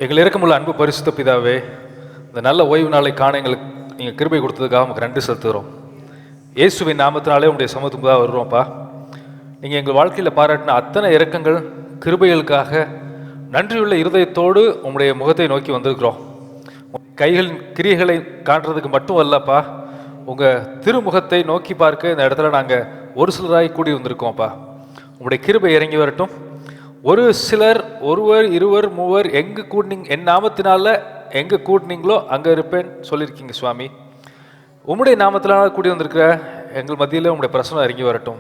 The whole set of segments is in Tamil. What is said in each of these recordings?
எங்கள் இரக்கமுள்ள அன்பு பரிசுத்த பிதாவே, இந்த நல்ல ஓய்வு நாளை காண எங்களுக்கு நீங்கள் கிருபை கொடுத்ததுக்காக உங்களுக்கு நன்றி செலுத்துகிறோம். இயேசுவின் நாமத்தினாலே உங்களுடைய சமூகத்துக்கு தான் வருவோம்ப்பா. நீங்கள் எங்கள் வாழ்க்கையில் பாராட்டின அத்தனை இரக்கங்கள் கிருபைகளுக்காக நன்றியுள்ள இருதயத்தோடு உங்களுடைய முகத்தை நோக்கி வந்திருக்கிறோம். கைகளின் கிரியைகளை காட்டுறதுக்கு மட்டும் அல்லப்பா, உங்கள் திருமுகத்தை நோக்கி பார்க்க இந்த இடத்துல நாங்கள் ஒரு சிலராய் கூடி வந்திருக்கோம்ப்பா. உங்களுடைய கிருபை இறங்கி வரட்டும். ஒரு சிலர், ஒருவர், இருவர், மூவர், எங்கே கூட்டினீங்க, என் நாமத்தினால எங்கே கூட்டினீங்களோ அங்கே இருப்பேன் சொல்லியிருக்கீங்க சுவாமி. உம்முடைய நாமத்தினால கூடி வந்திருக்கிற எங்கள் மத்தியில் உங்களுடைய பிரசனம் இறங்கி வரட்டும்.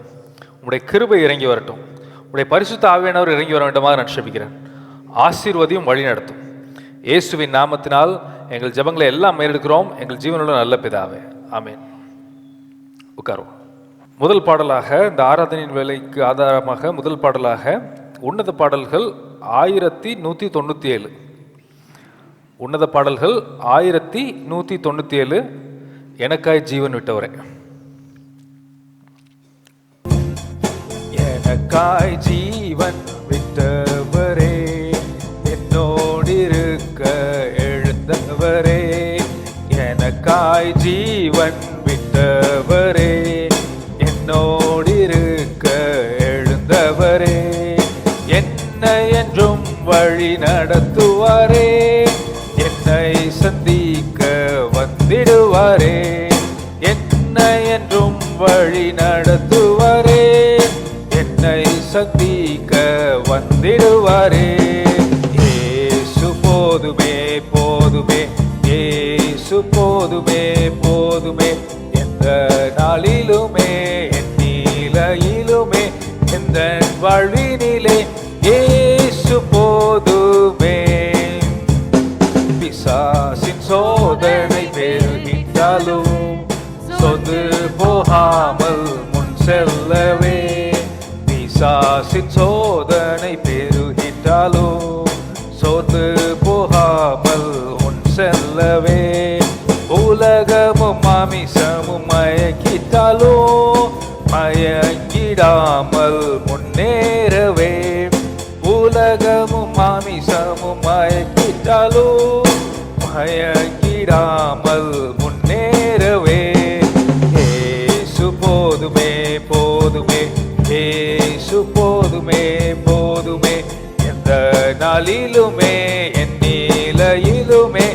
உங்களுடைய கிருபை இறங்கி வரட்டும். உங்களுடைய பரிசுத்த ஆவியானவர் இறங்கி வர வேண்டுமாக நான் ஜெபிக்கிறேன். ஆசீர்வதியும் வழி நடத்தும். இயேசுவின் நாமத்தினால் எங்கள் ஜெபங்களை எல்லாம் மேலெடுக்கிறோம். எங்கள் ஜீவனுள்ள நல்ல பிதாவே, ஆமேன். உட்காருவோம். முதல் பாடலாக, இந்த ஆராதனையின் வேலைக்கு ஆதாரமாக முதல் பாடலாக உன்னத பாடல்கள் 1197. உன்னத பாடல்கள் 1197, எனக்காய் ஜீவன் விட்டவரே. எனக்காய் ஜீவன் விட்டவரே, என்னோடிருக்க எழுந்தவரே. எனக்காய் ஜீவன் விட்டவரே, என்னோடிருக்க எழுந்தவரே. என்னை என்றும் வழி நடத்துவாரே, என்னை சந்திக்க வந்திடுவாரே. என்னை என்றும் வழி நடத்துவாரே, என்னை சந்திக்க வந்திடுவாரே. இயேசு போதுமே போதுமே, இயேசு போதுமே போதுமே. எந்த நாளிலுமே என் நிலையிலுமே எந்த வாழ்வினிலே இயேசு போதுமே. பிசாசின் சோதனை பெருகிட்டாலும் சொந்து போகாமல் முன் செல்லவே. பிசாசின் சோதனை பெருகிட்டாலும் சொந்து போகாமல் முன் செல்லவே. உலகமும் மாமிசமும் மயக்கிட்டாலும் மயங்கிடாமல் முன்னேறவே. உலகமும் மாமிசமும் மயக்கிட்டாலும் மயங்கிடாமல் முன்னேறவே. இயேசு போதுமே போதுமே, இயேசு போதுமே போதுமே. எந்த நாளிலுமே என் நிலையிலுமே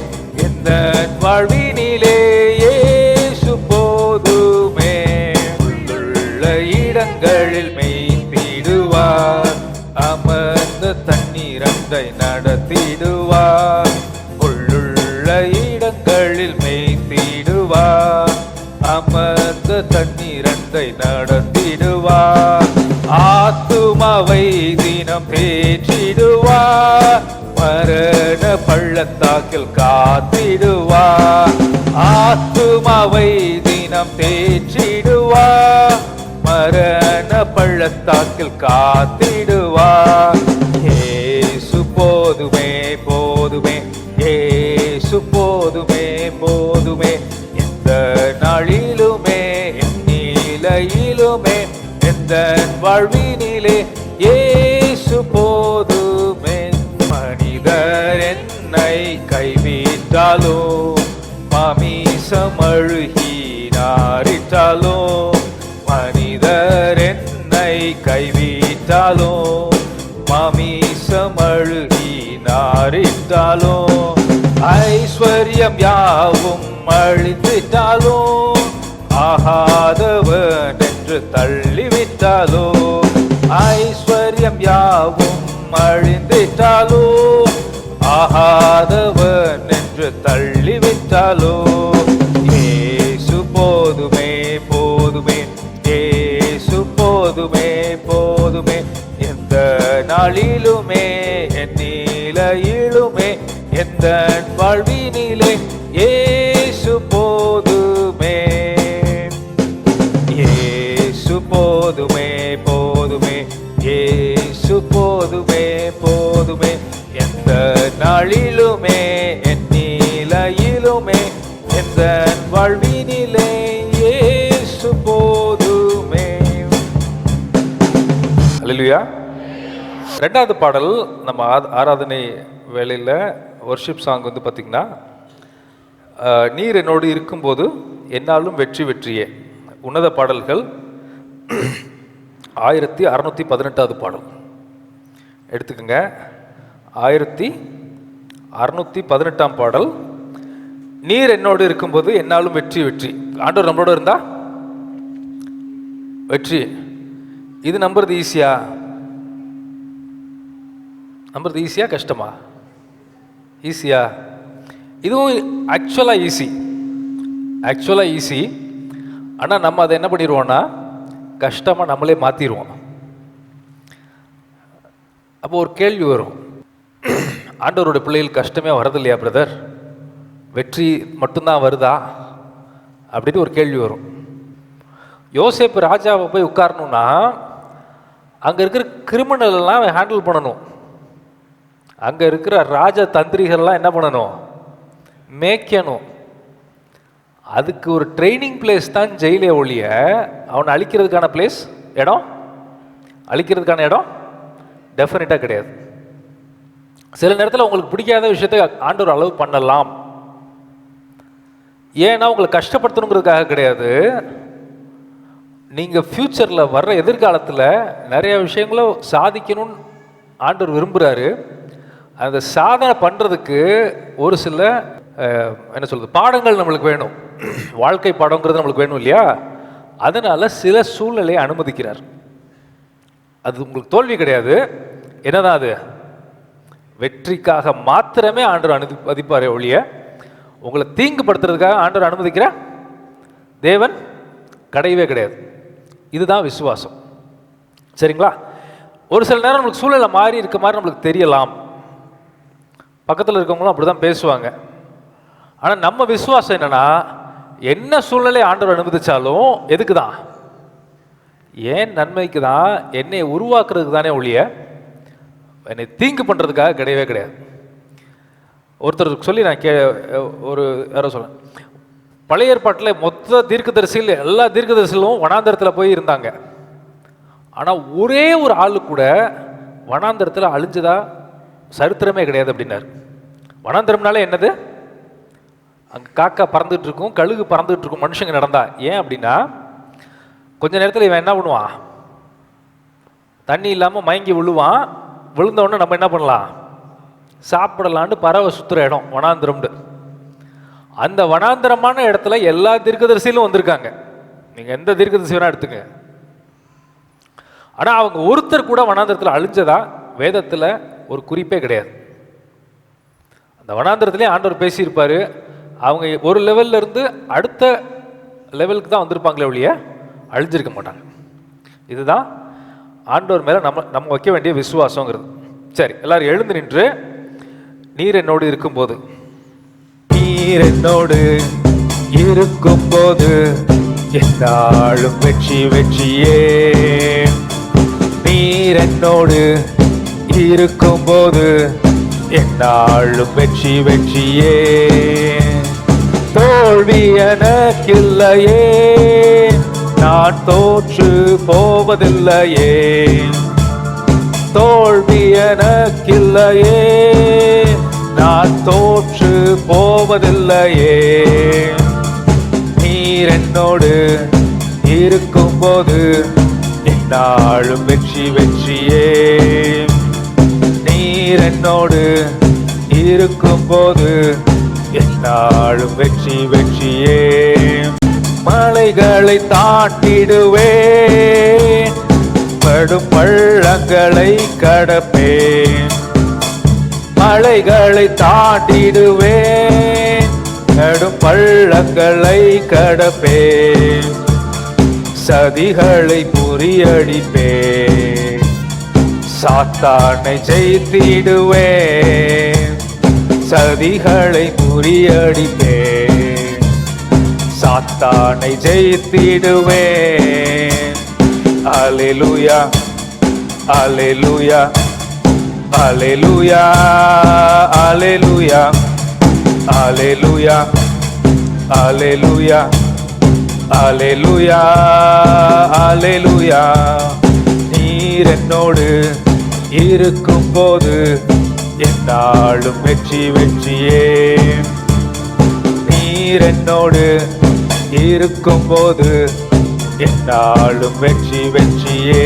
எந்த வாழ்வினிலே இயேசு போதுமே. உள்ளுள்ள இடங்களில் மேய்த்திடுவார், அமர்ந்த தண்ணீரண்டை நடத்திடுவார். உள்ளுள்ள இடங்களில் மேய்த்திடுவார், அமர்ந்த தண்ணீரண்டை நடத்திடுவார். ஆத்துமாவை தினம் தேற்றிடுவார், மரண பள்ளத்தாக்கில் காத்திடுவார். ஆத்துமாவை தினம் தேற்றிடுவார், மரண பள்ளத்தாக்கில் காத்திடுவார். இயேசு போதுமே போதுமே, இயேசு போதுமே போதுமே. எந்த நாளிலுமே என் நிலையிலுமே எந்த வாழ்வினிலே இயேசு போதுமே. மனிதர் என்னை கைவிட்டாலும் மாமிசம் அழுகி நாரிட்டாலும். மனிதர் என்னை கைவிட்டாலும் மாமிசம் அழுகி நாரிட்டாலும். ஐஸ்வர்யம் யாவும் அழிந்திட்டாலும் ஆகாதவன் என்று தள்ளிவிட்டாலும். ஐஸ்வர்யம் யாவும் அழிந்திட்டாலும் ஆகாதவன் என்று தள்ளிவிட்டாலும். இயேசு போதுமே போதுமே, இயேசு போதுமே போதுமே. எந்த நாளிலுமே என் நிலையிலுமே எந்த வாழ்வினிலே இயேசு போதுமே. இயேசு போதுமே போதுமே, இயேசு போதுமே போதுமே. எந்த நாளிலுமே என் நிலையிலுமே எந்த வாழ்வினிலே இயேசு போதுமே. அல்லேலூயா. ரெண்டாவது பாடல் நம்ம ஆராதனை வேளையில் ஒர்ஷிப் சாங் வந்து பார்த்திங்கன்னா, நீர் என்னோடு இருக்கும்போது என்னாலும் வெற்றி வெற்றியே. உன்னத பாடல்கள் 1618 பாடல் எடுத்துக்கோங்க. 1618 பாடல். நீர் என்னோடு இருக்கும்போது என்னாலும் வெற்றி வெற்றி. ஆண்டவர் நம்மளோட இருந்தா வெற்றி. இது நம்புறது ஈஸியா? நம்புறது ஈஸியா கஷ்டமா? ஈஸியா? இதுவும் ஆக்சுவலாக ஈஸி. ஆனால் நம்ம அதை என்ன பண்ணிடுவோம்னா கஷ்டமாக நம்மளே மாற்றிடுவோம். அப்போ ஒரு கேள்வி வரும், ஆண்டவருடைய பிள்ளைகள் கஷ்டமே வரது இல்லையா பிரதர், வெற்றி மட்டும்தான் வருதா அப்படின்னு ஒரு கேள்வி வரும். யோசேப்பு ராஜாவை போய் உட்காரணும்னா அங்கே இருக்கிற கிரிமினல்லாம் ஹேண்டில் பண்ணணும். அங்கே இருக்கிற ராஜ தந்திரிகள்லாம் என்ன பண்ணணும்? மேய்க்கணும். அதுக்கு ஒரு ட்ரைனிங் பிளேஸ் தான் ஜெயிலே ஒழிய அவனை அழிக்கிறதுக்கான இடம் டெஃபினட்டாக கிடையாது. சில நேரத்தில் உங்களுக்கு பிடிக்காத விஷயத்தை ஆண்டவர் அளவு பண்ணலாம். ஏன்னா உங்களை கஷ்டப்படுத்தணுங்கிறதுக்காக கிடையாது. நீங்கள் ஃப்யூச்சரில் வர்ற எதிர்காலத்தில் நிறைய விஷயங்கள சாதிக்கணும்னு ஆண்டவர் விரும்புகிறாரு. அந்த சாதனை பண்ணுறதுக்கு ஒரு சில பாடங்கள் நம்மளுக்கு வேணும். வாழ்க்கை பாடங்கிறது நம்மளுக்கு வேணும் இல்லையா? அதனால் சில சூழ்நிலையை அனுமதிக்கிறார். அது உங்களுக்கு தோல்வி கிடையாது. என்னதான் அது? வெற்றிக்காக மாத்திரமே ஆண்டவர் அனுமதிப்பாரே ஒழிய உங்களை தீங்குபடுத்துறதுக்காக ஆண்டவர் அனுமதிக்கிற தேவன் கிடையவே கிடையாது. இதுதான் விசுவாசம். சரிங்களா? ஒரு சில நேரம் நம்மளுக்கு சூழ்நிலை மாறி இருக்க மாதிரி நம்மளுக்கு தெரியலாம். பக்கத்தில் இருக்கவங்களும் அப்படி தான் பேசுவாங்க. ஆனால் நம்ம விசுவாசம் என்னன்னா, என்ன சூழ்நிலை ஆண்டவர் அனுமதிச்சாலும் எதுக்கு தான்? ஏன் நன்மைக்கு தான், என்னை உருவாக்குறதுக்கு தானே ஒழிய என்னை தீங்கு பண்ணுறதுக்காக கிடையவே கிடையாது. ஒருத்தருக்கு சொல்லி நான் யாரோ சொல்ல, பழைய ஏற்பாட்டில் மொத்த தீர்க்கதரிசிகள் எல்லா தீர்க்கதரிசிகளும் வனாந்தரத்தில் போய் இருந்தாங்க. ஆனால் ஒரே ஒரு ஆளு கூட வனாந்தரத்தில் அழிஞ்சதா சரித்திரமே கிடையாது அப்படின்னாரு. வனாந்தரம்னாலே என்னது? அங்கே காக்கா பறந்துட்டு இருக்கும், கழுகு பறந்துட்டு இருக்கும், மனுஷங்க நடந்தா. ஏன் அப்படின்னா கொஞ்ச நேரத்தில் இவன் என்ன பண்ணுவான்? தண்ணி இல்லாமல் மயங்கி விழுவான். விழுந்தவொடனே நம்ம என்ன பண்ணலாம்? சாப்பிடலான்னு பறவை சுற்றுற இடம் வனாந்திரம்னு. அந்த வனாந்திரமான இடத்துல எல்லா தீர்க்கதரிசியிலும் வந்திருக்காங்க. நீங்கள் எந்த தீர்க்கதரிசி வேணா எடுத்துங்க. ஆனால் அவங்க ஒருத்தர் கூட வனாந்திரத்தில் அழிஞ்சதா வேதத்தில் ஒரு குறிப்பே கிடையாது. அந்த வனாந்திரத்திலே ஆண்டவர் பேசியிருப்பார். அவங்க ஒரு லெவல்ல இருந்து அடுத்த லெவலுக்கு தான் வந்திருப்பாங்களே ஒழிய அழிஞ்சிருக்க மாட்டாங்க. இதுதான் ஆண்டவர் மேலே நம்ம வைக்க வேண்டிய விசுவாசங்கிறது. சரி, எல்லாரும் எழுந்து நின்று, நீர் என்னோடு இருக்கும்போது, நீர் என்னோடு இருக்கும்போது என்னாலும் வெற்றி வெற்றியே. நீர் என்னோடு இருக்கும்போது என்னாலும் வெற்றி வெற்றியே. தோல்வி எனக்கில்லையே, நான் தோற்று போவதில்லையே. தோல்வி எனக்கில்லையே, நான் தோற்று போவதில்லையே. நீர் என்னோடு இருக்கும்போது என்னாலும் வெற்றி வெற்றியே. நீர் என்னோடு இருக்கும்போது என்னாலும் வெற்றி வெற்றியே. மலைகளை தாண்டிடுவேன், படும் பள்ளங்களை கடப்பேன். மலைகளை தாண்டிடுவேன், கடும் பள்ளங்களை கடப்பேன். சதிகளை முறியடிப்பேன், சாத்தானை ஜெயித்திடுவேன். சதிகளை முறியடிப்பேன், சாத்தானை ஜெயித்திடுவேன். அல்லேலூயா அல்லேலூயா அல்லேலூயா அல்லேலூயா அல்லேலூயா அல்லேலூயா அல்லேலூயா அல்லேலூயா. நீர் என்னோடு இருக்கும்போது என்னாலும் வெற்றி வெற்றியே. நீர் என்னோடு இருக்கும்போது என்னாலும் வெற்றி வெற்றியே.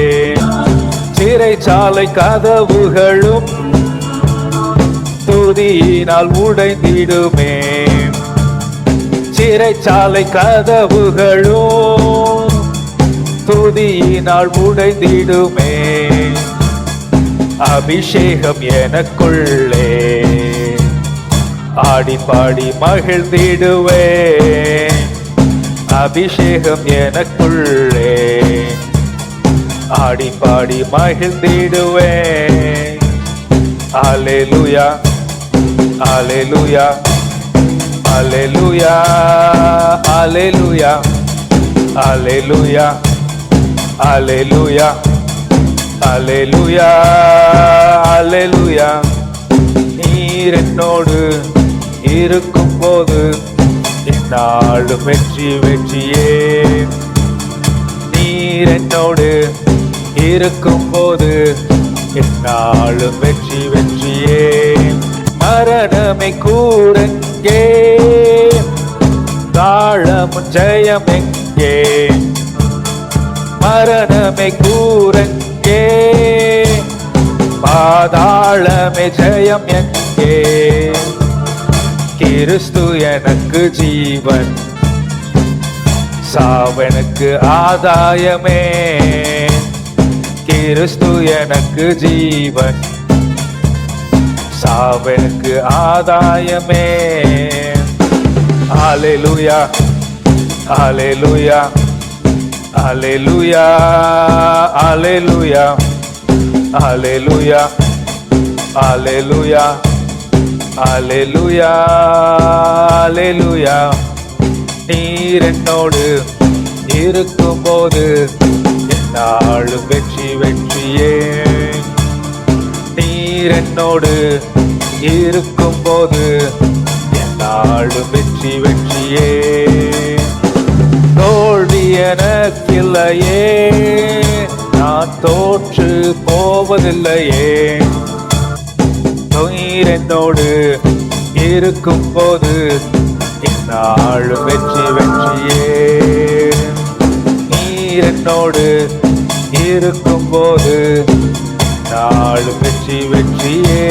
சிறைச்சாலை கதவுகளும் துதியினால் உடைந்திடுமே. சிறைச்சாலை கதவுகளும் துதியினால் உடைந்திடுமே. அபிஷேகம் எனக்குள்ளே ஆடி பாடி மகிழ்ந்திடுவே. அபிஷேகம் எனக்குள்ளே ஆடி பாடி மகிழ்ந்திடுவே. அல்லேலூயா அல்லேலூயா அல்லேலூயா அல்லேலூயா அல்லேலூயா அல்லேலூயா அல்லேலூயா அல்லேலூயா. நீர் என்னோடு இருக்கும்போது என்னாலும் வெற்றி வெற்றியே. நீர் என்னோடு இருக்கும்போது என்னாலும் வெற்றி வெற்றியே. மரணமை கூறெங்கே, தாழமும் ஜெயம் எங்கே. மரணமை கூறெங்கே, பாதாளமே ஜெயம் எங்கே. கிறிஸ்து எனக்கு ஜீவன், சாவனுக்கு ஆதாயமே. கிறிஸ்து எனக்கு ஜீவன், சாவனுக்கு ஆதாயமே. அல்லேலூயா அல்லேலூயா அல்லேலூயா அல்லேலூயா அல்லேலூயா அல்லேலூயா அல்லேலூயா அல்லேலூயா. நீர் என்னோடு இருக்கும்போது என்னாலும் வெற்றி வெற்றியே. நீர் என்னோடு இருக்கும்போது என்னாலும் வெற்றி வெற்றியே. தோல்வி எனக்கில்லையே, நான் தோற்று போவதில்லையே. நீர் என்னோடு இருக்கும்போது என்னாலும் வெற்றி வெற்றியே. நீர் என்னோடு இருக்கும்போது என்னாலும் வெற்றி வெற்றியே.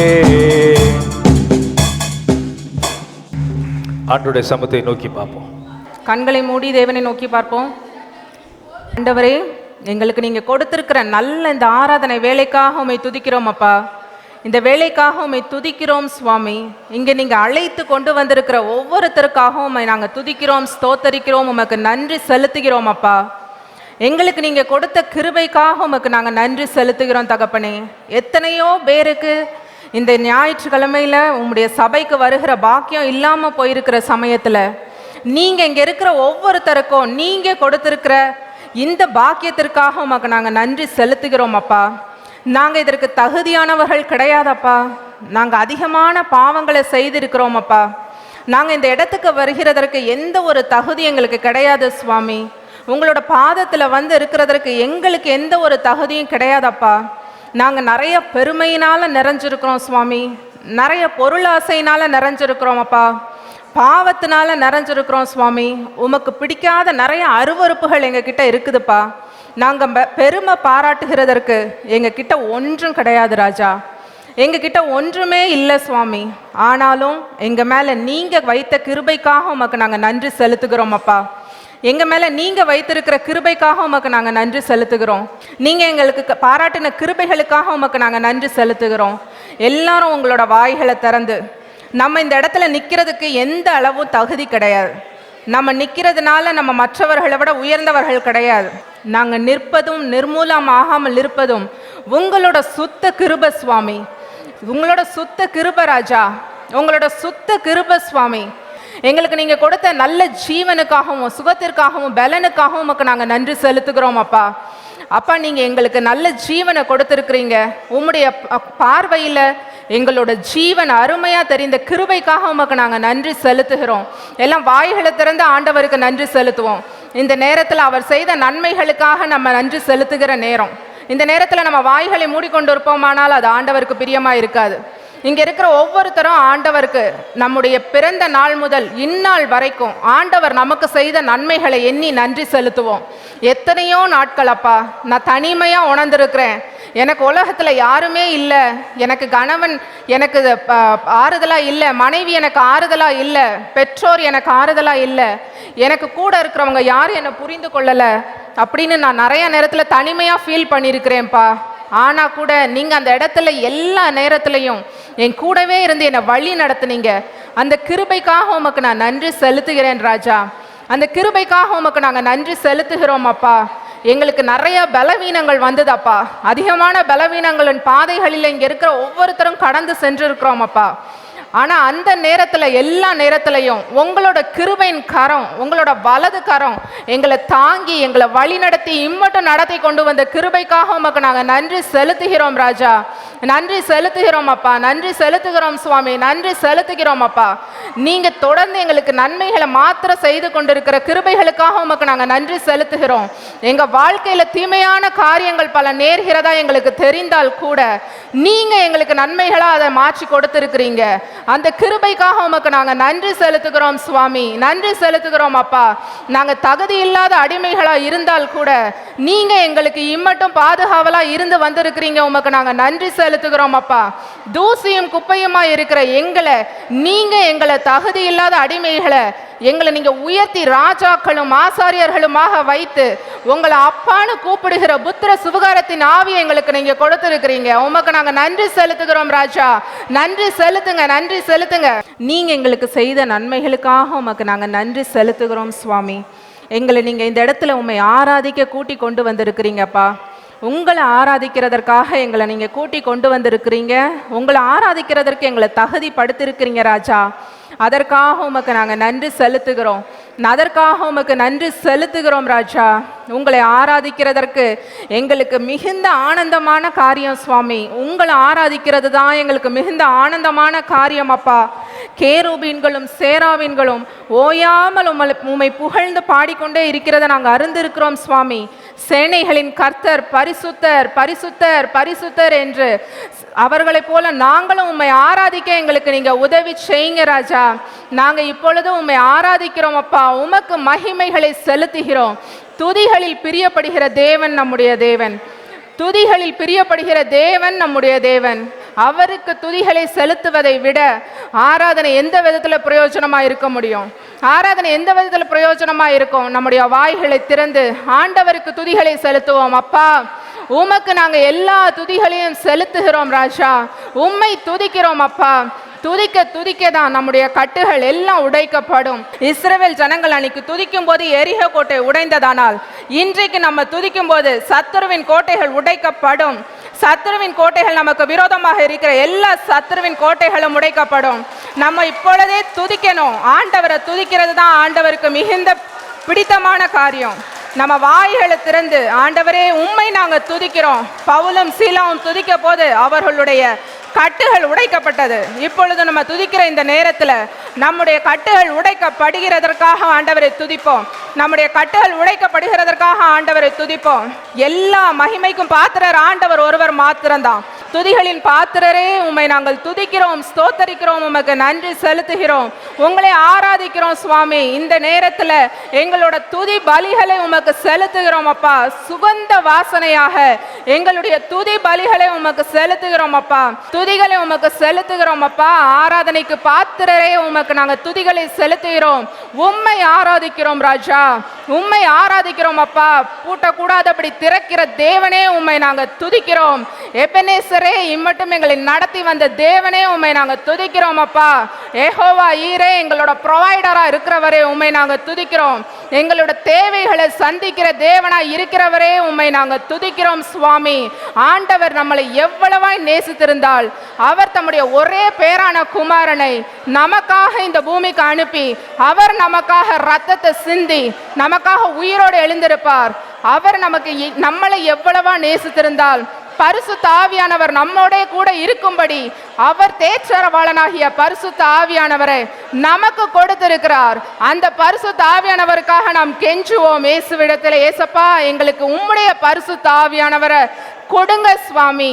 ஆண்டவருடைய சமூகத்தை நோக்கி பார்ப்போம். கண்களை மூடி தேவனை நோக்கி பார்ப்போம். ஆண்டவரே, எங்களுக்கு நீங்க கொடுத்திருக்கிற நல்ல இந்த ஆராதனை வேலைக்காக உம்மை துதிக்கிறோம் அப்பா. இந்த வேலைக்காக உம்மை துதிக்கிறோம் சுவாமி. இங்கே நீங்க அழைத்து கொண்டு வந்திருக்கிற ஒவ்வொருத்தருக்காகவும் உம்மை நாங்கள் துதிக்கிறோம், ஸ்தோத்தரிக்கிறோம், உமக்கு நன்றி செலுத்துகிறோம் அப்பா. எங்களுக்கு நீங்க கொடுத்த கிருபைக்காக உமக்கு நாங்கள் நன்றி செலுத்துகிறோம் தகப்பனே. எத்தனையோ பேருக்கு இந்த ஞாயிற்றுக்கிழமையில உம்முடைய சபைக்கு வருகிற பாக்கியம் இல்லாம போயிருக்கிற சமயத்துல நீங்க இங்க இருக்கிற ஒவ்வொருத்தருக்கும் நீங்க கொடுத்திருக்கிற இந்த பாக்கியத்திற்காக உமக்கு நாங்கள் நன்றி செலுத்துகிறோம் அப்பா. நாங்கள் இதற்கு தகுதியானவர்கள் கிடையாதப்பா. நாங்கள் அதிகமான பாவங்களை செய்திருக்கிறோம் அப்பா. நாங்கள் இந்த இடத்துக்கு வருகிறதற்கு எந்த ஒரு தகுதி எங்களுக்கு கிடையாது சுவாமி. உங்களோட பாதத்தில் வந்து இருக்கிறதற்கு எங்களுக்கு எந்த ஒரு தகுதியும் கிடையாதப்பா. நாங்கள் நிறைய பெருமையினால் நிறைஞ்சிருக்கிறோம் சுவாமி. நிறைய பொருளாசையினால் நிறைஞ்சிருக்கிறோம் அப்பா. பாவத்தினால நிறைஞ்சிருக்கிறோம் சுவாமி. உமக்கு பிடிக்காத நிறைய அருவருப்புகள் எங்ககிட்ட இருக்குதுப்பா. நாங்கள் பெருமை பாராட்டுகிறதற்கு எங்ககிட்ட ஒன்றும் கிடையாது ராஜா. எங்ககிட்ட ஒன்றுமே இல்லை சுவாமி. ஆனாலும் எங்கள் மேலே நீங்கள் வைத்த கிருபைக்காக உமக்கு நாங்கள் நன்றி செலுத்துகிறோம் அப்பா. எங்கள் மேலே நீங்கள் வைத்திருக்கிற கிருபைக்காக உமக்கு நாங்கள் நன்றி செலுத்துகிறோம். நீங்கள் எங்களுக்கு பாராட்டின கிருபைகளுக்காக உமக்கு நாங்கள் நன்றி செலுத்துகிறோம். எல்லாரும் உங்களோட வாய்களை திறந்து, நம்ம இந்த இடத்துல நிற்கிறதுக்கு எந்த அளவும் தகுதி கிடையாது. நம்ம நிற்கிறதுனால நம்ம மற்றவர்களை விட உயர்ந்தவர்கள் கிடையாது. நாங்கள் நிற்பதும் நிர்மூலமாகாமல் இருப்பதும் உங்களோட சுத்த கிருபை சுவாமி. உங்களோட சுத்த கிருபை ராஜா, உங்களோட சுத்த கிருபை சுவாமி. எங்களுக்கு நீங்கள் கொடுத்த நல்ல ஜீவனுக்காகவும் சுகத்திற்காகவும் பலனுக்காகவும் உமக்கு நாங்கள் நன்றி செலுத்துகிறோம் அப்பா. அப்பா, நீங்கள் எங்களுக்கு நல்ல ஜீவனை கொடுத்துருக்குறீங்க. உம்முடைய பார்வையில் எங்களோட ஜீவன் அருமையாக தெரிந்த கிருபைக்காக உமக்கு நாங்கள் நன்றி செலுத்துகிறோம். எல்லாம் வாய்களை திறந்து ஆண்டவருக்கு நன்றி செலுத்துவோம். இந்த நேரத்தில் அவர் செய்த நன்மைகளுக்காக நம்ம நன்றி செலுத்துகிற நேரம். இந்த நேரத்தில் நம்ம வாய்களை மூடிக்கொண்டு இருப்போமானால் அது ஆண்டவருக்கு பிரியமாக இருக்காது. இங்க இருக்கிற ஒவ்வொருத்தரும் ஆண்டவருக்கு நம்முடைய பிறந்த நாள் முதல் இந்நாள் வரைக்கும் ஆண்டவர் நமக்கு செய்த நன்மைகளை எண்ணி நன்றி செலுத்துவோம். எத்தனையோ நாட்கள் அப்பா நான் தனிமையா உணர்ந்திருக்கிறேன். எனக்கு உலகத்துல யாருமே இல்லை, எனக்கு கணவன் எனக்கு ஆறுதலா இல்லை, மனைவி எனக்கு ஆறுதலா இல்லை, பெற்றோர் எனக்கு ஆறுதலா இல்லை, எனக்கு கூட இருக்கிறவங்க யாரும் என்னை புரிந்து கொள்ளலை அப்படின்னு நான் நிறைய நேரத்துல தனிமையா ஃபீல் பண்ணியிருக்கிறேன்ப்பா. ஆனா கூட நீங்க அந்த இடத்துல எல்லா நேரத்திலையும் என் கூடவே இருந்து என்னை வழி நடத்துனீங்க. அந்த கிருபைக்காக உமக்கு நான் நன்றி செலுத்துகிறேன் ராஜா. அந்த கிருபைக்காக உமக்கு நாங்கள் நன்றி செலுத்துகிறோம் அப்பா. எங்களுக்கு நிறைய பலவீனங்கள் வந்ததப்பா. அதிகமான பலவீனங்களின் பாதைகளில் இங்கே இருக்கிற ஒவ்வொருத்தரும் கடந்து சென்றிருக்கிறோம் அப்பா. ஆனால் அந்த நேரத்தில் எல்லா நேரத்திலையும் உங்களோட கிருபையின் கரம், உங்களோட வலது கரம் எங்களை தாங்கி எங்களை வழி நடத்தி இம்மட்டும் நடத்தி கொண்டு வந்த கிருபைக்காக உமக்கு நாங்கள் நன்றி செலுத்துகிறோம் ராஜா. நன்றி செலுத்துகிறோம் அப்பா, நன்றி செலுத்துகிறோம் சுவாமி, நன்றி செலுத்துகிறோம் அப்பா. நீங்கள் தொடர்ந்து எங்களுக்கு நன்மைகளை மாத்திரம் செய்து கொண்டிருக்கிற கிருபைகளுக்காக உமக்கு நாங்கள் நன்றி செலுத்துகிறோம். எங்கள் வாழ்க்கையில் தீமையான காரியங்கள் பல நேர்கிறதா எங்களுக்கு தெரிந்தால் கூட நீங்கள் எங்களுக்கு நன்மைகளாக அதை மாற்றி கொடுத்துருக்கிறீங்க. அந்த கிருபைக்காக உமக்கு நாங்கள் நன்றி செலுத்துகிறோம் சுவாமி, நன்றி செலுத்துகிறோம் அப்பா. நாங்கள் தகுதி இல்லாத அடிமைகளா இருந்தால் கூட நீங்க எங்களுக்கு இம்மட்டும் பாதுகாவலா இருந்து வந்திருக்கிறீங்க. உமக்கு நாங்கள் நன்றி செலுத்துகிறோம் அப்பா. தூசியும் குப்பையுமா இருக்கிற எங்களை நீங்க எங்களை தகுதி இல்லாத அடிமைகளை எங்களை நீங்க உயர்த்தி ராஜாக்களும் ஆசாரியர்களுமாக வைத்து உங்களை அப்பான்னு கூப்பிடுகிற புத்திர சுபகாரத்தின் ஆவியை எங்களுக்கு நீங்க கொடுத்திருக்கிறீங்க. உமக்கு நாங்க நன்றி செலுத்துகிறோம் ராஜா. நன்றி செலுத்துங்க, நன்றி செலுத்துங்க. நீங்க எங்களுக்கு செய்த நன்மைகளுக்காக உமக்கு நாங்க நன்றி செலுத்துகிறோம் சுவாமி. எங்களை நீங்க இந்த இடத்துல உண்மை ஆராதிக்க கூட்டி கொண்டு வந்திருக்கிறீங்கப்பா. உங்களை ஆராதிக்கிறதற்காக எங்களை நீங்க கூட்டி கொண்டு வந்திருக்கிறீங்க. உங்களை ஆராதிக்கிறதற்கு எங்களை தகுதி படுத்திருக்கிறீங்க ராஜா. அதற்காக உமக்கு நாங்கள் நன்றி செலுத்துகிறோம். அதற்காக உமக்கு நன்றி செலுத்துகிறோம் ராஜா. உங்களை ஆராதிக்கிறதற்கு எங்களுக்கு மிகுந்த ஆனந்தமான காரியம் சுவாமி. உங்களை ஆராதிக்கிறது தான் எங்களுக்கு மிகுந்த ஆனந்தமான காரியம் அப்பா. கேருபீன்களும் சேராவின்களும் ஓயாமல் உம்மை புகழ்ந்து பாடிக்கொண்டே இருக்கிறத நாங்கள் அறிந்திருக்கிறோம் சுவாமி. சேனைகளின் கர்த்தர் பரிசுத்தர் பரிசுத்தர் பரிசுத்தர் என்று அவர்களைப் போல நாங்களும் உம்மை ஆராதிக்க எங்களுக்கு நீங்க உதவி செய்யுங்க ராஜா. நாங்க இப்பொழுது உம்மை ஆராதிக்கிறோம் அப்பா. உமக்கு மகிமைகளை செலுத்துகிறோம். துதிகளில் பிரியப்படுகிற தேவன் நம்முடைய தேவன், துதிகளில் பிரியப்படுகிற தேவன் நம்முடைய தேவன். அவருக்கு துதிகளை செலுத்துவதை விட ஆராதனை எந்த விதத்தில் பிரயோஜனமாக இருக்க முடியும்? ஆராதனை எந்த விதத்தில் பிரயோஜனமாக இருக்கும்? நம்முடைய வாய்களை திறந்து ஆண்டவருக்கு துதிகளை செலுத்துவோம் அப்பா. உமக்கு நாங்கள் எல்லா துதிகளையும் செலுத்துகிறோம் ராஜா. உம்மை துதிக்கிறோம் அப்பா. துதிக்க துதிக்க தான் நம்முடைய கட்டுகள் எல்லாம் உடைக்கப்படும். இஸ்ரவேல் ஜனங்கள் அன்னைக்கு துதிக்கும் போது எரிகோ கோட்டை உடைந்ததானால் இன்றைக்கு நம்ம துதிக்கும் போது சத்துருவின் கோட்டைகள் உடைக்கப்படும். சத்துருவின் கோட்டைகள் நமக்கு விரோதமாக இருக்கிற எல்லா சத்துருவின் கோட்டைகளும் உடைக்கப்படும். நம்ம இப்பொழுதே துதிக்கணும். ஆண்டவரை துதிக்கிறது தான் ஆண்டவருக்கு மிகுந்த பிடித்தமான காரியம். நம்ம வாய்களை திறந்து ஆண்டவரே உம்மை நாங்கள் துதிக்கிறோம். பவுலும் சீலாவும் துதிக்க போது அவர்களுடைய கட்டுகள் உடைக்கப்பட்டது. இப்பொழுது நம்ம துதிக்கிற இந்த நேரத்தில் நம்முடைய கட்டுகள் உடைக்கப்படுகிறதற்காக ஆண்டவரை துதிப்போம். நம்முடைய கட்டுகள் உடைக்கப்படுகிறதற்காக ஆண்டவரை துதிப்போம். எல்லா மகிமைக்கும் பாத்திரர் ஆண்டவர் ஒருவர் மாத்திரம்தான். துதிகளின் பாத்திரரே உம்மை நாங்கள் துதிக்கிறோம், ஸ்தோத்தரிக்கிறோம், உமக்கு நன்றி செலுத்துகிறோம், உங்களை ஆராதிக்கிறோம் சுவாமி. இந்த நேரத்தில் எங்களோட துதி பலிகளை உமக்கு செலுத்துகிறோம் அப்பா. சுகந்த வாசனையாக எங்களுடைய துதி பலிகளை உமக்கு செலுத்துகிறோம் அப்பா. துதிகளை உமக்கு செலுத்துகிறோம் அப்பா. ஆராதனைக்கு பாத்திரரே உமக்கு நாங்கள் துதிகளை செலுத்துகிறோம். உம்மை ஆராதிக்கிறோம் ராஜா. உம்மை ஆராதிக்கிறோம் அப்பா. பூட்டக்கூடாதபடி திறக்கிற தேவனே உம்மை நாங்கள் துதிக்கிறோம். எபெனேசரே இம்மட்டும் எங்களை நடத்தி வந்த தேவனே உம்மை நாங்கள் துதிக்கிறோம் அப்பா. யெகோவா ஈரே எங்களோட ப்ரொவைடரா இருக்கிறவரே உம்மை நாங்கள் துதிக்கிறோம். எங்களோட தேவைகளை சந்திக்கிற தேவனா இருக்கிறவரே உம்மை நாங்கள் துதிக்கிறோம் சுவாமி. ஆண்டவர் நம்மளை எவ்வளவாய் நேசித்திருந்தால் அவர் தம்முடைய ஒரே பேரான குமாரனை நமக்காக இந்த பூமிக்கு அனுப்பி அவர் நமக்காக ரத்தத்தை சிந்தி நமக்காக உயிரோடு எழுந்திருப்பார். அவர் நம்மளை எவ்வளவா நேசித்திருந்தால் பரிசுத்த ஆவியானவர் நம்மோட கூட இருக்கும்படி அவர் தேற்றரவாளனாகிய பரிசுத்த ஆவியானவரை நமக்கு கொடுத்திருக்கிறார். அந்த பரிசுத்த ஆவியானவருக்காக நாம் கெஞ்சுவோம் இயேசுவிடத்தில். ஏசப்பா எங்களுக்கு உம்முடைய பரிசுத்த ஆவியானவரை கொடுங்க சுவாமி.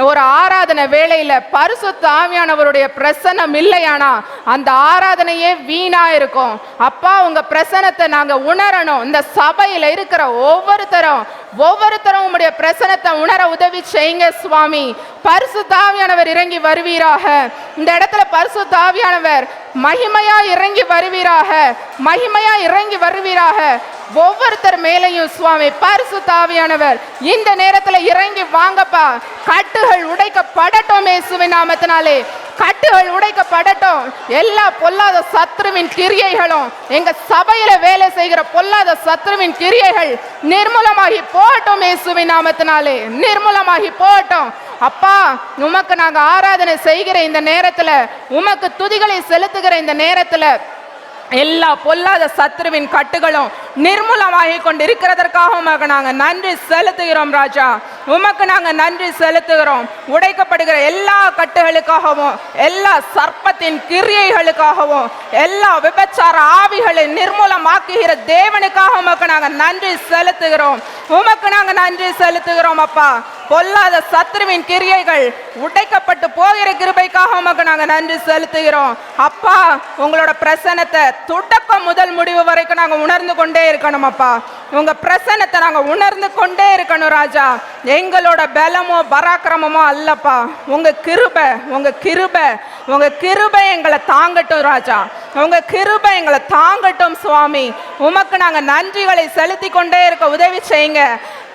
ஒரு ஆராதனை வேளையில பரிசுத்த ஆவியானவருடைய பிரசன்னம் இல்லையானா அந்த ஆராதனையே வீணா இருக்கும். அப்பா, உங்க பிரசன்னத்தை நாங்க உணரணும். இந்த சபையில இருக்கிற ஒவ்வொருத்தரும் உம்முடைய பிரசன்னத்தை உணர உதவி செய்யுங்க சுவாமி. பரிசுத்த ஆவியானவர் இறங்கி வருவீராக. இந்த இடத்துல பரிசுத்த ஆவியானவர் மகிமையா இறங்கி வருவீராக, மகிமையா இறங்கி வருவீராக. ஒவ்வொருத்தர் மேலையும் சுவாமி பரிசுத்த ஆவியானவர் இந்த நேரத்தில் இறங்கி வாங்கப்பா. கட்டுகள் உடைக்கப்படட்டும் இயேசுவின் நாமத்தினாலே, கட்டுகள் உடைக்கப்படட்டும். எல்லா பொல்லாத சத்ருவின் கிரியைகளும், எங்க சபையில வேலை செய்கிற பொல்லாத சத்ருவின் கிரியைகள் நிர்மூலமாகி போகட்டும் இயேசுவின் நாமத்தினாலே, நிர்மூலமாகி போகட்டும். அப்பா, உமக்கு நாங்க ஆராதனை செய்கிற இந்த நேரத்துல, உமக்கு துதிகளை செலுத்துகிற இந்த நேரத்துல எல்லா பொல்லாத சத்ருவின் கட்டுகளும் நிர்மூலமாகி கொண்டு இருக்கிறதற்காக உமக்கு நாங்க நன்றி செலுத்துகிறோம் ராஜா. உமக்கு நாங்க நன்றி செலுத்துகிறோம். உடைக்கப்படுகிற எல்லா கட்டுகளுக்காகவும், எல்லா சர்ப்பத்தின் கிரியைகளுக்காகவும், எல்லா விபச்சார ஆவிகளை நிர்மூலமாக்குகிற தேவனுக்காக உமக்கு நாங்க நன்றி செலுத்துகிறோம். உமக்கு நாங்க நன்றி செலுத்துகிறோம் அப்பா. பொல்லாத சத்ருவின் கிரியைகள் உடைக்கப்பட்டு போகிற கிருபைக்காக உமக்கு நாங்க நன்றி செலுத்துகிறோம் அப்பா. உங்களோட பிரசன்னத்தை தொடக்கம் முதல் முடிவு வரைக்கும் நாங்க உணர்ந்து கொண்டே இருக்கணும் அப்பா. உங்க பிரசன்னத்தை நாங்க உணர்ந்து கொண்டே இருக்கணும் ராஜா. எங்களோட பலமோ பராக்கிரமமோ அல்லப்பா, உங்க கிருபை, உங்க கிருபை, உங்க கிருபை எங்களை தாங்கட்டும் ராஜா. உங்க கிருபை எங்களை தாங்கட்டும் சுவாமி. உமக்கு நாங்க நன்றிகளை செலுத்தி கொண்டே இருக்க உதவி செய்யுங்க.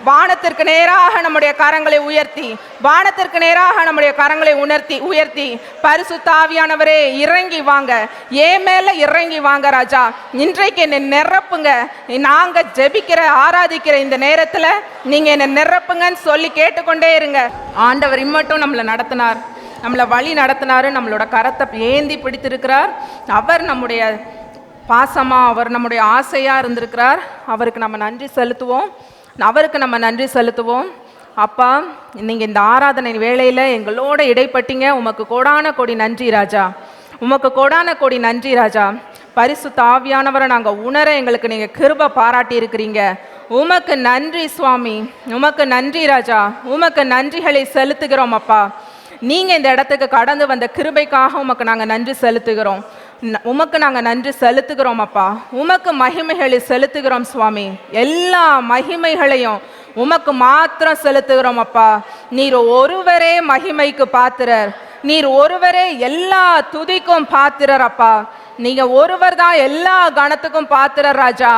வானத்திற்கு நேராக நம்முடைய கரங்களை உயர்த்தி, வானத்திற்கு நேராக நம்முடைய கரங்களை உயர்த்தி பரிசுத்த ஆவியானவரே இறங்கி வாங்க, ஏன் மேல இறங்கி வாங்க ராஜா. இன்றைக்கு என்னை நிரப்புங்க. நாங்க ஜெபிக்கிற ஆராதிக்கிற இந்த நேரத்துல நீங்க என்னை நிரப்புங்கன்னு சொல்லி கேட்டுக்கொண்டே இருங்க. ஆண்டவர் இம்மட்டும் நம்மளை நடத்தினார், நம்மளை வழி நடத்தினாரு, நம்மளோட கரத்தை ஏந்தி பிடித்திருக்கிறார். அவர் நம்முடைய பாசமா, அவர் நம்முடைய ஆசையா இருந்திருக்கிறார். அவருக்கு நம்ம நன்றி செலுத்துவோம், அவருக்கு நம்ம நன்றி செலுத்துவோம். அப்பா, நீங்கள் இந்த ஆராதனை வேளையில் எங்களோட இடைப்பட்டீங்க. உமக்கு கோடான கோடி நன்றி ராஜா, உமக்கு கோடான கோடி நன்றி ராஜா. பரிசுத்த ஆவியானவரை நாங்கள் உணர எங்களுக்கு நீங்கள் கிருபை பாராட்டி இருக்கிறீங்க. உமக்கு நன்றி சுவாமி, உமக்கு நன்றி ராஜா. உமக்கு நன்றிகளை செலுத்துகிறோம் அப்பா. நீங்கள் இந்த இடத்துக்கு கடந்து வந்த கிருபைக்காக உமக்கு நாங்கள் நன்றி செலுத்துகிறோம். உமக்கு நாங்கள் நன்றி செலுத்துகிறோம் அப்பா. உமக்கு மகிமைகளை செலுத்துகிறோம் சுவாமி. எல்லா மகிமைகளையும் உமக்கு மாத்திரம் செலுத்துகிறோம் அப்பா. நீர் ஒருவரே மகிமைக்கு பாத்திரர், நீர் ஒருவரே எல்லா துதிக்கும் பாத்திரர் அப்பா. நீங்க ஒருவர் தான் எல்லா கணத்துக்கும் பாத்திரர் ராஜா.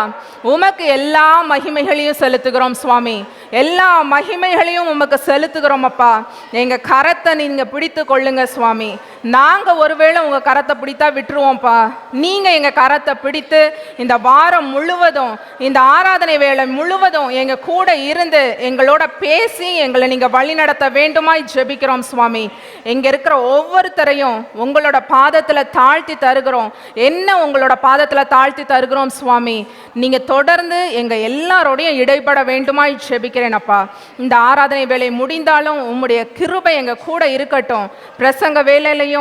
உமக்கு எல்லா மகிமைகளையும் செலுத்துகிறோம் சுவாமி. எல்லா மகிமைகளையும் உமக்கு செலுத்துகிறோம் அப்பா. எங்க கரத்தை நீங்க பிடித்து கொள்ளுங்க சுவாமி. நாங்க ஒருவேளை உங்க கரத்தை பிடித்தா விட்டுருவோம்ப்பா. நீங்க எங்க கரத்தை பிடித்து இந்த வாரம் முழுவதும், இந்த ஆராதனை வேளை முழுவதும் எங்க கூட இருந்து எங்களோட பேசி எங்களை நீங்க வழி நடத்த வேண்டுமாய் ஜெபிக்கிறோம் சுவாமி. எங்க இருக்கிற ஒவ்வொருத்தரையும் உங்களோட பாதத்துல தாழ்த்தி தருகிறோம். என்ன உங்களோட பாதத்துல தாழ்த்தி தருகிறோம் சுவாமி. நீங்க தொடர்ந்து எங்க எல்லாரோடையும் இடைப்பட வேண்டுமாய் ஜெபிக்கிறேன் அப்பா. இந்த ஆராதனை வேலை முடிந்தாலும் உம்முடைய கிருபை எங்க கூட இருக்கட்டும். பிரசங்க வேலையிலையும்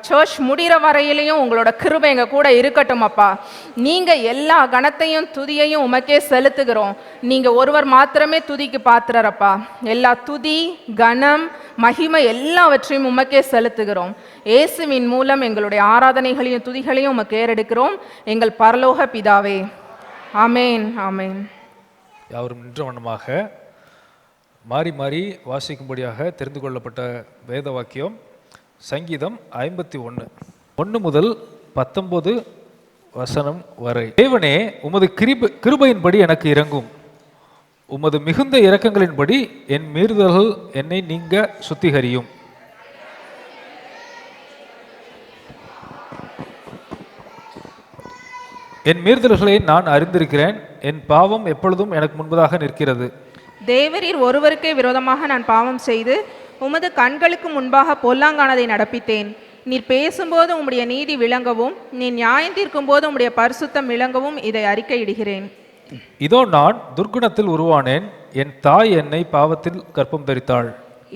சர்ச் முடிகிற வரையிலையும் உங்களோட கிருபை எங்க கூட இருக்கட்டும் அப்பா. நீங்க எல்லா கணத்தையும் துதியையும் உமக்கே செலுத்துகிறோம். நீங்க ஒருவர் மாத்திரமே துதிக்கு பாத்திரப்பா. எல்லா துதி, கனம், மகிமை எல்லாவற்றையும் உமக்கே செலுத்துகிறோம். இயேசுவின் மூலம் எங்களுடைய ஆராதனைகளையும் துதிகளையும் உமக்கு ஏறெடுக்கிறோம் எங்கள் பரலோக பிதாவே. ஆமேன், ஆமேன். யாவரும் நின்ற வண்ணமாக மாறி மாறி வாசிக்கும்படியாக தெரிந்து கொள்ளப்பட்ட வேத வாக்கியம் சங்கீதம் 51 முதல் 19 வசனம் வரை. தேவனே, உமது கிருபையின்படி எனக்கு இரங்கும், உமது மிகுந்த இரக்கங்களின்படி என் மீறுதல்கள் என்னை நீங்க சுத்திகரியும். என் மீறுதல்களை நான் அறிந்திருக்கிறேன், என் பாவம் எப்பொழுதும் எனக்கு முன்பதாக நிற்கிறது. தேவரீர் ஒருவருக்கே விரோதமாக நான் பாவம் செய்து உமது கண்களுக்கு முன்பாக பொல்லாங்கானதை நடப்பித்தேன். நீர் பேசும்போது உம்முடைய நீதி விளங்கவும், நீ நியாயம் தீர்க்கும் போது உம்முடைய பரிசுத்தம் விளங்கவும் இதை அறிக்கையிடுகிறேன். இதோ நான் துர்க்குணத்தில் உருவானேன், என் தாய் என்னை பாவத்தில் கர்ப்பம் தரித்தாள்.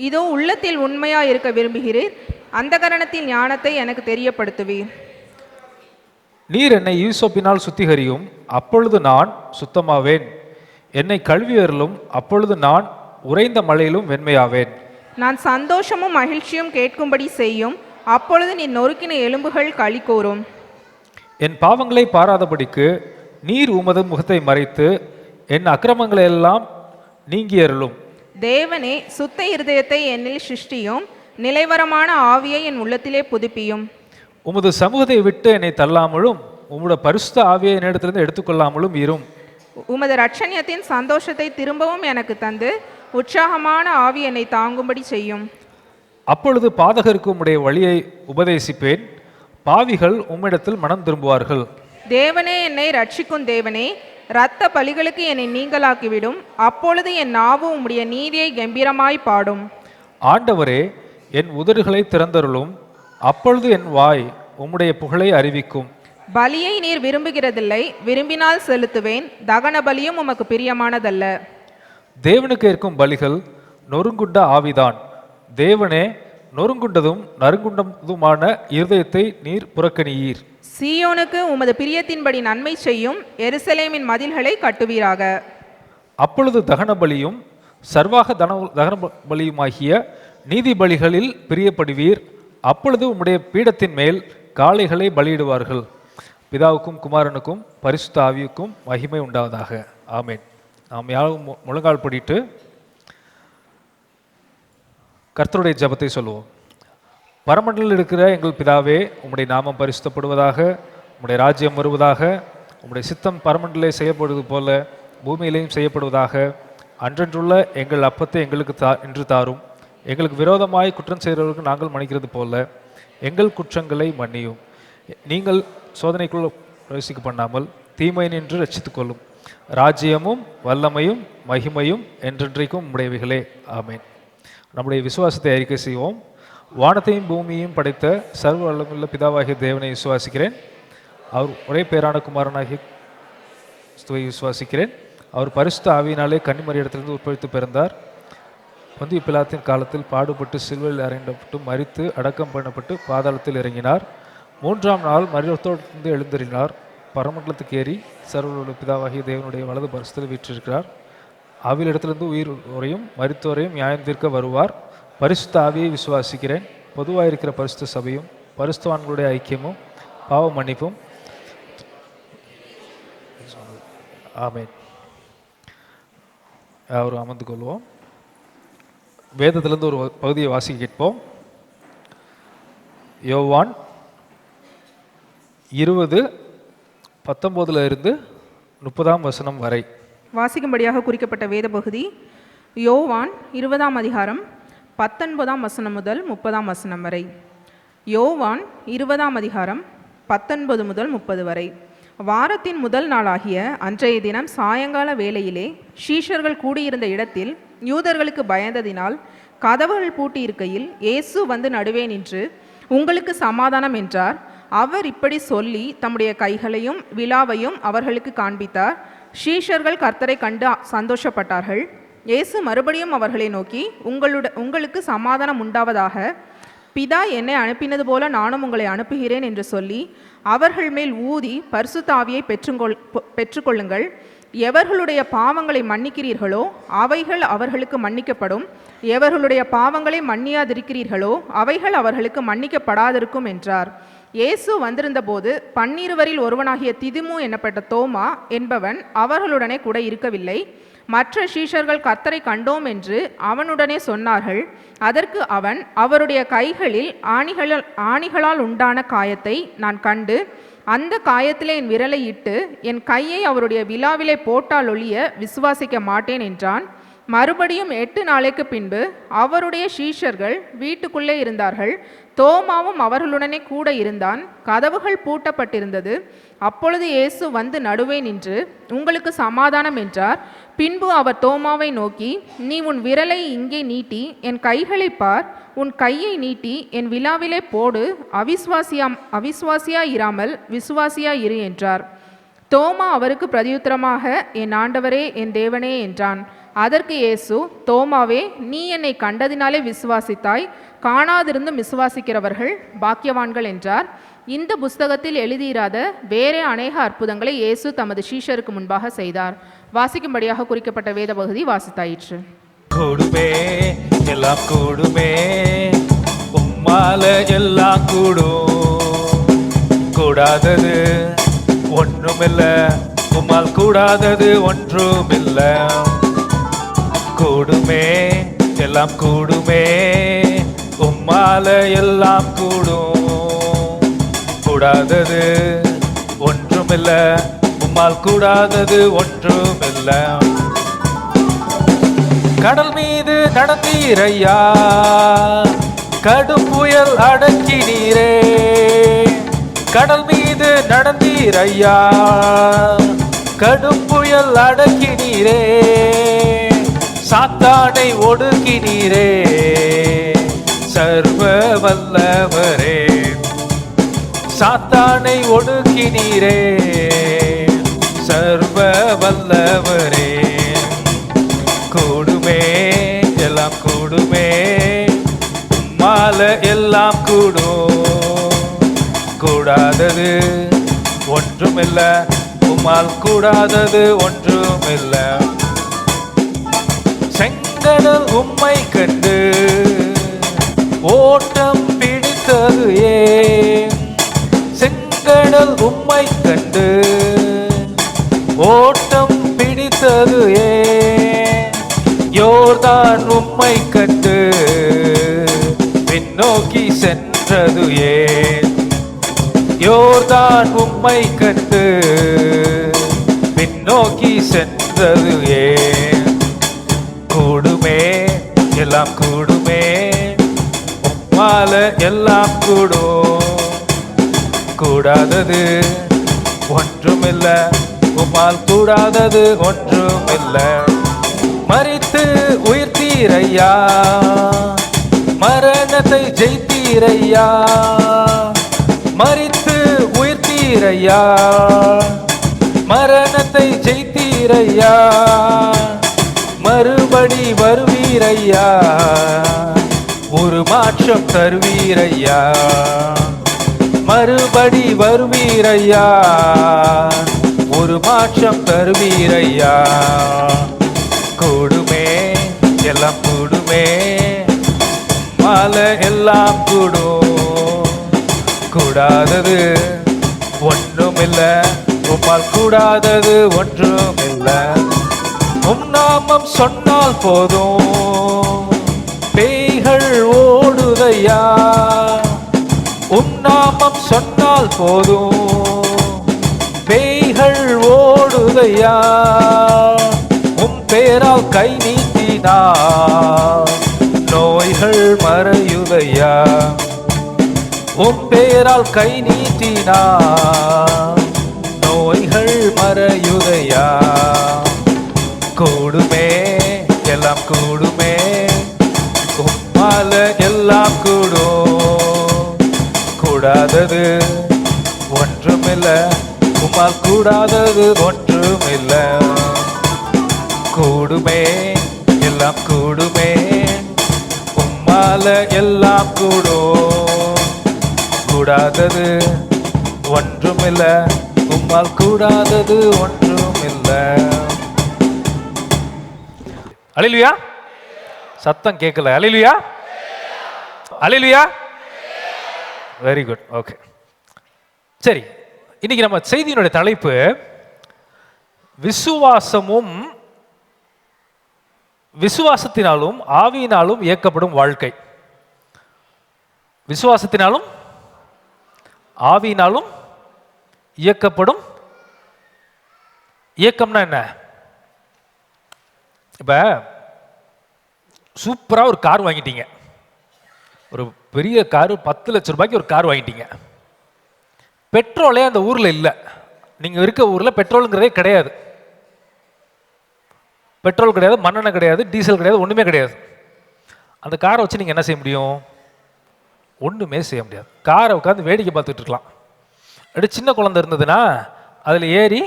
இதோ உள்ளத்தில் உண்மையா இருக்க விரும்புகிறீர், அந்த கரணத்தில் ஞானத்தை எனக்கு தெரியப்படுத்துவீர். நீர் என்னை ஈசோப்பினால் சுத்திகரியும், அப்பொழுது நான் சுத்தமாவேன். என்னை கழுவி அருளும், அப்பொழுது நான் உறைந்த மழையிலும் வெண்மையாவேன். நான் சந்தோஷமும் மகிழ்ச்சியும் கேட்கும்படி செய்யும். அப்பொழுது நீ நொறுக்கின எலும்புகள் களி கூறும். என் பாவங்களை பாராதபடிக்கு நீர் உமது முகத்தை மறைத்து என் அக்கிரமங்களை எல்லாம் நீங்கியருளும். தேவனே, சுத்த இருதயத்தை என்னில் சிருஷ்டியும், நிலைவரமான ஆவியை என் உள்ளத்திலே புதுப்பியும். உமது சமூகத்தை விட்டு என்னை தள்ளாமலும் உம்முடைய பரிசுத்த ஆவியை என்னிடத்திலிருந்து எடுத்துக்கொள்ளாமலும் இரும். உமது இரட்சணியத்தின் சந்தோஷத்தை திரும்பவும் எனக்கு தந்து உற்சாகமான ஆவி என்னை தாங்கும்படி செய்யும். அப்பொழுது பாதகருக்கு உம்முடைய வழியை உபதேசிப்பேன், பாவிகள் உம்மிடத்தில் மனம் திரும்புவார்கள். தேவனே, என்னை ரட்சிக்கும் தேவனே, இரத்த பலிகளுக்கு என்னை நீங்களாக்கிவிடும். அப்பொழுது என் நாவு உம்முடைய நீதியை கம்பீரமாய் பாடும். ஆண்டவரே, என் உதடுகளை திறந்தருளும், அப்பொழுது என் வாய் உம்முடைய புகழை அறிவிக்கும். பலியை நீர் விரும்புகிறதில்லை, விரும்பினால் செலுத்துவேன். தகன பலியும் உமக்கு பிரியமானதல்ல. தேவனுக்கு ஏற்கும் பலிகள் நொறுங்குண்ட ஆவிதான். தேவனே, நொறுங்குண்டதும் நறுங்குண்டதுமான இருதயத்தை நீர் புறக்கணியீர். சீயோனுக்கு உமது பிரியத்தின்படி நன்மை செய்யும். எருசலேமின் மதில்களை கட்டுவீராக. அப்பொழுது தகன பலியும் சர்வாக தகன பலியுமாகிய நீதி பலிகளில் பிரியப்படுவீர். அப்பொழுது உம்முடைய பீடத்தின் மேல் காளைகளை பலியிடுவார்கள். பிதாவுக்கும் குமாரனுக்கும் பரிசுத்த ஆவியுக்கும் மகிமை உண்டாவதாக. ஆமேன். நாம் யாரும் முழங்கால் படிட்டு கர்த்தருடைய ஜெபத்தை சொல்லுவோம். பரமண்டலில் இருக்கிற எங்கள் பிதாவே, உம்முடைய நாமம் பரிசுத்தப்படுவதாக, உம்முடைய ராஜ்யம் வருவதாக, உம்முடைய சித்தம் பரமண்டலே செய்யப்படுவது போல பூமியிலேயும் செய்யப்படுவதாக. அன்றன்றுள்ள எங்கள் அப்பத்தை எங்களுக்கு இன்று தாரும். எங்களுக்கு விரோதமாய் குற்றம் செய்கிறவர்களுக்கு நாங்கள் மன்னிக்கிறது போல எங்கள் குற்றங்களை மன்னியும். நீங்கள் சோதனைக்குள்ள பிரவேசிக்க பண்ணாமல் தீமை நின்று ரட்சித்துக் கொள்ளும். ராஜ்யமும் வல்லமையும் மகிமையும் என்றென்றைக்கும் உம்முடையவைகளே. ஆமேன். நம்முடைய விசுவாசத்தை அறிக்கை செய்வோம். வானத்தையும் பூமியையும் படைத்த சர்வ வல்லமையுள்ள பிதாவாகிய தேவனை விசுவாசிக்கிறேன். அவர் ஒரே பேரான குமாரனாகிய கிறிஸ்துவை விசுவாசிக்கிறேன். அவர் பரிசுத்த ஆவியினாலே கன்னிமரியிடத்திலிருந்து உட்படுத்தி பிறந்தார். பொந்திய பிலாத்தின் காலத்தில் பாடுபட்டு சிலுவையில் அறையப்பட்டு மரித்து அடக்கம் பண்ணப்பட்டு பாதாளத்தில் இறங்கினார். 3ஆம் நாள் மரித்தோரிலிருந்து எழுந்தறினார். பரமண்டலத்துக்கு ஏறி சர்வ பிதாவாகிய தேவனுடைய வலது பரிசுத்தில் வீற்றிருக்கிறார். ஆவியிலிடத்திலிருந்து உயிர் வரையும் மரித்தோரையும் நியாயம் தீர்க்க வருவார். பரிசுத்த ஆவியை விசுவாசிக்கிறேன். பொதுவாக இருக்கிற பரிசுத்த சபையும் பரிசுத்தவான்களுடைய ஐக்கியமும் பாவ மன்னிப்பும். ஆமேன். யாரும் அமர்ந்து கொள்வோம். வேதத்திலிருந்து ஒரு பகுதியை வாசிக்க கேட்போம். யோவான் 20:19 30 வரை வாசிக்கும்படியாக குறிக்கப்பட்ட வேத பகுதி யோவான் 20ஆம் அதிகாரம் 19 முதல் 30 வரை. யோவான் 20ஆம் அதிகாரம் 19 முதல் 30 வரை. வாரத்தின் முதல் நாளாகிய அன்றைய தினம் சாயங்கால வேளையிலே சீஷர்கள் கூடியிருந்த இடத்தில் யூதர்களுக்கு பயந்ததினால் கதவுகள் பூட்டி இருக்கையில் இயேசு வந்து நடுவே நின்று, உங்களுக்கு சமாதானம் என்றார். அவர் இப்படி சொல்லி தம்முடைய கைகளையும் விலாவையும் அவர்களுக்கு காண்பித்தார். சீஷர்கள் கர்த்தரை கண்டு சந்தோஷப்பட்டார்கள். இயேசு மறுபடியும் அவர்களை நோக்கி, உங்களுக்கு சமாதானம் உண்டாவதாக. பிதா என்னை அனுப்பினது போல நானும் உங்களை அனுப்புகிறேன் என்று சொல்லி அவர்கள் மேல் ஊதி பரிசுத்த ஆவியை பெற்றுக்கொள்ளுங்கள். எவர்களுடைய பாவங்களை மன்னிக்கிறீர்களோ அவைகள் அவர்களுக்கு மன்னிக்கப்படும். எவர்களுடைய பாவங்களை மன்னியாதிருக்கிறீர்களோ அவைகள் அவர்களுக்கு மன்னிக்கப்படாதிருக்கும் என்றார். இயேசு வந்திருந்தபோது 12 ஒருவனாகிய திதுமு என்னப்பட்ட தோமா என்பவன் அவர்களுடனே கூட இருக்கவில்லை. மற்ற சீஷர்கள் கர்த்தரை கண்டோம் என்று அவனுடனே சொன்னார்கள். அதற்கு அவன், அவருடைய கைகளில் ஆணிகளால் உண்டான காயத்தை நான் கண்டு அந்த காயத்திலே என் விரலை இட்டு என் கையை அவருடைய விலாவிலே போட்டால் ஒழிய விசுவாசிக்க மாட்டேன் என்றான். மறுபடியும் 8 நாளைக்கு பின்பு அவருடைய சீஷர்கள் வீட்டுக்குள்ளே இருந்தார்கள். தோமாவும் அவர்களுடனே கூட இருந்தான். கதவுகள் பூட்டப்பட்டிருந்தது. அப்பொழுது இயேசு வந்து நடுவே நின்று, உங்களுக்கு சமாதானம் என்றார். பின்பு அவர் தோமாவை நோக்கி, நீ உன் விரலை இங்கே நீட்டி என் கைகளை பார். உன் கையை நீட்டி என் விலாவிலே போடு. அவிசுவாசியா இராமல் விசுவாசியா இரு என்றார். தோமா அவருக்கு பிரதியுத்தரமாக, என் ஆண்டவரே, என் தேவனே என்றான். அதற்கு இயேசு, தோமாவே, நீ என்னை கண்டதினாலே விசுவாசித்தாய், காணாதிருந்தும் விசுவாசிக்கிறவர்கள் பாக்கியவான்கள் என்றார். இந்த புஸ்தகத்தில் எழுதியிராத வேறே அநேக அற்புதங்களை இயேசு தமது சீஷருக்கு முன்பாக செய்தார். வாசிக்கும்படியாக குறிக்கப்பட்ட வேத பகுதி வாசித்தாயிற்று. கூடுமே, எல்லாம் கூடுமே, உம்மால எல்லாம் கூடும். கூடாதது ஒன்றுமில்ல, உம்மால் கூடாதது ஒன்றுமில்ல. கூடுமே, எல்லாம் கூடுமே, உம்மால எல்லாம் கூடும். கூடாதது ஒன்றுமில்ல, உம்மால் கூடாதது ஒன்றுமில்ல. கடல் மீது நடந்தீரையா, கடும் புயல் அடக்கினீரே. கடல் மீது நடந்தீரையா, கடும் புயல் அடக்கினீரே. சாத்தானை ஒடுக்கினீரே, சர்வ வல்லவரே. சாத்தானை ஒடுக்கினீரே, சர்வ வல்லவரே. கூடுமே, எல்லாம் கூடுமே, உம்மால எல்லாம் கூடும். கூடாதது ஒன்றுமில்ல, உம்மால் கூடாதது ஒன்றுமில்ல. செங்கடல் உம்மை கண்டு ஓட்டம் பிடித்தது ஏன்? செங்கடல் உம்மை கண்டு ஓட்டம் பிடித்தது ஏன்? யோர்தான் உம்மை கண்டு பின்னோக்கி சென்றது ஏன்? யோர்தான் உம்மை கண்டு பின்னோக்கி சென்றது ஏன்? கூடுமே, எல்லாம் கூடுமே, உம்மால எல்லாம் கூடும். கூடாதது ஒன்றுமில்ல, உம்மால் கூடாதது ஒன்றுமில்ல. மரித்து உயிர்த்தீரையா, மரணத்தை ஜெயித்தீரையா. மரித்து உயிர்த்தீரையா, மரணத்தை ஜெயித்தீரையா. மறுபடி வருவீரையா, ஒரு மாற்றம் தருவீரையா. மறுபடி வருவீரையா, ஒரு மாற்றம் தருவீரையா. கூடுமே, எல்லாம் கூடுமே, மால எல்லாம் கூடும். கூடாதது ஒன்றுமில்ல, உம்மால் கூடாதது ஒன்றுமில்ல. உம் நாமம் சொன்னால் போதும், பேய்கள் ஓடுதையா. உம் நாமம் சொன்னால் போதும், பேய்கள் ஓடுதையா. உம் பேரால் கை நீட்டினார், நோய்கள் மறையுதையா. உம் பேரால் கை நீட்டினார், நோய்கள் மறையுதையா. கூடுமே, எல்லாம் கூடுமே, உம்மால எல்லாம் கூடும். கூடாதது ஒன்றுமில்ல, உம்மால் கூடாதது ஒன்றுமில்ல. கூடுமே, எல்லாம் கூடுமே, உம்மால எல்லாம் கூடும். கூடாதது ஒன்றுமில்ல, உம்மால் கூடாதது ஒன்றுமில்ல. அல்லேலூயா. சத்தம் கேட்கல. Hallelujah, hallelujah. Very good, okay. சரி, இன்னைக்கு நம்ம செய்தியினுடைய தலைப்பு விசுவாசமும் விசுவாசத்தினாலும் ஆவியினாலும் இயக்கப்படும் வாழ்க்கை. விசுவாசத்தினாலும் ஆவியினாலும் இயக்கப்படும். இயக்கம்னா என்ன? இப்ப சூப்பரா ஒரு கார் வாங்கிட்டீங்க, ஒரு பெரிய கார், 10 லட்சம் ரூபாய்க்கு ஒரு கார் வாங்கிட்டீங்க. பெட்ரோலே அந்த ஊர்ல இல்லை, நீங்க இருக்க ஊர்ல பெட்ரோலுங்கிறதே கிடையாது. பெட்ரோல் கிடையாது, மண்ணெண்ணெய் கிடையாது, டீசல் கிடையாது, ஒன்றுமே கிடையாது. அந்த காரை வச்சு நீங்கள் என்ன செய்ய முடியும்? ஒன்றுமே செய்ய முடியாது. காரை உட்காந்து வேடிக்கை பார்த்துட்டு இருக்கலாம். அப்படி சின்ன குழந்தை இருந்ததுன்னா அதில் ஏறி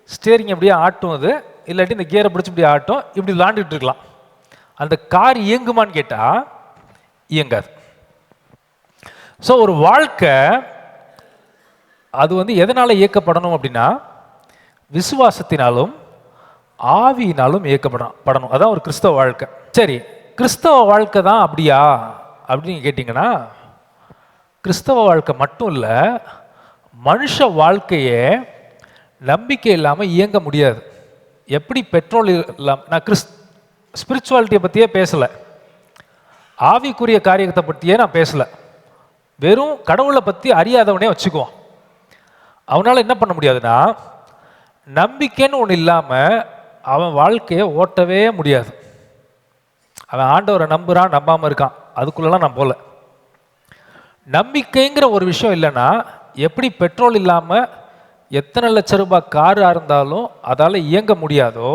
ஸ்டேரிங் அப்படியே ஆட்டும், அது இல்லாட்டி இந்த கியரை பிடிச்சி இப்படி ஆட்டும், இப்படி விளாண்டுட்டு இருக்கலாம். அந்த கார் இயங்குமான்னு கேட்டால் இயங்காது. ஸோ ஒரு வாழ்க்கை அது எதனால் இயக்கப்படணும் அப்படின்னா விசுவாசத்தினாலும் ஆவியினாலும் இயக்கப்படணும். அதான் ஒரு கிறிஸ்தவ வாழ்க்கை. சரி, கிறிஸ்தவ வாழ்க்கை தான் அப்படியா அப்படின்னு கேட்டிங்கன்னா, கிறிஸ்தவ வாழ்க்கை மட்டும் இல்லை, மனுஷ வாழ்க்கையே நம்பிக்கை இல்லாமல் இயங்க முடியாது. எப்படி பெட்ரோல் இல்லாமல், நான் ஸ்பிரிச்சுவாலிட்டியை பற்றியே பேசலை, ஆவிக்குரிய காரியத்தை பற்றியே நான் பேசலை, வெறும் கடவுளை பற்றி அறியாதவனே வச்சுக்குவோம். அவனால் என்ன பண்ண முடியாதுன்னா, நம்பிக்கைன்னு ஒன்று இல்லாமல் அவன் வாழ்க்கையை ஓட்டவே முடியாது. அவன் ஆண்டவரை நம்புகிறான், நம்பாமல் இருக்கான், அதுக்குள்ளெல்லாம் நான் போகல. நம்பிக்கைங்கிற ஒரு விஷயம் இல்லைன்னா, எப்படி பெட்ரோல் இல்லாமல் எத்தனை லட்ச ரூபாய் காராக இருந்தாலும் அதால் இயங்க முடியாதோ,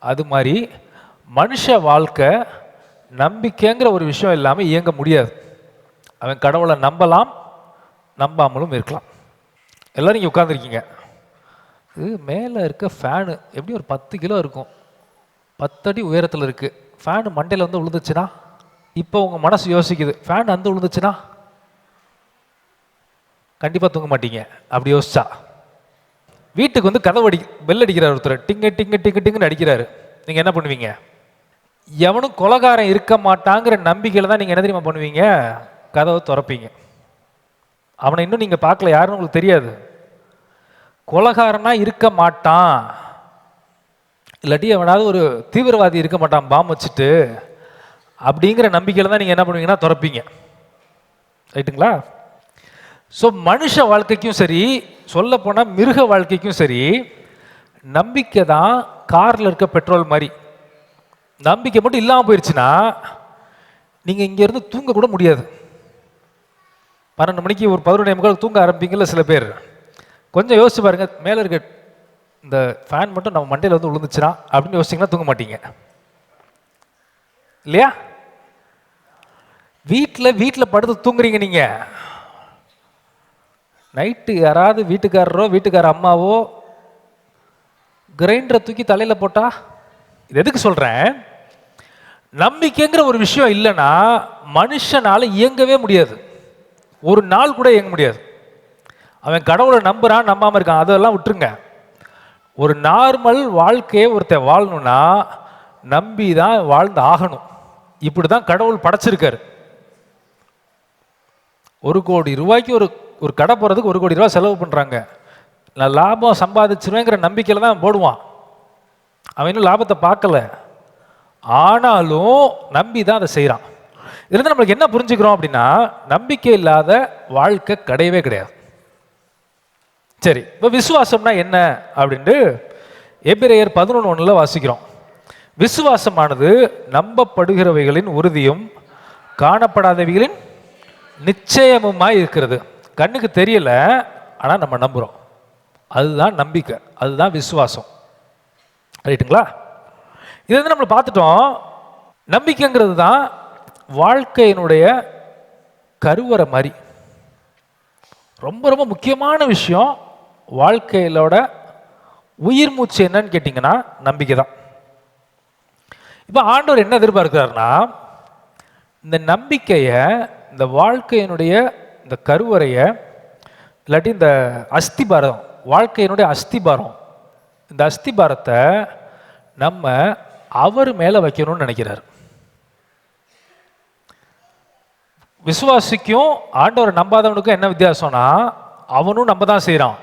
அது மாதிரி மனுஷ வாழ்க்கை நம்பிக்கைங்கிற ஒரு விஷயம் இல்லாமல் இயங்க முடியாது. அவன் கடவுளை நம்பலாம், நம்பாமலும் இருக்கலாம். எல்லோரும் இங்கே உட்காந்துருக்கீங்க. இது மேலே இருக்க ஃபேனு எப்படி ஒரு 10 கிலோ இருக்கும், 10 அடி உயரத்தில் இருக்குது. ஃபேனு மண்டையில் வந்து விழுந்துச்சுன்னா, இப்போ உங்கள் மனசு யோசிக்குது, ஃபேன் வந்து விழுந்துச்சுன்னா கண்டிப்பாக தூங்க மாட்டீங்க. அப்படி யோசிச்சா வீட்டுக்கு வந்து கதவு பெல் அடிக்கிறார் ஒருத்தர், டிங்கு டிங்கு டிங்கு டிங்குன்னு அடிக்கிறாரு. நீங்கள் என்ன பண்ணுவீங்க? எவனும் கொலைகாரன் இருக்க மாட்டாங்கிற நம்பிக்கையில் தான் நீங்கள் என்ன தெரியுமா பண்ணுவீங்க? கதவை திறப்பீங்க. அவனை இன்னும் நீங்கள் பார்க்கல, யாருன்னு உங்களுக்கு தெரியாது. கொலைகாரனா இருக்க மாட்டான், இல்லாட்டி அவனாவது ஒரு தீவிரவாதி இருக்க மாட்டான் பாம்பு வச்சுட்டு, அப்படிங்கிற நம்பிக்கையில் தான் நீங்கள் என்ன பண்ணுவீங்கன்னா திறப்பீங்க. ரைட்டுங்களா? ஸோ மனுஷ வாழ்க்கைக்கும் சரி, சொல்ல போனால் மிருக வாழ்க்கைக்கும் சரி, நம்பிக்கை தான் காரில் இருக்க பெட்ரோல் மாதிரி. நம்பிக்கை மட்டும் இல்லாமல் போயிடுச்சுன்னா நீங்கள் இங்கேருந்து தூங்க கூட முடியாது. 12 மணிக்கு ஒரு 11:45 தூங்க ஆரம்பிப்பீங்கள்ல சில பேர். கொஞ்சம் யோசிச்சு பாருங்க, மேலே இருக்க இந்த ஃபேன் மட்டும் நம்ம மண்டையில் வந்து விழுந்துச்சுன்னா அப்படின்னு யோசிச்சிங்கன்னா தூங்க மாட்டீங்க இல்லையா? வீட்டில் படுத்து தூங்குறீங்க நீங்கள். நைட்டு யாராவது வீட்டுக்காரரோ வீட்டுக்கார அம்மாவோ கிரைண்டரை தூக்கி தலையில் போட்டா, இது எதுக்கு சொல்கிறேன்? நம்பிக்கைங்கிற ஒரு விஷயம் இல்லைன்னா மனுஷனால் இயங்கவே முடியாது. ஒரு நாள் கூட இயங்க முடியாது. அவன் கடவுளை நம்புறான், நம்பாமல் இருக்கான், அதெல்லாம் விட்டுருங்க. ஒரு நார்மல் வாழ்க்கையை ஒருத்தர் வாழணும்னா நம்பி தான் வாழ்ந்து ஆகணும். இப்படி தான் கடவுள் படைச்சிருக்காரு. 1 கோடி ரூபாய்க்கு ஒரு கடை போகிறதுக்கு 1 கோடி ரூபா செலவு பண்ணுறாங்க. நான் லாபம் சம்பாதிச்சிருவேங்கிற நம்பிக்கையில் தான் போடுவான். அவன் இன்னும் லாபத்தை பார்க்கல, ஆனாலும் நம்பி தான் அதை செய்கிறான். இதுலேருந்து நம்மளுக்கு என்ன புரிஞ்சுக்கிறோம் அப்படின்னா, நம்பிக்கை இல்லாத வாழ்க்கை கிடையவே கிடையாது. சரி, இப்போ விசுவாசம்னா என்ன அப்படின்ட்டு எபிரேயர் 11:1 வாசிக்கிறோம். விசுவாசமானது நம்பப்படுகிறவைகளின் உறுதியும் காணப்படாதவைகளின் நிச்சயமுமாய் இருக்கிறது. கண்ணுக்கு தெரியல, ஆனால் நம்ம நம்புகிறோம். அதுதான் நம்பிக்கை, அதுதான் விசுவாசம். ரைட்டுங்களா? இது வந்து நம்ம பார்த்துட்டோம். நம்பிக்கைங்கிறது தான் வாழ்க்கையினுடைய கருவறை மாதிரி. ரொம்ப ரொம்ப முக்கியமான விஷயம். வாழ்க்கையிலோட உயிர் மூச்சு என்னன்னு கேட்டிங்கன்னா நம்பிக்கை தான். இப்போ ஆண்டவர் என்ன எதிர்பார்க்கிறாருன்னா, இந்த நம்பிக்கையை, இந்த வாழ்க்கையினுடைய இந்த கருவறையை, இல்லாட்டி இந்த அஸ்திபாரம், வாழ்க்கையினுடைய அஸ்திபாரம், இந்த அஸ்திபாரத்தை நம்ம அவர் மேலே வைக்கணும்னு நினைக்கிறார். விசுவாசிக்கும் ஆண்டவரை நம்பாதவனுக்கும் என்ன வித்தியாசம்னா, அவனும் நம்ப தான் செய்கிறான்.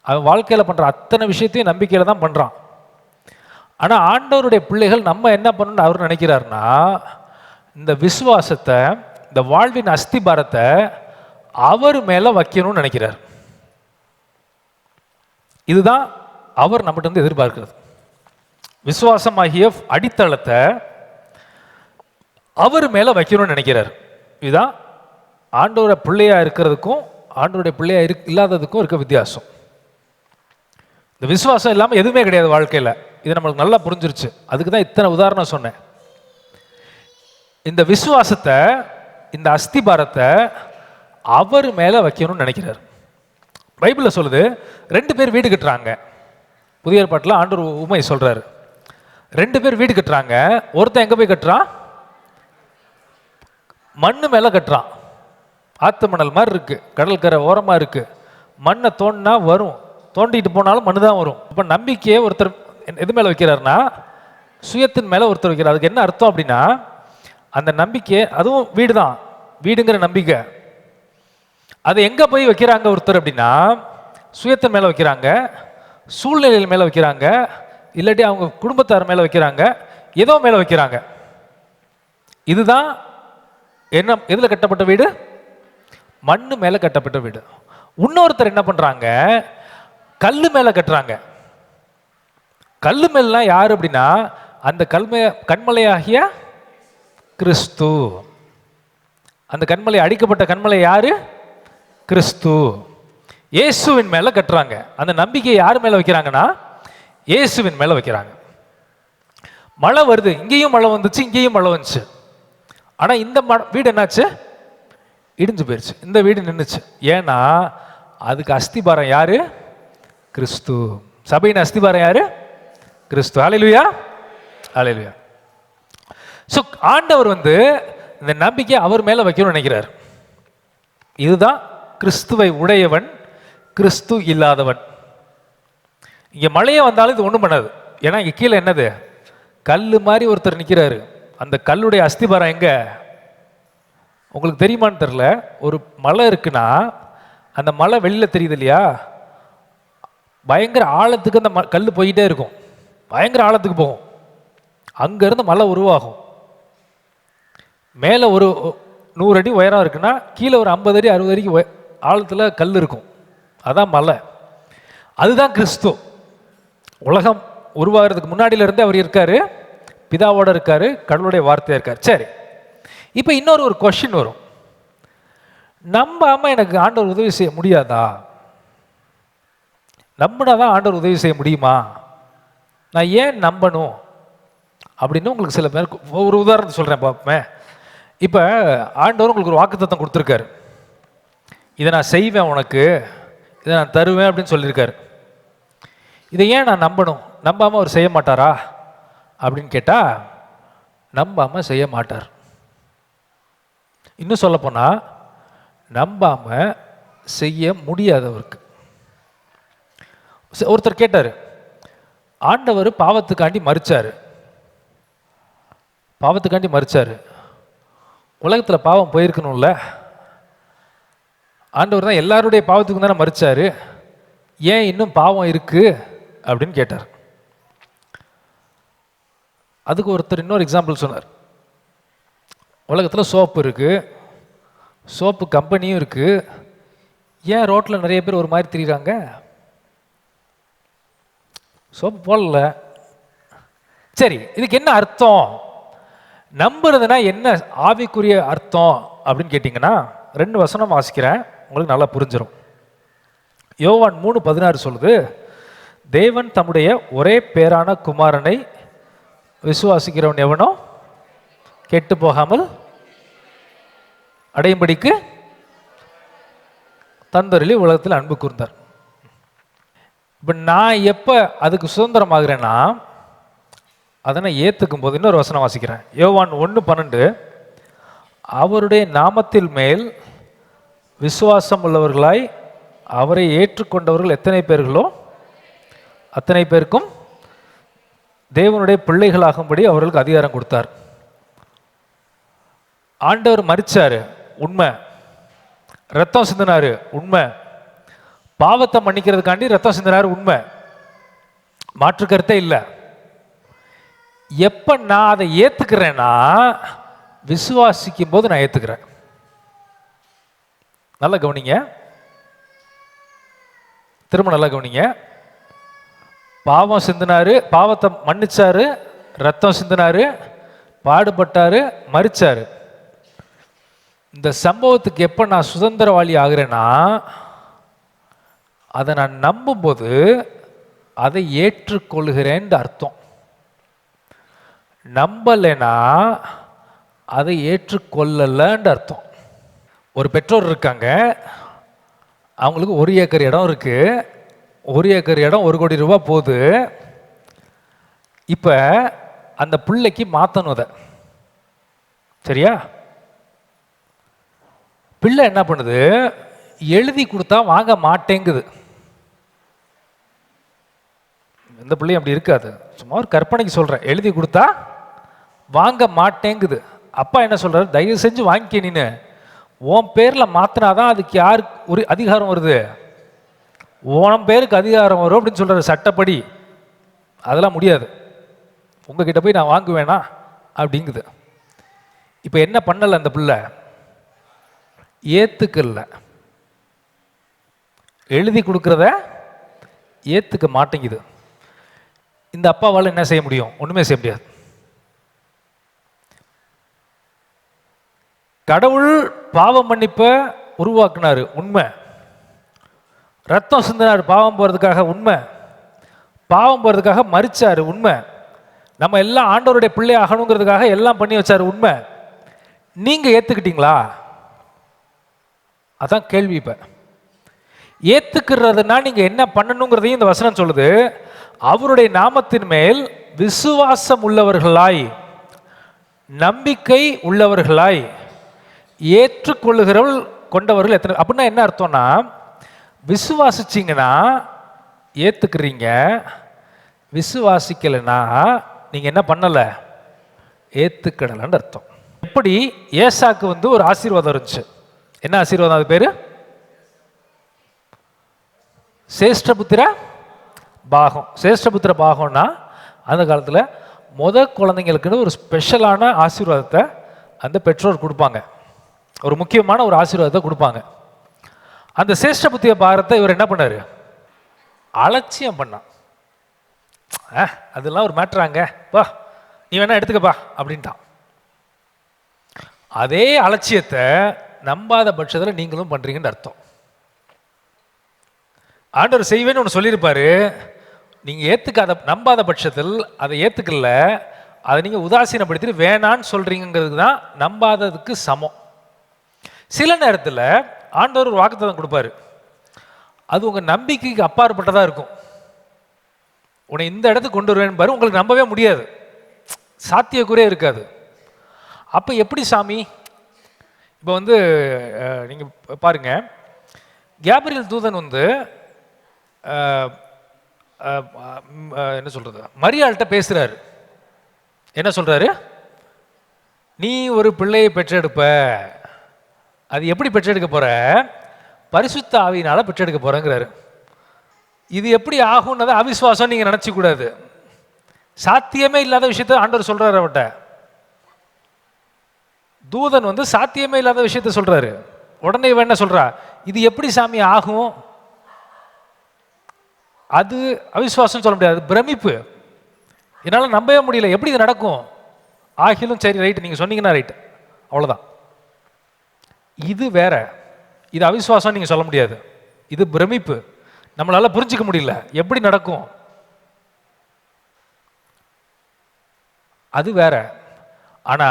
அவன் வாழ்க்கையில் பண்ணுற அத்தனை விஷயத்தையும் நம்பிக்கையில் தான் பண்ணுறான். ஆனால் ஆண்டவருடைய பிள்ளைகள் நம்ம என்ன பண்ணணும்னு அவர் நினைக்கிறாருன்னா, இந்த விசுவாசத்தை, இந்த வாழ்வின் அஸ்திபாரத்தை அவர் மேலே வைக்கணும்னு நினைக்கிறார். இதுதான் அவர் நம்மகிட்ட வந்து எதிர்பார்க்கிறது. விசுவாசமாகிய அடித்தளத்தை அவர் மேலே வைக்கணும்னு நினைக்கிறார். இதுதான் ஆண்டவர பிள்ளையா இருக்கிறதுக்கும் ஆண்டவருடைய பிள்ளையா இல்லாததுக்கும் இருக்க வித்தியாசம். இந்த விசுவாசம் இல்லாமல் எதுவுமே கிடையாது வாழ்க்கையில். இது நம்மளுக்கு நல்லா புரிஞ்சிருச்சு. அதுக்கு தான் இத்தனை உதாரணம் சொன்னேன். இந்த விசுவாசத்தை, இந்த அஸ்திபாரத்தை அவர் மேலே வைக்கணும்னு நினைக்கிறார். பைபிளில் சொல்லுது, 2 பேர் வீடு கட்டுறாங்க. புதிய ஏற்பாட்டில் ஆண்டவர் உண்மை சொல்றாரு. 2 பேர் வீடு கட்டுறாங்க. ஒருத்தன் எங்கே போய் கட்டுறான்? மண்ணு மேலே கட்டுறான். ஆத்து மணல் மாதிரி இருக்கு, கடற்கரை ஓரமாக இருக்கு. மண்ணை தோண்டினா வரும், தோண்டிட்டு போனாலும் மண்ணு தான் வரும். இப்போ நம்பிக்கையை ஒருத்தர் எது மேலே வைக்கிறாருன்னா சுயத்தின் மேலே ஒருத்தர் வைக்கிறார். அதுக்கு என்ன அர்த்தம் அப்படின்னா, அந்த நம்பிக்கை, அதுவும் வீடு தான், வீடுங்கிற நம்பிக்கை, அது எங்கே போய் வைக்கிறாங்க ஒருத்தர் அப்படின்னா, சுயத்தின் மேலே வைக்கிறாங்க, சூழ்நிலையில் மேலே வைக்கிறாங்க, இல்லாட்டி அவங்க குடும்பத்தார் மேலே வைக்கிறாங்க, ஏதோ மேலே வைக்கிறாங்க. இதுதான் என்ன, எதில் கட்டப்பட்ட வீடு? மண்ணு மேலே கட்டப்பட்ட வீடு. இன்னொருத்தர் என்ன பண்ணுறாங்க, கல் மேலே கட்டுறாங்க. கல் மேலாம் யார் அப்படின்னா, அந்த கண்மலையாகிய கிறிஸ்து. அந்த கண்மலை, அடிக்கப்பட்ட கண்மலை யாரு? கிறிஸ்து. இயேசுவின் மேலே கட்டுறாங்க. அந்த நம்பிக்கையை யார் மேலே வைக்கிறாங்கன்னா, இயேசுவின் மேலே வைக்கிறாங்க. மழை வருது, இங்கேயும் மழை வந்துச்சு, இங்கேயும் மழை வந்துச்சு. ஆனால் இந்த வீடு என்னாச்சு? இடிஞ்சு போயிடுச்சு. இந்த வீடு நின்றுச்சு. ஏன்னா அதுக்கு அஸ்திபாரம் யாரு? கிறிஸ்து. சபையின் அஸ்திபாரம் யாரு? கிறிஸ்து. ஹல்லேலூயா, ஹல்லேலூயா. ஸோ ஆண்டவர் இந்த நம்பிக்கை அவர் மேலே வைக்கணும்னு நினைக்கிறார். இதுதான் கிறிஸ்துவை உடையவன், கிறிஸ்து இல்லாதவன். இங்கே மழையே வந்தாலும் இது ஒன்றும் பண்ணாது. ஏன்னா இங்கே கீழே என்னது? கல் மாதிரி ஒருத்தர் நிற்கிறாரு. அந்த கல்லுடைய அஸ்திபாரம் எங்க? உங்களுக்கு தெரியுமான்னு தெரில. ஒரு மலை இருக்குன்னா அந்த மலை வெளியில் தெரியுது இல்லையா, பயங்கர ஆழத்துக்கு அந்த கல் போயிட்டே இருக்கும், பயங்கர ஆழத்துக்கு போகும். அங்கேருந்து மலை உருவாகும். மேலே ஒரு 100 அடி உயரம் இருக்குன்னா கீழே ஒரு 50 அடி 60 அடிக்கு ஆழத்தில் கல் இருக்கும். அதான் மலை. அதுதான் கிறிஸ்து. உலகம் உருவாகிறதுக்கு முன்னாடியிலேருந்தே அவர் இருக்காரு, பிதாவோட இருக்காரு, கடவுளுடைய வார்த்தையாக இருக்கார். சரி, இப்போ ஒரு கொஸ்டின் வரும். நம்பாம எனக்கு ஆண்டவர் உதவி செய்ய முடியாதா? நம்பினாதான் ஆண்டவர் உதவி செய்ய முடியுமா? நான் ஏன் நம்பணும் அப்படின்னு உங்களுக்கு சில பேருக்கு ஒரு உதாரணத்தை சொல்கிறேன் பார்ப்போமே. இப்போ ஆண்டவர் உங்களுக்கு ஒரு வாக்குத்தத்தம் கொடுத்துருக்காரு. இதை நான் செய்வேன், உனக்கு இதை நான் தருவேன் அப்படின்னு சொல்லியிருக்காரு. இதை ஏன் நான் நம்பணும்? நம்பாமல் அவர் செய்ய மாட்டாரா அப்படின்னு கேட்டால், நம்பாமல் செய்ய மாட்டார். இன்னும் சொல்லப்போனால் நம்பாமல் செய்ய முடியாதவருக்கு. ஒருத்தர் கேட்டார், ஆண்டவர் பாவத்துக்காண்டி மரிச்சார், பாவத்துக்காண்டி மரிச்சார், உலகத்தில் பாவம் போயிருக்கணும்ல, ஆண்டவர் தான் எல்லாருடைய பாவத்துக்கும் தானே மரிச்சார், ஏன் இன்னும் பாவம் இருக்கு அப்படின்னு கேட்டார். அதுக்கு ஒருத்தர் இன்னொரு எக்ஸாம்பிள் சொன்னார். உலகத்தில் சோப்பு இருக்குது, சோப்பு கம்பெனியும் இருக்குது, ஏன் ரோட்டில் நிறைய பேர் ஒரு மாதிரி திரிகிறாங்க? சோப்பு போடல. சரி, இதுக்கு என்ன அர்த்தம்? நம்புறதுனா என்ன ஆவிக்குரிய அர்த்தம் அப்படின்னு கேட்டிங்கன்னா, 2 வசனம் வாசிக்கிறேன், உங்களுக்கு நல்லா புரிஞ்சிடும். யோவான் 3:16 சொல்லுது, தேவன் தம்முடைய ஒரே பேரான குமாரனை விசுவாசிக்கிறவன் எவனோ கெட்டு போகாமல் அடையும்படிக்கு தந்தரிலே உலகத்தில் அன்பு கூர்ந்தார். இப்போ நான் எப்போ அதுக்கு சுதந்திரமாகிறேன்னா, அதை நான் ஏற்றுக்கும் போது, இன்னொரு வசனம் வாசிக்கிறேன், யோவான் 1:12, அவருடைய நாமத்தில் மேல் விசுவாசம் உள்ளவர்களாய் அவரை ஏற்றுக்கொண்டவர்கள் எத்தனை பேர்களோ அத்தனை பேருக்கும் தேவனுடைய பிள்ளைகளாகும்படி அவர்களுக்கு அதிகாரம் கொடுத்தார். ஆண்டவர் மரிச்சாரு, உண்மை. ரத்தம் சிந்தினாரு, உண்மை. பாவத்தை மன்னிக்கிறதுக்காண்டி ரத்தம் சிந்தினாரு, உண்மை. மாற்று கருத்தே இல்லை. எப்ப நான் அதை ஏத்துக்கிறேன்னா, விசுவாசிக்கும் போது நான் ஏத்துக்கிறேன். நல்லா கவனிங்க, திரும்ப நல்லா கவனிங்க. பாவம் சிந்தினாரு, பாவத்தை மன்னிச்சாரு, ரத்தம் சிந்தினாரு, பாடுபட்டாரு, மரிச்சாரு. இந்த சம்பவத்துக்கு எப்போ நான் சுதந்திரவாளி ஆகிறேன்னா, அதை நான் நம்பும்போது அதை ஏற்றுக்கொள்கிறேன் அர்த்தம். நம்பலைன்னா அதை ஏற்றுக்கொள்ளலன்னு அர்த்தம். ஒரு பெற்றோர் இருக்காங்க, அவங்களுக்கு 1 ஏக்கர் இடம் இருக்கு. 1 ஏக்கர் இடம் 1 கோடி ரூபாய் போகுது. இப்போ அந்த பிள்ளைக்கு மாற்றணும் அதை, சரியா? பிள்ளை என்ன பண்ணுது? எழுதி கொடுத்தா வாங்க மாட்டேங்குது. இந்த பிள்ளையும் அப்படி இருக்காது, சும்மா ஒரு கற்பனைக்கு சொல்கிறேன். எழுதி கொடுத்தா வாங்க மாட்டேங்குது. அப்பா என்ன சொல்கிறாரு, தயவு செஞ்சு வாங்கிக்க, நீனு உன் பேரில் மாற்றினாதான் அதுக்கு யாருக்கு ஒரு அதிகாரம் வருது, உன் பேருக்கு அதிகாரம் வரும் அப்படின்னு சொல்கிறாரு சட்டப்படி. அதெல்லாம் முடியாது, உங்ககிட்ட போய் நான் வாங்குவேனா அப்படிங்குது. இப்போ என்ன பண்ணலை அந்த பிள்ளை, ஏற்றுக்கல, எழுதி கொடுக்குறத ஏற்றுக்க மாட்டேங்குது. இந்த அப்பாவால் என்ன செய்ய முடியும், ஒன்றுமே செய்ய முடியாது. கடவுள் பாவ மன்னிப்பை உருவாக்குனாரு, உண்மை. ரத்தம் சிந்தினார் பாவம் போகிறதுக்காக, உண்மை. பாவம் போகிறதுக்காக மரிச்சாரு, உண்மை. நம்ம எல்லாம் ஆண்டவருடைய பிள்ளை ஆகணுங்கிறதுக்காக எல்லாம் பண்ணி வச்சாரு, உண்மை. நீங்கள் ஏற்றுக்கிட்டீங்களா? அதான் கேள்வி. இப்போ ஏற்றுக்கிறதுனா நீங்கள் என்ன பண்ணணுங்கிறதையும் இந்த வசனம் சொல்லுது. அவருடைய நாமத்தின் மேல் விசுவாசம் உள்ளவர்களாய், நம்பிக்கை உள்ளவர்களாய், ஏற்றுக்கொள்ளுகிறவள் கொண்டவர்கள் எத்தனை. அப்படின்னா என்ன அர்த்தம்னா, விசுவாசிச்சிங்கன்னா ஏற்றுக்கிறீங்க, விசுவாசிக்கலைன்னா நீங்கள் என்ன பண்ணலை, ஏற்றுக்கிடலன்னு அர்த்தம். எப்படி ஏசாக்கு ஒரு ஆசீர்வாதம் இருந்துச்சு. என்ன ஆசீர்வாதம், அது பேர் சேஷ்டபுத்திர பாகம். சேஷ்டபுத்திர பாகம்னா அந்த காலத்தில் குழந்தைங்களுக்குன்னு ஒரு ஸ்பெஷலான ஆசீர்வாதத்தை அந்த பெற்றோர் கொடுப்பாங்க, ஒரு முக்கியமான ஒரு ஆசீர்வாதத்தை கொடுப்பாங்க. அந்த சேஷ்டபுத்திர பாகத்தை இவர் என்ன பண்ணார், அலட்சியம் பண்ணான். அதெல்லாம் ஒரு மேட்ராங்க, பா நீ வேணா எடுத்துக்கப்பா அப்படின்ட்டான். அதே அலட்சியத்தை நம்பாத பட்சத்தில் நீங்களும் பண்றீங்கன்னு அர்த்தம். ஆண்டவர் செய்வேன்னு ஒன்று சொல்லியிருப்பாரு, நீங்க ஏத்துக்காத நம்பாத பட்சத்தில் அதை ஏத்துக்கல, அதை நீங்க உதாசீனப்படுத்திட்டு வேணான்னு சொல்றீங்கிறதுக்கு தான் நம்பாததுக்கு சமம். சில நேரத்தில் ஆண்டவர் ஒரு வாக்குத்தத்தம் கொடுப்பாரு, அது உங்க நம்பிக்கைக்கு அப்பாற்பட்டதா இருக்கும். உன்னை இந்த இடத்துக்கு கொண்டு வருவேன்னு பாரு, உங்களுக்கு நம்பவே முடியாது, சாத்தியக்குறையே இருக்காது. அப்போ எப்படி சாமி? இப்போ நீங்கள் பாருங்க, கேப்ரியல் தூதன் என்ன சொல்றது, மரியாள்கிட்ட பேசுறாரு. என்ன சொல்றாரு, நீ ஒரு பிள்ளையை பெற்றெடுப்ப, அது எப்படி பெற்றெடுக்க போற, பரிசுத்த ஆவியினால பெற்றெடுக்க போறேங்கிறாரு. இது எப்படி ஆகும்னு அவிசுவாசம் நீங்க நினைச்சு கூடாது. சாத்தியமே இல்லாத விஷயத்த ஆண்டவர் சொல்றாரு. அவட்ட தூதன் சாத்தியமே இல்லாத விஷயத்த சொல்றாரு. உடனே இவன் என்ன சொல்றா, இது எப்படி சாமி ஆகும்? அது அவிசுவாசம் சொல்ல முடியாது, பிரமிப்பு. என்னால் நம்பவே முடியல, எப்படி இது நடக்கும்? ஆகிலும் சரி, ரைட், நீங்க சொன்னீங்கன்னா ரைட், அவ்வளோதான். இது வேற, இது அவிசுவாசம் நீங்க சொல்ல முடியாது, இது பிரமிப்பு. நம்மளால புரிஞ்சுக்க முடியல எப்படி நடக்கும், அது வேற. ஆனா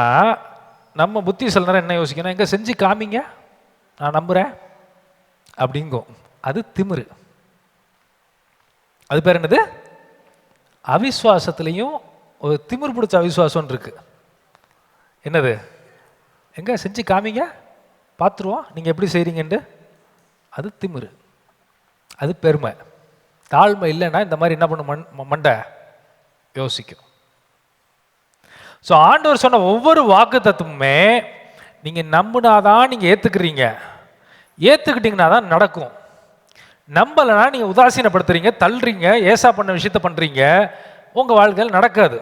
நம்ம புத்தி சில நேரம் என்ன யோசிக்கணும், எங்க செஞ்சு காமிங்க நான் நம்புறேன் அப்படிங்கும். அது திமிரு. அது பேர் என்னது, அவிசுவாசத்திலையும் ஒரு திமிர் பிடிச்ச அவிசுவாசம் இருக்கு. என்னது, எங்க செஞ்சு காமிங்க பார்த்துருவோம் நீங்க எப்படி செய்றீங்கன்னு. அது திமிரு, அது பெருமை. தாழ்மை இல்லைன்னா இந்த மாதிரி என்ன பண்ணும், மண்டை யோசிக்கும். ஸோ ஆண்டவர் சொன்ன ஒவ்வொரு வாக்கு தத்துவமே நீங்க நம்பினாதான் நீங்க ஏத்துக்கிறீங்க, ஏத்துக்கிட்டீங்கன்னா தான் நடக்கும். நம்பலைன்னா நீங்க உதாசீனப்படுத்துறீங்க, தள்ளுறீங்க, ஏசா பண்ண விஷயத்த பண்றீங்க, உங்க வாழ்க்கையில் நடக்காது.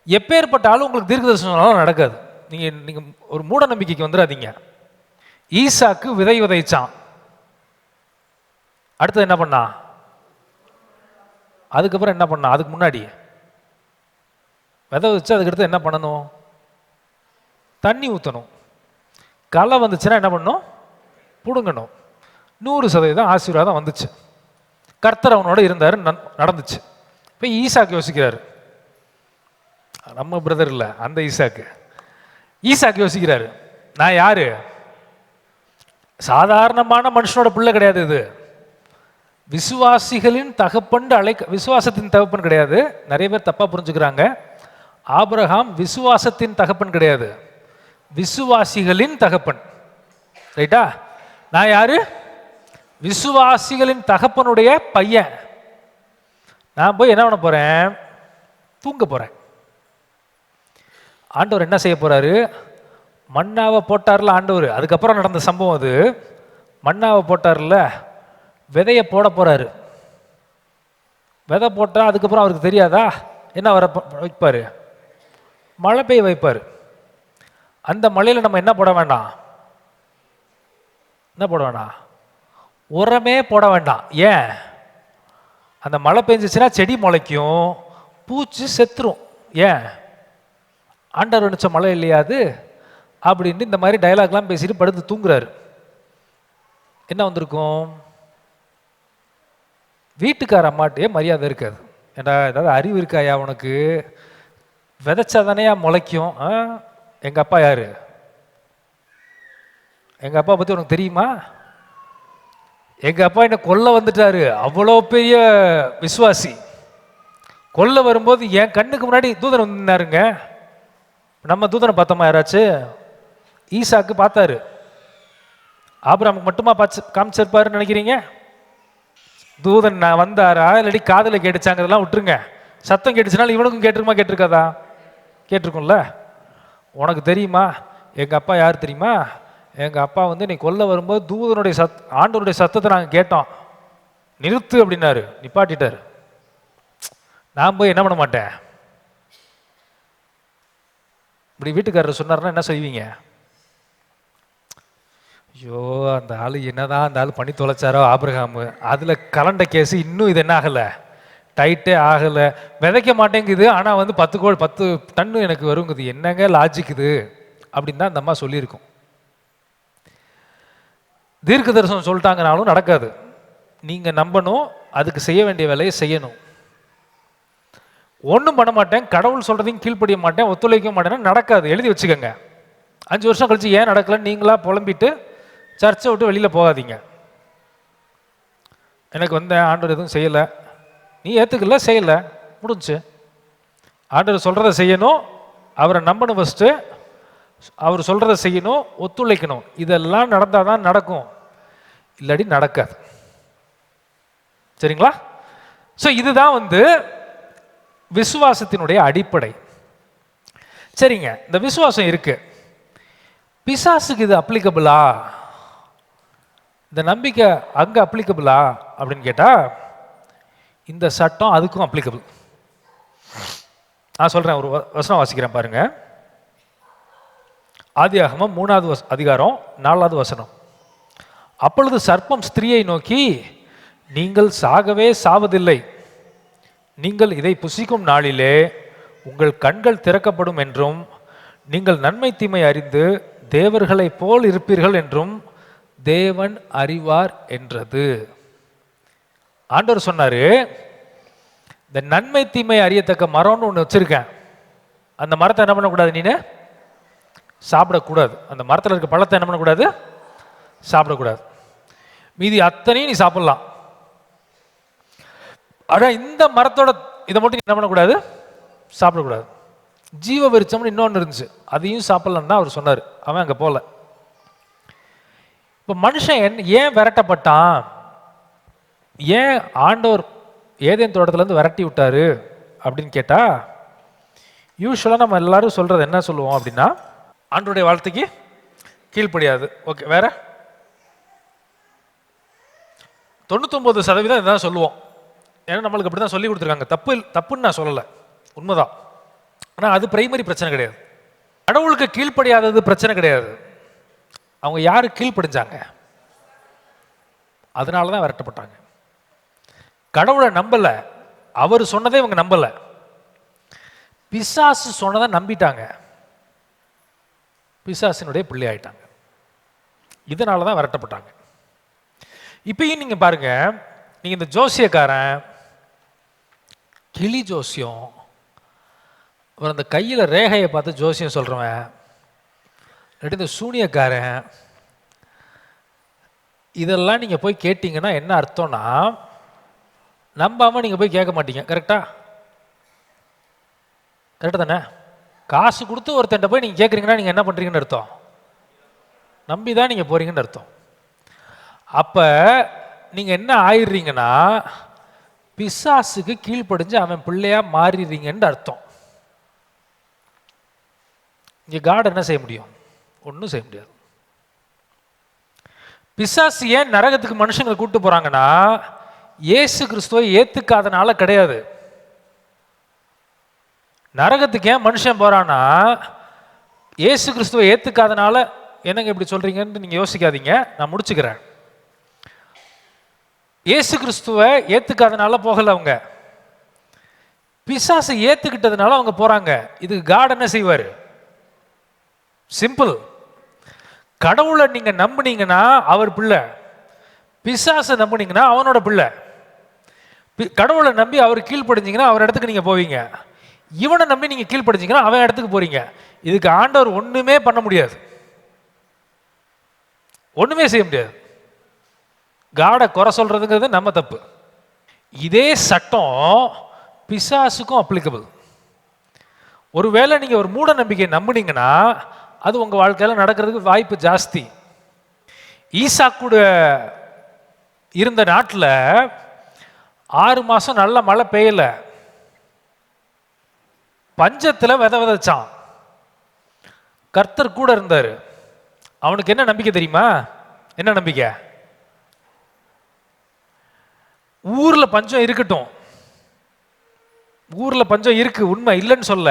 எப்பேற்பட்டாலும் உங்களுக்கு தீர்க்கதரிசனம் நடக்காது. நீங்க ஒரு மூட நம்பிக்கைக்கு வந்துடாதீங்க. ஈசாக்கு விதை விதைச்சான், அடுத்தது என்ன பண்ணா, அதுக்கப்புறம் என்ன பண்ணா, அதுக்கு முன்னாடி விதை வச்சு அதுக்கடுத்து என்ன பண்ணணும், தண்ணி ஊற்றணும். களை வந்துச்சுன்னா என்ன பண்ணணும், பிடுங்கணும். 100% ஆசீர்வாதம் வந்துச்சு. கர்த்தர் அவனோட இருந்தார், நடந்துச்சு. இப்போ ஈசாக்கு யோசிக்கிறாரு, நம்ம பிரதர் இல்லை அந்த ஈசாக்கு யோசிக்கிறாரு, நான் யாரு, சாதாரணமான மனுஷனோட பிள்ளை கிடையாது, இது விசுவாசிகளின் தகப்பன் விசுவாசத்தின் தகப்பன் கிடையாது. நிறைய பேர் தப்பா புரிஞ்சுக்கிறாங்க. ஆபிரகாம் விசுவாசத்தின் தகப்பன் கிடையாது, விசுவாசிகளின் தகப்பன். ரைட்டா? நான் யாரு, விசுவாசிகளின் தகப்பனுடைய பையன். நான் போய் என்ன பண்ண போகிறேன்? தூங்க போகிறேன். ஆண்டவர் என்ன செய்ய போகிறாரு? மன்னாவை போட்டார்ல ஆண்டவர். அதுக்கப்புறம் நடந்த சம்பவம் அது. மன்னாவை போட்டார்ல, விதையை போட போகிறாரு. விதை போட்டால் அதுக்கப்புறம் அவருக்கு தெரியாதா என்ன வைப்பார்? மழை பெய்ய வைப்பார். அந்த மழையில் நம்ம என்ன போட வேண்டாம்? என்ன போட வேண்டாம்? உரமே போட வேண்டாம். ஏன்? அந்த மழை பெஞ்சிச்சுன்னா செடி முளைக்கும், பூச்சி செத்துரும். ஏன்? ஆண்டவர் நினைச்ச மழை இல்லையா அது அப்படின்ட்டு இந்த மாதிரி டயலாக்லாம் பேசிட்டு படுத்து தூங்குறாரு. என்ன வந்திருக்கும்? வீட்டுக்கார அம்மாட்டே மரியாதை இருக்காது. ஏண்டா ஏதாவது அறிவு இருக்காயா உனக்கு? விதைச்சாதானையா முளைக்கும். எங்கள் அப்பா யாரு? எங்கள் அப்பா பற்றி உனக்கு தெரியுமா? எங்கள் அப்பா என்ன கொல்ல வந்துட்டாரு. அவ்வளோ பெரிய விசுவாசி. கொல்ல வரும்போது என் கண்ணுக்கு முன்னாடி தூதன் வந்தாருங்க. நம்ம தூதனை பார்த்தோமா யாராச்சும்? ஈசாக்கு பார்த்தாரு. ஆபிரகாமுக்கு மட்டுமா காமிச்சிருப்பாருன்னு நினைக்கிறீங்க? தூதன் நான் வந்தாரா இல்லாட்டி காதில் கேட்டுச்சாங்கிறதெல்லாம் விட்டுருங்க. சத்தம் கேட்டுச்சுனாலும் இவனுக்கும் கேட்டிருக்குமா? கேட்டிருக்காதா? கேட்டிருக்கும்ல. உனக்கு தெரியுமா எங்கள் அப்பா யார் தெரியுமா? எங்கள் அப்பா வந்து நீ கொல்ல வரும்போது தூதனுடைய ஆண்டவருடைய சத்தத்தை நாங்கள் கேட்டோம். நிறுத்து அப்படின்னாரு, நிப்பாட்டிட்டார். நான் போய் என்ன பண்ண மாட்டேன். இப்படி வீட்டுக்காரர் சொன்னார்னா என்ன செய்வீங்க? ஐயோ அந்த ஆள் என்னதான் அந்த ஆள் பண்ணி தொலைச்சாரோ ஆபிரகாமு. அதில் கலண்ட கேஸு இன்னும் இது என்ன ஆகலை, டைட்டே ஆகலை. விதைக்க மாட்டேங்குது, ஆனால் வந்து 10 டன்னு எனக்கு வருங்குது. என்னங்க லாஜிக்குது அப்படின்னு தான் அந்த அம்மா சொல்லியிருக்கும். தீர்க்க தரிசனம் சொல்லிட்டாங்கனாலும் நடக்காது. நீங்கள் நம்பணும், அதுக்கு செய்ய வேண்டிய வேலையை செய்யணும். ஒன்றும் பண்ண மாட்டேன், கடவுள் சொல்கிறதையும் கீழ்ப்படிய மாட்டேன், ஒத்துழைக்க மாட்டேன்னா நடக்காது. எழுதி வச்சுக்கோங்க. 5 வருஷம் கழிச்சு ஏன் நடக்கலன்னு நீங்களா புலம்பிட்டு சர்ச்சை விட்டு வெளியில் போகாதீங்க. எனக்கு வந்தேன், ஆண்டவர் எதுவும் செய்யலை, நீ ஏற்றுக்கல, செய்யலை, முடிஞ்சு. ஆண்டவர் சொல்கிறத செய்யணும், அவரை நம்பணும் ஃபஸ்ட்டு, அவர் சொல்கிறத செய்யணும், ஒத்துழைக்கணும். இதெல்லாம் நடந்தால் தான் நடக்கும், இல்லாட்டி நடக்காது. சரிங்களா? ஸோ இதுதான் வந்து விசுவாசத்தினுடைய அடிப்படை. சரிங்க, இந்த விசுவாசம் இருக்கு. பிசாசுக்கு இது அப்ளிகபிளா? இந்த நம்பிக்கை அங்கே அப்ளிகபிளா அப்படின்னு கேட்டால் இந்த சட்டம் அதுக்கும் அப்ளிகபிள். நான் சொல்கிறேன், ஒரு வசனம் வாசிக்கிறேன் பாருங்க. ஆதியாகமம் 3வது அதிகாரம் 4வது வசனம். அப்பொழுது சர்ப்பம் ஸ்திரீயை நோக்கி, நீங்கள் சாகவே சாவதில்லை, நீங்கள் இதை புசிக்கும் நாளிலே உங்கள் கண்கள் திறக்கப்படும் என்றும் நீங்கள் நன்மை தீமை அறிந்து தேவர்களைப் போல் இருப்பீர்கள் என்றும் தேவன் அறிவார் என்றது. ஆண்டவர் சொன்னாரு, இந்த நன்மை தீமை அறியத்தக்க மரம்னு ஒன்று வச்சிருக்கேன், அந்த மரத்தை என்ன பண்ணக்கூடாது, நீனு சாப்பிடக்கூடாது. அந்த மரத்தில் இருக்க பழத்தை என்ன பண்ணக்கூடாது, சாப்பிடக்கூடாது. மீதி அத்தனையும் நீ சாப்பிடலாம். ஆனால் இந்த மரத்தோட இதை மட்டும் என்ன பண்ணக்கூடாது, சாப்பிடக்கூடாது. ஜீவ விருட்சம்னு இன்னொன்று இருந்துச்சு, அதையும் சாப்பிடலான்னு தான் அவர் சொன்னார். அவன் அங்கே போகல. இப்போ மனுஷன் ஏன் விரட்டப்பட்டான்? ஏன் ஆண்டவர் ஏதேன் தோட்டத்துலேருந்து விரட்டி விட்டாரு அப்படின்னு கேட்டால், யூஸ்வலாக நம்ம எல்லாரும் சொல்கிறது என்ன சொல்லுவோம் அப்படின்னா, ஆண்டவருடைய வார்த்தைக்கு கீழ்ப்படியாது. ஓகே, வேற 99% இதுதான் சொல்லுவோம். ஏன்னா நம்மளுக்கு அப்படி தான் சொல்லி கொடுத்துருக்காங்க. தப்புன்னு நான் சொல்லலை, உண்மைதான். ஆனால் அது பிரைமரி பிரச்சனை கிடையாது. கடவுளுக்கு கீழ்ப்படியாதது பிரச்சனை கிடையாது. அவங்க யாரு கீழ்ப்படிஞ்சாங்க, அதனால தான் விரட்டப்பட்டாங்க. கடவுளை நம்பலை, அவர் சொன்னதை இவங்க நம்பலை, பிசாசு சொன்னதை நம்பிட்டாங்க, பிசாசினுடைய பிள்ளை ஆயிட்டாங்க. இதனால தான் விரட்டப்பட்டாங்க. இப்பயும் நீங்க பாருங்க, நீங்க இந்த ஜோசியக்காரன், கிளி ஜோசியம், அவர் அந்த கையில் ரேகையை பார்த்து ஜோசியம் சொல்றவன், இந்த சூனியக்காரன், இதெல்லாம் நீங்க போய் கேட்டீங்கன்னா என்ன அர்த்தம்னா, நம்பாம நீங்க போய் கேட்க மாட்டீங்க. கரெக்டா? கரெக்டா தானே? காசு கொடுத்து ஒருத்தன் போய் நீங்க கேட்குறீங்கன்னா நீங்க என்ன பண்றீங்கன்னு அர்த்தம், நம்பி தான் நீங்க போறீங்கன்னு அர்த்தம். அப்ப நீங்க என்ன ஆயிடுறீங்கன்னா, பிசாசுக்கு கீழ்ப்படிஞ்சு அவன் பிள்ளையா மாறிடுறீங்கன்னு அர்த்தம். இங்க காட் என்ன செய்ய முடியும்? ஒன்றும் செய்ய முடியாது. பிசாசு ஏன் நரகத்துக்கு மனுஷங்களை கூட்டு போறாங்கன்னா இயேசு கிறிஸ்துவை ஏத்துக்காதனால கிடையாது. நரகத்துக்கு ஏன் மனுஷன் போறான்னா இயேசு கிறிஸ்துவை ஏத்துக்காதனால. என்னங்க இப்படி சொல்றீங்கன்னு நீங்க யோசிக்காதீங்க, நான் முடிச்சுக்கிறேன். இயேசு கிறிஸ்துவை ஏத்துக்காதனால போகல அவங்க, பிசாசை ஏத்துக்கிட்டதுனால அவங்க போறாங்க. இதுக்கு காட் என்ன செய்வாரு? சிம்பிள். கடவுளை நீங்க நம்புனீங்கன்னா அவர் பிள்ளை, பிசாசை நம்புனீங்கன்னா அவனோட பிள்ளை. கடவுளை நம்பி அவர் கீழ்ப்படிஞ்சீங்கன்னா அவர் இடத்துக்கு நீங்க போவீங்க, இவனை நம்பி நீங்க கீழ்ப்படிஞ்சீங்கன்னா அவன் இடத்துக்கு போறீங்க. இதுக்கு ஆண்டவர் ஒண்ணுமே பண்ண முடியாது, ஒண்ணுமே செய்ய முடியாது. காடை குறை சொல்றதுங்கிறது நம்ம தப்பு. இதே சட்டம் பிசாசுக்கும் அப்ளிகபிள். ஒருவேளை நீங்க ஒரு மூட நம்பிக்கையை நம்புனீங்கன்னா அது உங்க வாழ்க்கையில நடக்கிறதுக்கு வாய்ப்பு ஜாஸ்தி. ஈசாக் கூட இருந்த நாட்டில் 6 மாசம் நல்ல மழை பெய்யல, பஞ்சத்துல விதைச்சான். கர்த்தர் கூட இருந்தாரு. அவனுக்கு என்ன நம்பிக்கை தெரியுமா? என்ன நம்பிக்கை? ஊர்ல பஞ்சம் இருக்கட்டும், ஊர்ல பஞ்சம் இருக்கு, உண்மை இல்லைன்னு சொல்ல,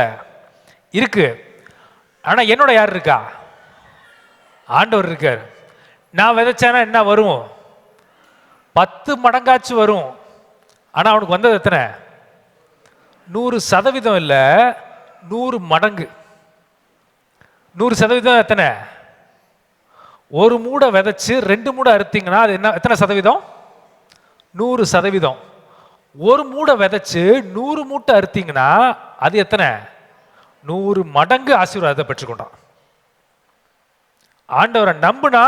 இருக்கு. ஆனா என்னோட யார் இருக்கா? ஆண்டவர் இருக்கார். நான் விதைச்சானா என்ன வரும்? 10 மடங்காச்சு வரும். ஆனா அவனுக்கு வந்தது எத்தனை? 100% இல்ல, 100 மடங்கு. 100% எத்தனை? ஒரு மூடை விதைச்சு 2 மூடை அறுத்தீங்கன்னா அது என்ன, எத்தனை சதவீதம்? 100%. ஒரு மூடை விதைச்சு 100 மூட்டை அறுத்தீங்கன்னா அது எத்தனை? 100 மடங்கு ஆசீர்வாதத்தை பெற்றுக்கொண்டான். ஆண்டவரை நம்புனா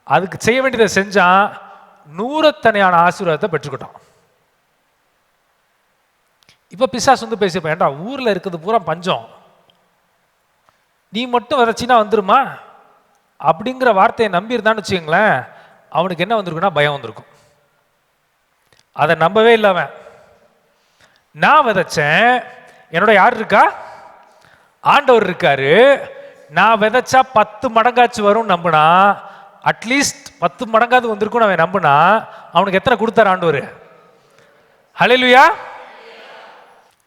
அதுக்கு செய்ய வேண்டியதை செஞ்சான், 100 ஆசீர்வாதத்தை பெற்றுக்கொண்டான். இப்ப பிசாசு வந்து பேசிப்ப, ஏண்டா ஊர்ல இருக்கிறது பூரா பஞ்சம், நீ மட்டும் விதைச்சின்னா வந்துருமா அப்படிங்கிற வார்த்தையை நம்பி இருந்தான்னு வச்சுக்கங்களேன், அவனுக்கு என்ன வந்திருக்குன்னா பயம் வந்திருக்கும். அதை நம்பவே இல்லை அவன். நான் விதைச்சேன், என்னோட யார் இருக்கா? ஆண்டவர் இருக்காரு. நான் விதைச்சா 10 மடங்காச்சு வரும் நம்புனா, அட்லீஸ்ட் 10 மடங்காவது வந்திருக்கும் அவன் நம்புனா, அவனுக்கு எத்தனை கொடுத்தார் ஆண்டவர்? ஹல்லேலூயா.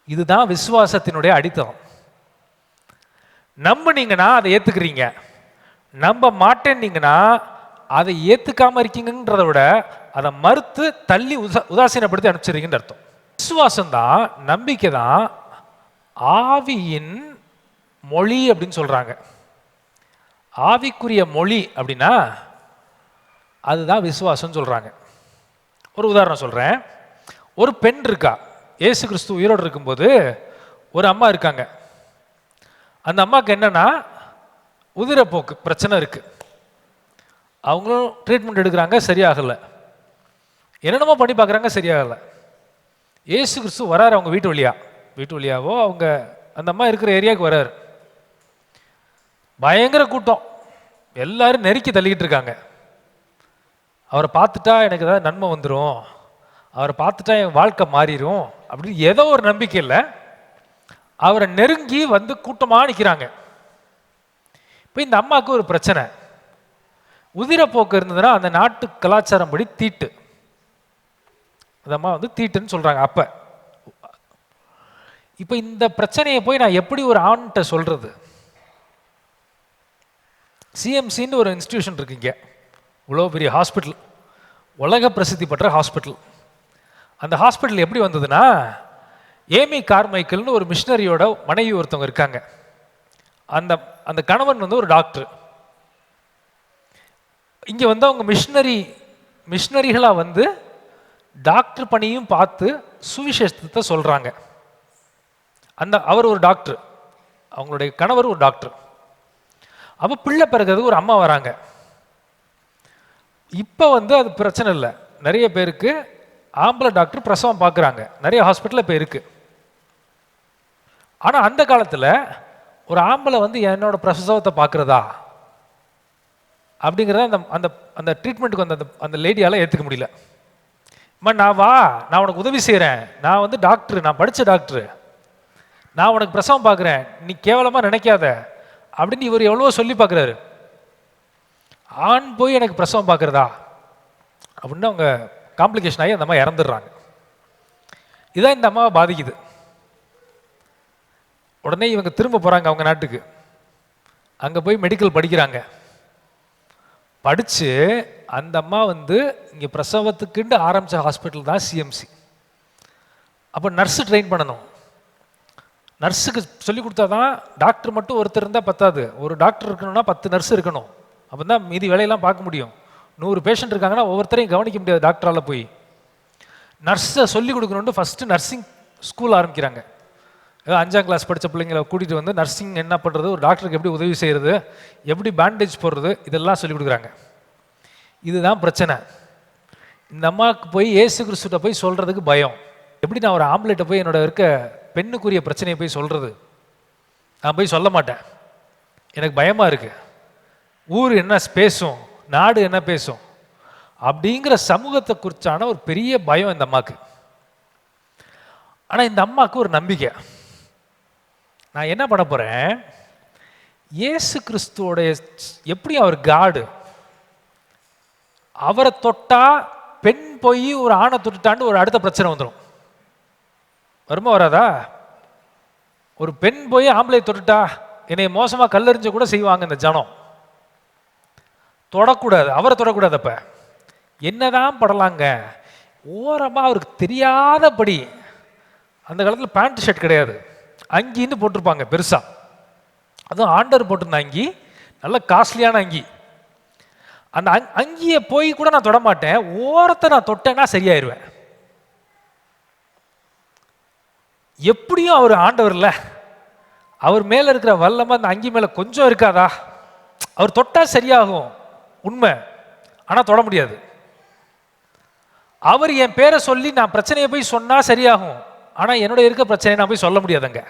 இதுதான் விசுவாசத்தினுடைய அடித்தளம். நம்புனீங்கன்னா அதை ஏத்துக்கிறீங்க, நம்ப மாட்டேன்னீங்கன்னா அதை ஏத்துக்காம இருக்கீங்கன்றதை விட அதை மறுத்து தள்ளி உதாசீனப்படுத்தி அனுப்பிச்சிருக்கீங்கன்னு அர்த்தம். விசுவாசம் தான், நம்பிக்கை தான் ஆவியின் மொழி அப்படின்னு சொல்றாங்க. ஆவிக்குரிய மொழி அப்படின்னா அதுதான் விசுவாசம் சொல்றாங்க. ஒரு உதாரணம் சொல்றேன். ஒரு பெண் இருக்கா, இயேசு கிறிஸ்து உயிரோடு இருக்கும்போது ஒரு அம்மா இருக்காங்க. அந்த அம்மாவுக்கு என்னன்னா உதிரப்போக்கு பிரச்சனை இருக்கு. அவங்களும் ட்ரீட்மெண்ட் எடுக்கிறாங்க, சரியாகலை. என்னென்னமோ பண்ணி பார்க்குறாங்க, சரியாகலை. இயேசு கிறிஸ்து வராரு அவங்க வீட்டு வழியாவோ அவங்க அந்த அம்மா இருக்கிற ஏரியாவுக்கு வராரு. பயங்கர கூட்டம், எல்லாரும் நெருக்கி தள்ளிக்கிட்டு இருக்காங்க. அவரை பார்த்துட்டா எனக்கு ஏதாவது நன்மை வந்துடும், அவரை பார்த்துட்டா என் வாழ்க்கை மாறிடும் அப்படின்னு ஏதோ ஒரு நம்பிக்கை இல்லை, அவரை நெருங்கி வந்து கூட்டமாக நிற்கிறாங்க. இப்போ இந்த அம்மாவுக்கு ஒரு பிரச்சனை, உதிரப்போக்கு இருந்ததுன்னா அந்த நாட்டு கலாச்சாரம் படி தீட்டு, அந்த அம்மா வந்து தீட்டுன்னு சொல்றாங்க. அப்ப இப்போ இந்த பிரச்சனையை போய் நான் எப்படி ஒரு ஆண்கிட்ட சொல்றது? சிஎம்சின்னு ஒரு இன்ஸ்டிடியூஷன் இருக்கு இங்கே, இவ்வளோ பெரிய ஹாஸ்பிட்டல், உலக பிரசித்தி பெற்ற ஹாஸ்பிட்டல். அந்த ஹாஸ்பிட்டல் எப்படி வந்ததுன்னா, ஏமி கார்மைக்கல்னு ஒரு மிஷினரியோட மனைவி ஒருத்தவங்க இருக்காங்க. அந்த அந்த கணவன் வந்து ஒரு டாக்டர். இங்கே வந்து அவங்க மிஷினரிகளாக வந்து டாக்டர் பணியும் பார்த்து சுவிசேஷத்தை சொல்கிறாங்க. அவர் ஒரு டாக்டர், அவங்களுடைய கணவர் ஒரு டாக்டர். அப்போ பிள்ளை பிறகு ஒரு அம்மா வராங்க. இப்போ வந்து அது பிரச்சனை இல்லை, நிறைய பேருக்கு ஆம்பளை டாக்டர் பிரசவம் பார்க்குறாங்க, நிறைய ஹாஸ்பிட்டலில் இப்போ இருக்குது. ஆனால் அந்த காலத்தில் ஒரு ஆம்பளை வந்து என்னோட பிரசவத்தை பார்க்குறதா அப்படிங்கிறத அந்த அந்த அந்த ட்ரீட்மெண்ட்டுக்கு வந்த அந்த லேடியால் ஏற்றுக்க முடியல. அம்மா நான் வா, நான் உனக்கு உதவி செய்கிறேன், நான் வந்து டாக்டர், நான் படித்த டாக்டரு, நான் உனக்கு பிரசவம் பார்க்குறேன், நீ கேவலமாக நினைக்காத அப்படின்னு இவர் எவ்வளோ சொல்லி பார்க்குறாரு. ஆண் போய் எனக்கு பிரசவம் பார்க்குறதா அப்படின்னு அவங்க காம்ப்ளிகேஷன் ஆகி அந்த அம்மா இறந்துடுறாங்க. இதான் இந்த அம்மாவை பாதிக்குது. உடனே இவங்க திரும்ப போகிறாங்க அவங்க நாட்டுக்கு. அங்கே போய் மெடிக்கல் படிக்கிறாங்க. படித்து அந்த அம்மா வந்து இங்கே பிரசவத்துக்குண்டு ஆரம்பித்த ஹாஸ்பிட்டல் தான் சிஎம்சி. அப்போ நர்ஸு ட்ரெயின் பண்ணணும். நர்ஸுக்கு சொல்லி கொடுத்தா தான், டாக்டர் மட்டும் ஒருத்தர் இருந்தால் பத்தாது, ஒரு டாக்டர் இருக்கணும்னா 10 நர்ஸ் இருக்கணும். அப்போ தான் மீதி வேலையெல்லாம் பார்க்க முடியும். 100 பேஷண்ட் இருக்காங்கன்னா ஒவ்வொருத்தரையும் கவனிக்க முடியாது டாக்டரால் போய். நர்ஸை சொல்லி கொடுக்கணுன்ட்டு ஃபஸ்ட்டு நர்சிங் ஸ்கூல் ஆரம்பிக்கிறாங்க. 5ஆம் கிளாஸ் படித்த பிள்ளைங்களை கூட்டிகிட்டு வந்து நர்சிங் என்ன பண்ணுறது, ஒரு டாக்டருக்கு எப்படி உதவி செய்கிறது, எப்படி பேண்டேஜ் போடுறது, இதெல்லாம் சொல்லி கொடுக்குறாங்க. இதுதான் பிரச்சனை. இந்த அம்மாவுக்கு போய் இயேசு கிறிஸ்துட்ட போய் சொல்கிறதுக்கு பயம். எப்படி நான் ஒரு ஆம்பளைட்ட போய் என்னோட இருக்க பெண்ணுக்குரிய பிரச்சனையை போய் சொல்கிறது? நான் போய் சொல்ல மாட்டேன், எனக்கு பயமாக இருக்குது. ஊர் என்ன பேசும், நாடு என்ன பேசும் அப்படிங்கிற சமூகத்தை குறித்தான ஒரு பெரிய பயம் இந்த அம்மாவுக்கு. ஆனால் இந்த அம்மாவுக்கு ஒரு நம்பிக்கை, நான் என்ன பண்ண போகிறேன், இயேசு கிறிஸ்துவோடைய எப்படி அவர் காடு, அவரை தொட்டா பெண் போய் ஒரு ஆணை தொட்டுட்டாண்டு ஒரு அடுத்த பிரச்சனை வந்துடும். வருமா வராதா? ஒரு பெண் போய் ஆம்பளை தொட்டுட்டா என்னை மோசமாக கல்லெறிஞ்ச கூட செய்வாங்க இந்த ஜனம். தொடக்கூடாது, அவரை தொடக்கூடாது. அப்போ என்னதான் படலாங்க, ஓரமாக அவருக்கு தெரியாதபடி, அந்த காலத்தில் பேண்ட் ஷர்ட் கிடையாது, அங்கின்னு போட்டிருப்பாங்க பெருசாக, அதுவும் ஆண்டவர் போட்டிருந்த அங்கி, நல்ல காஸ்ட்லியான அங்கி. அந்த அங்கியை போய் கூட நான் தொடமாட்டேன், ஓரத்தை நான் தொட்டேன்னா சரியாயிருவேன். எப்படியும் அவர் ஆண்டவர் இல்லை, அவர் மேலே இருக்கிற வல்லமை அந்த அங்கி மேலே கொஞ்சம் இருக்காதா? அவர் தொட்டா சரியாகும், உண்மை. ஆனால் தொட முடியாது. அவர் என் பேரை சொல்லி நான் பிரச்சனையை போய் சொன்னால் சரியாகும், ஆனால் என்னோட இருக்க பிரச்சனையை நான் போய் சொல்ல முடியாதுங்க.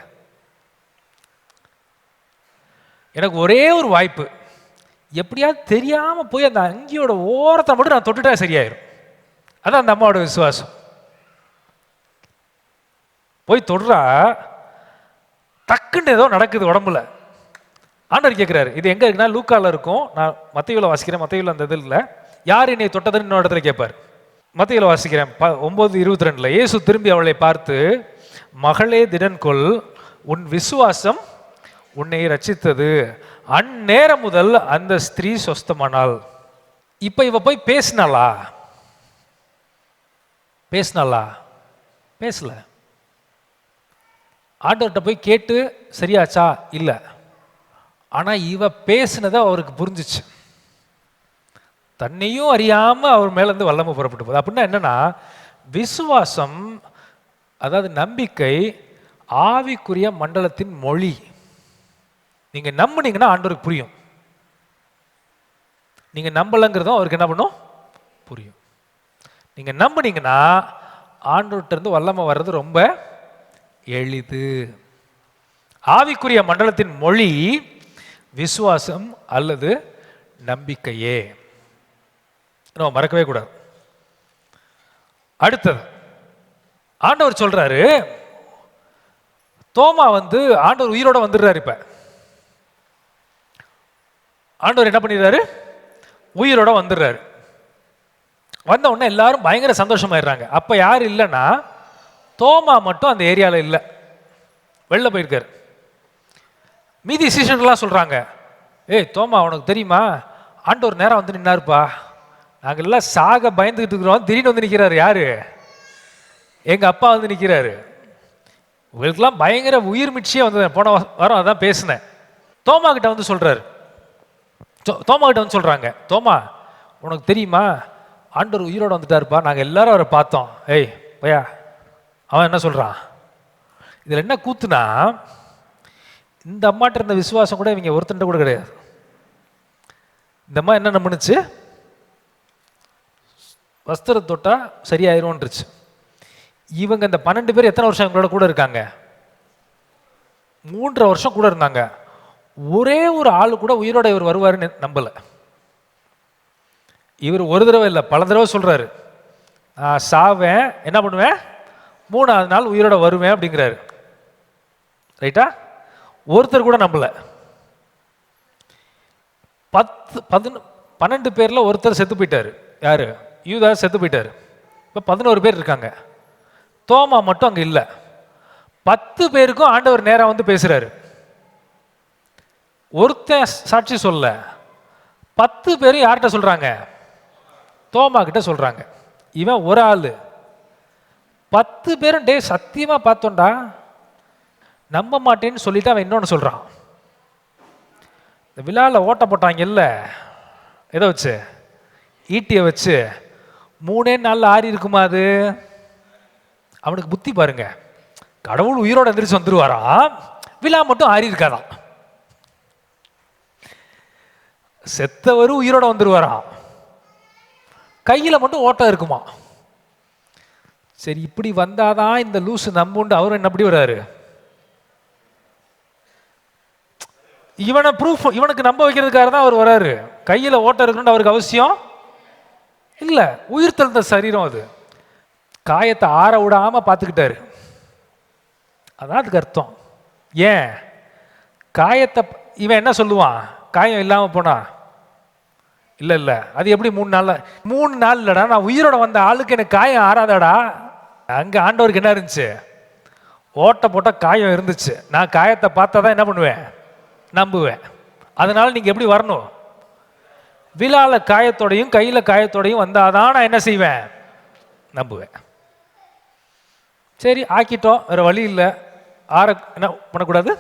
எனக்கு ஒரே ஒரு வாய்ப்பு, எப்படியாவது தெரியாமல் போய் அந்த அங்கியோட ஓரத்தை மட்டும் நான் தொட்டுட்டா சரியாயிரும். அதான் அந்த அம்மாவோட விசுவாசம். போய் தொடுறா, டக்குன்னு ஏதோ நடக்குது உடம்புல. ஆண்டவர் கேட்குறாரு, இது எங்கே இருக்குன்னா லூக்காவில் இருக்கும், நான் மத்தேயுவில் வாசிக்கிறேன், மத்தேயுவில் அந்த இதில் இல்லை, யார் என்னை தொட்டதுன்னு இன்னொரு இடத்துல கேட்பார். மத்தேயுவில் வாசிக்கிறேன் 9:22. இயேசு திரும்பி அவளை பார்த்து, மகளே திடன்கொள், உன் விசுவாசம் உன்னை ரட்சித்தது, அந்நேரம் முதல் அந்த ஸ்திரீ சொஸ்தமானாள். இப்ப இவ போய் பேசினாளா? பேசல. ஆண்டவர்கிட்ட போய் கேட்டு சரியாச்சா? இல்லை. ஆனா இவ பேசினதை அவருக்கு புரிஞ்சிச்சு. தன்னையும் அறியாம அவர் மேல இருந்து வல்லமை புறப்பட்டு போகுது. அப்படின்னா என்னன்னா, விசுவாசம், அதாவது நம்பிக்கை, ஆவிக்குரிய மண்டலத்தின் மொழி. நீங்க நம்புனீங்கன்னா ஆண்டவருக்கு புரியும், நீங்க நம்பலங்கிறதும் அவருக்கு என்ன பண்ணும்? புரியும். நீங்க நம்புனீங்கன்னா ஆண்டவர்கிட்ட இருந்து வல்லமை வர்றது ரொம்ப எளிது. ஆவிக்குரிய மண்டலத்தின் மொழி விசுவாசம் அல்லது நம்பிக்கையே. நம்ம மறக்கவே கூடாது. அடுத்தது ஆண்டவர் சொல்றாரு, தோமா வந்து ஆண்டவர் உயிரோட வந்துடுறாரு. இப்ப ஆண்டவர் என்ன பண்ணிடுறாரு? உயிரோட வந்துடுறாரு. வந்த உடனே எல்லாரும் பயங்கர சந்தோஷமாயிடுறாங்க. அப்ப யார் இல்லைன்னா, தோமா மட்டும் அந்த ஏரியாவில் இல்லை, வெளில போயிருக்காரு. மீதி சீஷர்கள்லாம் சொல்றாங்க, ஏய் தோமா, உனக்கு தெரியுமா ஆண்டவர் நேரம் வந்து நின்னாருப்பா, நாங்கள் எல்லாம் சாக பயந்துகிட்டு இருக்கிறோம், திடீர்னு வந்து நிற்கிறாரு. யாரு? எங்க அப்பா வந்து நிற்கிறாரு. உங்களுக்கெல்லாம் பயங்கர உயிர் மிச்சியே வந்து போன வாரம் அதான் பேசினேன். தோமா கிட்ட வந்து சொல்றாரு, தோமா கிட்ட வந்து சொல்றாங்க, தோமா உனக்கு தெரியுமா ஆண்டவர் உயிரோட வந்துட்டாருப்பா, நாங்கள் எல்லாரும் அவரை பார்த்தோம். ஏய் பையா, அவன் என்ன சொல்றான்? இதுல என்ன கூத்துனா, இந்த அம்மாட்ட இருந்த விசுவாசம் கூட இவங்க ஒருத்தண்ட கூட கிடையாது. இந்த அம்மா என்ன நம்பினுச்சு? வஸ்திர தொட்டா சரியாயிரும்ன்றுச்சு. இவங்க இந்த 12 பேர் எத்தனை வருஷம் இவங்களோட கூட இருக்காங்க? 3.5 வருஷம் கூட இருந்தாங்க. ஒரே ஒரு ஆளு கூட உயிரோட இவர் வருவாருன்னு நம்பல. இவர் ஒரு தடவை இல்லை, பல தடவை சொல்றாரு, நான் சாவேன், என்ன பண்ணுவேன், 3ஆவது நாள் உயிரோட வருவேன் அப்படிங்கிறாரு. ரைட்டா? ஒருத்தர் கூட நம்பல. 12 பேர்ல ஒருத்தர் செத்து போயிட்டாரு. யாரு? யூதா செத்து போயிட்டாரு. இப்போ 11 பேர் இருக்காங்க. தோமா மட்டும் அங்க இல்லை. 10 பேருக்கும் ஆண்டவர் நேரா வந்து பேசுறாரு. ஒருத்தன் சாட்சி சொல்ல, 10 பேரும் யார்கிட்ட சொல்றாங்க? தோமா கிட்ட சொல்றாங்க. இவன் ஒரு ஆளு. 10 பேரும் டே சத்தியமா பார்த்தோண்டா நம்ப மாட்டேன்னு சொல்லிட்டு அவன் இன்னொன்னு சொல்றான். இந்த விழால ஓட்ட போட்டாங்கல்ல, எதை வச்சு? ஈட்டியை வச்சு. 3 நாள்ல ஆறி இருக்குமா அது? அவனுக்கு புத்தி பாருங்க. கடவுள் உயிரோட எந்திரிச்சு வந்துருவாராம், விழா மட்டும் ஆறி இருக்காதான். செத்தவரும் உயிரோட வந்துருவாராம், கையில மட்டும் ஓட்டம் இருக்குமா. சரி, இப்படி வந்தாதான் இந்த லூசு நம்புண்டு அவரும் என்ன அப்படி வர்றாரு? இவனை ப்ரூஃப், இவனுக்கு நம்ப வைக்கிறதுக்காக தான் அவர் வராரு. கையில ஓட்டம் இருக்குன்னு அவருக்கு அவசியம் இல்ல. உயிர் தெழுந்த சரீரம் அது. காயத்தை ஆற விடாம பார்த்துக்கிட்டாரு. அதான் அதுக்கு அர்த்தம். ஏன் காயத்தை இவன் என்ன சொல்லுவான்? காயம் இல்லாம போனா இல்ல இல்ல, அது எப்படி 3 நாள் இல்லடா, நான் உயிரோட வந்த ஆளுக்கு எனக்கு காயம் ஆறாதடா. அங்க ஆண்டவருக்கு என்ன இருந்துச்சு? ஓட்ட போட்ட காயம் இருந்துச்சு. நான் காயத்தை பார்த்தா தான் என்ன பண்ணுவேன்? நம்புவேன். அதனால நீங்க எப்படி வரணும்? விழால காயத்தோடையும் கையில காயத்தோடையும் வந்தாதான் நான் என்ன செய்வேன்? நம்புவேன். சரி, ஆக்கிட்டோம், வேற வழி இல்லை. ஆற என்ன பண்ணக்கூடாது?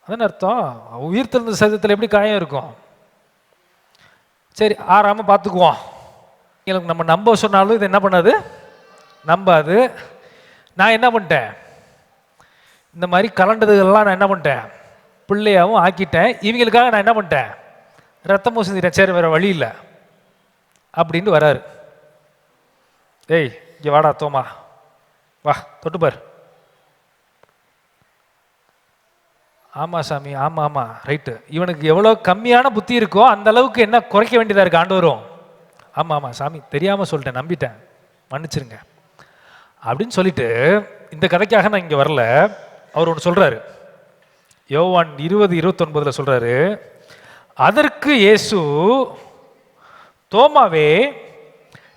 அதான் அர்த்தம். உயிர் தெழுந்த சரீரத்தில் எப்படி காயம் இருக்கும்? சரி, ஆறாம பார்த்துக்குவோம். எனக்கு நம்ம நம்ப சொன்னாலும் இது என்ன பண்ணாது? நம்பாது. நான் என்ன பண்ணிட்டேன்? இந்த மாதிரி கலண்டதுகள்லாம் நான் என்ன பண்ணிட்டேன்? பிள்ளையாவும் ஆக்கிட்டேன். இவங்களுக்காக நான் என்ன பண்ணிட்டேன்? ரத்தமும் செஞ்சிட்டேன். சரி, வேற வழி இல்லை அப்படின்ட்டு வராரு. ஏய், இங்க வாடா தோமா, வா தொட்டுப்பார். ஆமா சாமி, ஆமா ஆமா ரைட்டு. இவனுக்கு எவ்வளோ கம்மியான புத்தி இருக்கோ அந்த அளவுக்கு என்ன குறைக்க வேண்டியதா இருக்கு ஆண்டவரும். ஆமா ஆமா சாமி, தெரியாம சொல்லிட்டேன், நம்பிட்டேன், மன்னிச்சிருங்க அப்படின்னு சொல்லிட்டு, இந்த கதைக்காக நான் இங்க வரல. அவர் ஒன்று சொல்றாரு. யோவான் 20:29 சொல்றாரு, அதற்கு இயேசு, தோமாவே,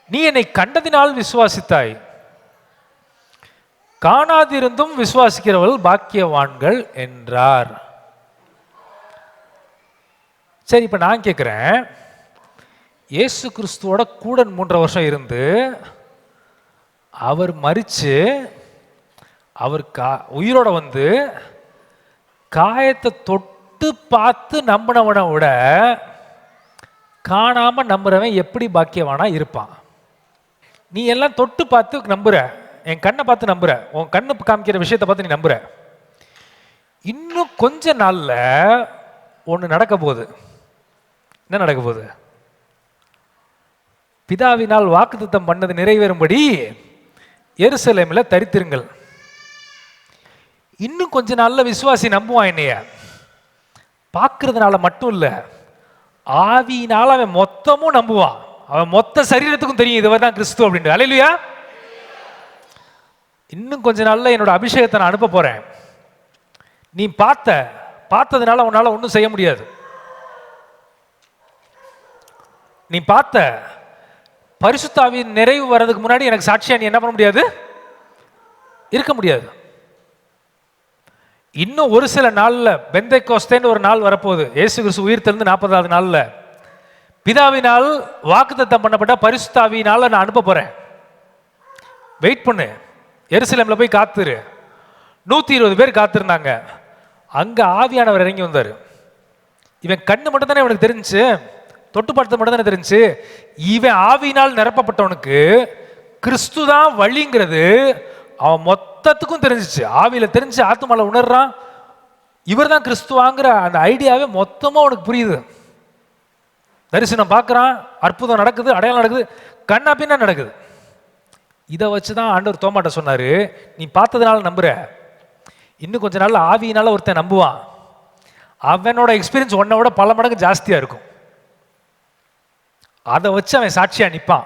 நீ என்னை கண்டதினால் விசுவாசித்தாய், காணாதிருந்தும் விசுவாசிக்கிறவர்கள் பாக்கியவான்கள் என்றார். சரி, இப்ப நான் கேட்கிறேன், இயேசு கிறிஸ்துவோட கூட 3 வருஷம் இருந்து அவர் மரிச்சு அவர் உயிரோட வந்து காயத்தை தொட்டு பார்த்து நம்பினவனை விட காணாம நம்புறவன் எப்படி பாக்கியவானா இருப்பான்? நீ எல்லாம் தொட்டு பார்த்து நம்புற, என் கண்ணை பார்த்து நம்புற, உன் கண்ணு காமிக்கிற விஷயத்தை பார்த்து நீ நம்புற. இன்னும் கொஞ்ச நாள்ல ஒன்று நடக்க போகுது. என்ன நடக்க போகுது? பிதாவினால் வாக்குத்தத்தம் பண்ணது நிறைவேறும்படி எருசலேமில் தரித்திருங்கள். இன்னும் கொஞ்ச நாள்ல விசுவாசி நம்புவான். என்னைய பார்க்கறதுனால மட்டும் இல்ல, ஆவியினால அவன் மொத்தமும் நம்புவான். அவன் மொத்த சரீரத்துக்கும் தெரியும் இதுவரை தான் கிறிஸ்து அப்படின்ட்டு. அல்லேலூயா. இன்னும் கொஞ்ச நாள்ல என்னோட அபிஷேகத்தை நான் அனுப்ப போறேன். நீ பார்த்ததுனால உன்னால ஒன்றும் செய்ய முடியாது. நீ பார்த்த பரிசுத்த ஆவியின் நிறைவு வர்றதுக்கு முன்னாடி எனக்கு சாட்சியா நீ என்ன பண்ண முடியாது? இருக்க முடியாது. இன்னும் ஒரு சில நாள்ல பெந்தைக்கோஸ்தேன்னு ஒரு நாள் வரப்போகுது. இயேசு கிறிஸ்து உயிர் தெழுந்து 40வது நாள்ல பிதாவினால் வாக்குத்தத்தம் பண்ணப்பட்ட பரிசுத்த ஆவியினால நான் அனுப்ப போறேன். வெயிட் பண்ணு, எருசலேம்ல போய் காத்துரு. 120 பேர் காத்திருந்தாங்க. அங்க ஆவியானவர் இறங்கி வந்தாரு. இவன் கண்ணு மட்டும் தானே இவனுக்கு தெரிஞ்சு, தொட்டு பார்த்தது மட்டும் தானே தெரிஞ்சு. இவன் ஆவியினால் நிரப்பப்பட்டவனுக்கு கிறிஸ்து தான் வழிங்கிறது அவன் மொத்தத்துக்கும் தெரிஞ்சிச்சு. ஆவியில தெரிஞ்சு ஆத்துமால உணர்றான், இவர் தான் கிறிஸ்துவாங்கிற அந்த ஐடியாவே மொத்தமா அவனுக்கு புரியுது. தரிசனம் பார்க்கறான், அற்புதம் நடக்குது, அடையாளம் நடக்குது, கண்ணா பின்னா நடக்குது. இதை வச்சுதான் ஆண்டவர் தோமாட்ட சொன்னாரு, நீ பார்த்ததுனால நம்புற, இன்னும் கொஞ்ச நாள்ல ஆவியினால ஒருத்தன் நம்புவான். அவனோட எக்ஸ்பீரியன்ஸ் உன்னோட பல மடங்கு ஜாஸ்தியா இருக்கும். அதை வச்சு அவன் சாட்சியா நிற்பான்.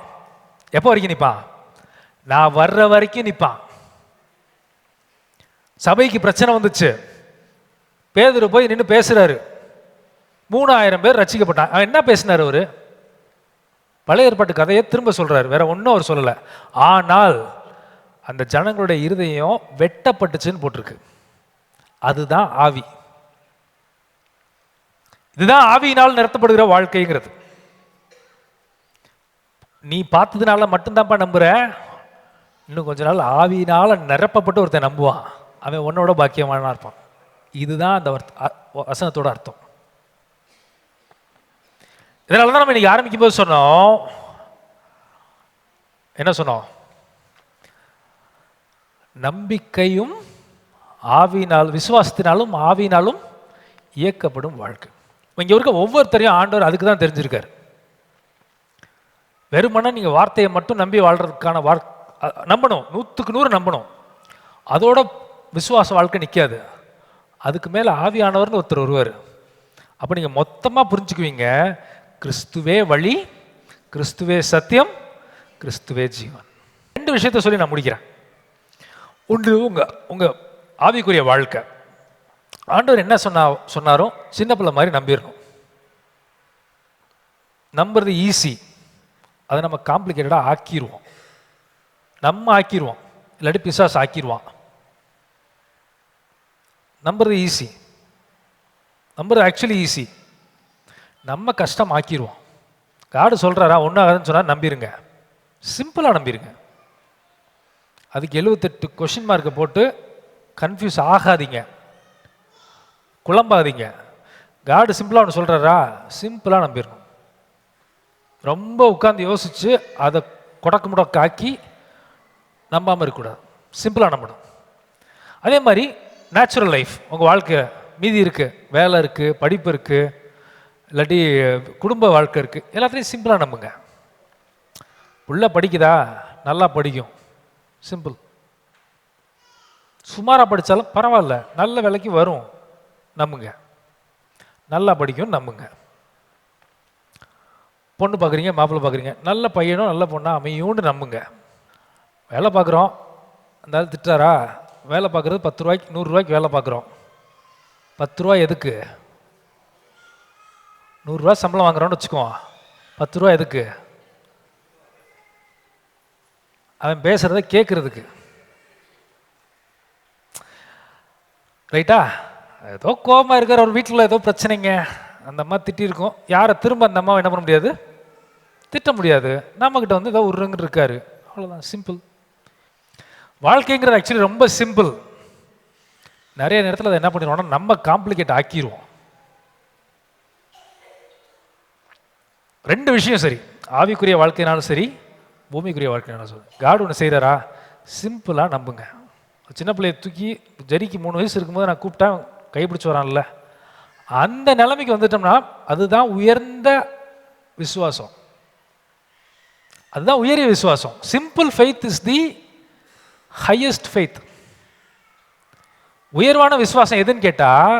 எப்போ வரைக்கும் நிற்பான்? நான் வர்ற வரைக்கும் நிற்பான். சபைக்கு பிரச்சனை வந்துச்சு, பேதுரு போய் நின்று பேசுறாரு, 3000 பேர் ரட்சிக்கப்பட்டான். அவன் என்ன பேசினார்? அவரு பழைய ஏற்பாட்டு கதையை திரும்ப சொல்றாரு, வேற ஒன்றும் அவர் சொல்லலை. ஆனால் அந்த ஜனங்களுடைய இருதயம் வெட்டப்பட்டுச்சுன்னு போட்டிருக்கு. அதுதான் ஆவி. இதுதான் ஆவியினால் நிறுத்தப்படுகிற வாழ்க்கைங்கிறது. நீ பார்த்ததுனால மட்டும்தான்ப்பா நம்புற, இன்னும் கொஞ்ச நாள் ஆவியினால நிரப்பப்பட்டு ஒருத்தன் நம்புவான், அவன் உன்னோட பாக்கியமான இருப்பான். இதுதான் அந்த வசனத்தோட அர்த்தம். இதனால தான் நம்ம இன்னைக்கு ஆரம்பிக்கும் போது சொன்னோம், என்ன சொன்னோம்? நம்பிக்கையும் ஆவியினால், விசுவாசத்தினாலும் ஆவியினாலும் இயக்கப்படும் வாழ்க்கை. இங்கே இருக்க ஒவ்வொருத்தரையும் ஆண்டவர் அதுக்கு தான் தெரிஞ்சிருக்காரு. வெறுமனே நீங்கள் வார்த்தையை மட்டும் நம்பி வாழ்றதுக்கான நம்பணும், 100க்கு 100 நம்பணும். அதோட விசுவாச வாழ்க்கை நிற்காது. அதுக்கு மேலே ஆவியானவர்னு ஒருத்தர் வருவார். அப்போ நீங்கள் மொத்தமாக புரிஞ்சுக்குவீங்க, கிறிஸ்துவே வழி, கிறிஸ்துவே சத்தியம், கிறிஸ்துவே ஜீவன். 2 விஷயத்த சொல்லி நான் முடிக்கிறேன். ஒன்று, உங்கள் ஆவிக்குரிய வாழ்க்கை. ஆண்டவர் என்ன சொன்னாரோ சின்ன பிள்ளை மாதிரி நம்பிடணும். நம்புறது ஈஸி, அதை நம்ம காம்ப்ளிகேட்டடாக ஆக்கிடுவோம். நம்ம ஆக்கிடுவோம், இல்லாட்டி பிசாசு ஆக்கிடுவான். நம்புறது ஈஸி, நம்புறது ஆக்சுவலி ஈஸி, நம்ம கஷ்டம் ஆக்கிடுவோம். காடு சொல்கிறாரா ஒன்றும் ஆகாதுன்னு சொன்னால் நம்பிடுங்க, சிம்பிளாக நம்பிடுங்க. அதுக்கு 78 கொஷின் மார்க்கை போட்டு கன்ஃபியூஸ் ஆகாதீங்க, குழம்பாதீங்க. காடு சிம்பிளாக ஒன்று சொல்கிறாரா, சிம்பிளாக நம்பிடணும். ரொம்ப உட்காந்து யோசித்து அதை முடக்காக்கி நம்பாமல் இருக்கக்கூடாது, சிம்பிளாக நம்பணும். அதே மாதிரி நேச்சுரல் லைஃப், உங்கள் வாழ்க்கை மீதி இருக்குது, வேலை இருக்குது, படிப்பு இருக்குது, இல்லாட்டி குடும்ப வாழ்க்கை இருக்குது, எல்லாத்தையும் சிம்பிளாக நம்புங்க. புள்ள படிக்குதா, நல்லா படிக்கும், சிம்பிள். சுமாராக படித்தாலும் பரவாயில்ல, நல்ல வேலைக்கு வரும், நம்புங்க. நல்லா படிக்கும், நம்புங்க. பொண்ணு பார்க்குறீங்க, மாப்பிள்ளை பார்க்குறீங்க, நல்ல பையனும் நல்ல பொண்ணா அமையும்னு நம்புங்க. வேலை பார்க்குறோம், அந்த ஆள் திட்டாரா, வேலை பார்க்குறது 10 ரூபாய்க்கு 100 ரூபாய்க்கு வேலை பார்க்குறோம். 10 ரூபா எதுக்கு? 100 ரூபா சம்பளம் வாங்குறோன்னு வச்சுக்குவோம், 10 ரூபா எதுக்கு? அவன் பேசுறத கேட்கறதுக்கு. ரைட்டா? ஏதோ கோபமாக இருக்கிற ஒரு வீட்டில் ஏதோ பிரச்சனைங்க, அந்த அம்மா திட்டிருக்கோம், யாரை திரும்ப அந்த அம்மாவை என்ன பண்ண முடியாது, திட்ட முடியாது. நம்மக்கிட்ட வந்து ஏதோ உருங்க இருக்காரு, அவ்வளோதான், சிம்பிள். வாழ்க்கைங்கிறது ஆக்சுவலி ரொம்ப சிம்பிள். நிறைய நேரத்தில் அதை என்ன பண்ணிடுவோம்னா நம்ம காம்ப்ளிகேட் ஆக்கிடுவோம். 2 விஷயம் சரி, ஆவிக்குரிய வாழ்க்கைனாலும் சரி, பூமிக்குரிய வாழ்க்கைனாலும் சரி. காடு ஒன்று செய்கிறாரா, சிம்பிளாக நம்புங்க. சின்ன பிள்ளையை தூக்கி ஜெரிக்கு 3 வயசு இருக்கும்போது நான் கூப்பிட்டா கைப்பிடிச்சு வரான்ல, அந்த நிலைமைக்கு வந்துட்டோம்னா அதுதான் உயர்ந்த விசுவாசம், அதுதான் உயரிய விசுவாசம். Simple faith is the highest faith. உயர்வான விசுவாசம் எதுன்னு கேட்டால்,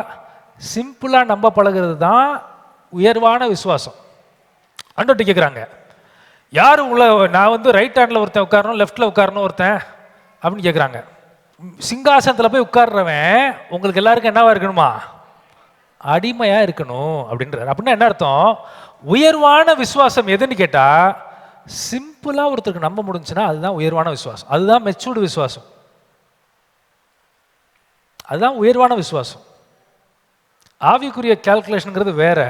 சிம்பிளாக நம்ப பழகிறது தான் உயர்வான விசுவாசம். ஆண்டவர்கிட்ட கேட்குறாங்க, யார் உள்ள, நான் வந்து ரைட் ஹேண்டில் ஒருத்தன் உட்காரணும், லெஃப்டில் உட்காரணும் ஒருத்தன் அப்படின்னு கேட்குறாங்க. சிங்காசனத்தில் போய் உட்கார்றவன் உங்களுக்கு எல்லாருக்கும் என்னவா இருக்கணுமா, அடிமையாக இருக்கணும் அப்படின்றார். அப்படின்னா என்ன அர்த்தம்? உயர்வான விசுவாசம் எதுன்னு கேட்டால், சிம்பிளாக ஒருத்தருக்கு நம்ப முடிஞ்சுன்னா அதுதான் உயர்வான விசுவாசம், அதுதான் மெச்சூர்டு விசுவாசம், அதுதான் உயர்வான விசுவாசம். ஆவிக்குரிய கால்குலேஷனுங்கிறது வேற,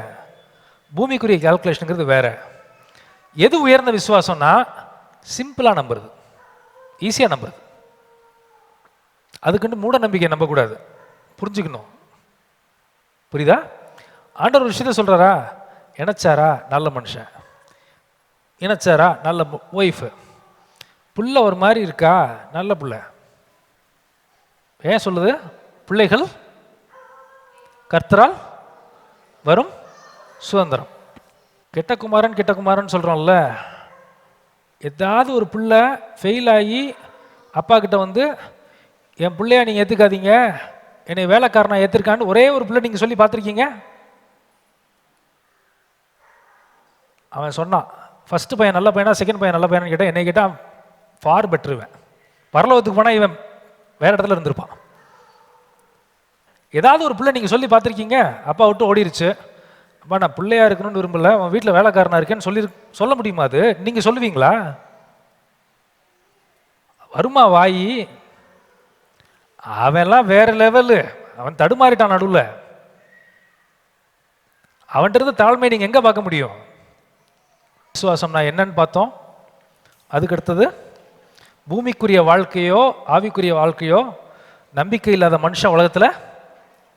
பூமிக்குரிய கால்குலேஷனுங்கிறது வேற. எது உயர்ந்த விசுவாசம்னா சிம்பிளாக நம்புறது, ஈஸியாக நம்புறது. அதுக்குன்னு மூட நம்பிக்கை நம்பக்கூடாது, புரிஞ்சுக்கணும். புரியுதா? ஆண்டவர் ஒரு விஷயத்த சொல்கிறாரா, இணைச்சாரா நல்ல மனுஷன், இணைச்சாரா நல்ல ஒய்ஃபு, புள்ள ஒரு மாதிரி இருக்கா நல்ல புள்ள. ஏன் சொல்லுது? பிள்ளைகள் கர்த்தரால் வரும் சுதந்திரம். கெட்ட குமாரன் சொல்கிறோம்ல, ஏதாவது ஒரு பிள்ளை ஃபெயில் ஆகி அப்பா கிட்ட வந்து, என் பிள்ளையா நீங்கள் ஏற்றுக்காதீங்க, என்னை வேலைக்காரனா ஏற்றிருக்கான்னு ஒரே ஒரு பிள்ளை நீங்கள் சொல்லி பார்த்துருக்கீங்க? அவன் சொன்னான், ஃபஸ்ட்டு பையன் நல்ல பையனா செகண்ட் பையன் நல்ல பையனான்னு கேட்டால் என்னை கேட்டால் ஃபார் பெட்ருவேன். பரலோகத்துக்கு போனால் இவன் வேறு இடத்துல இருந்திருப்பான். ஏதாவது ஒரு பிள்ளை நீங்கள் சொல்லி பார்த்துருக்கீங்க, அப்பா விட்டு ஓடிருச்சு, அப்பா நான் பிள்ளையா இருக்கணும்னு விரும்பல, அவன் வீட்டில் வேலைக்காரனாக இருக்கேன்னு சொல்ல முடியுமா? அது நீங்கள் சொல்லுவீங்களா? வருமா வாயி? அவன்லாம் வேற லெவலு, அவன் தடுமாறிட்டான் நடுவில். அவன்கிட்ட இருந்து தாழ்மை நீங்கள் எங்கே பார்க்க முடியும்? விசுவாசம்னா என்னன்னு பார்த்தோம். அதுக்கடுத்தது பூமிக்குரிய வாழ்க்கையோ ஆவிக்குரிய வாழ்க்கையோ நம்பிக்கை இல்லாத மனுஷன் உலகத்தில்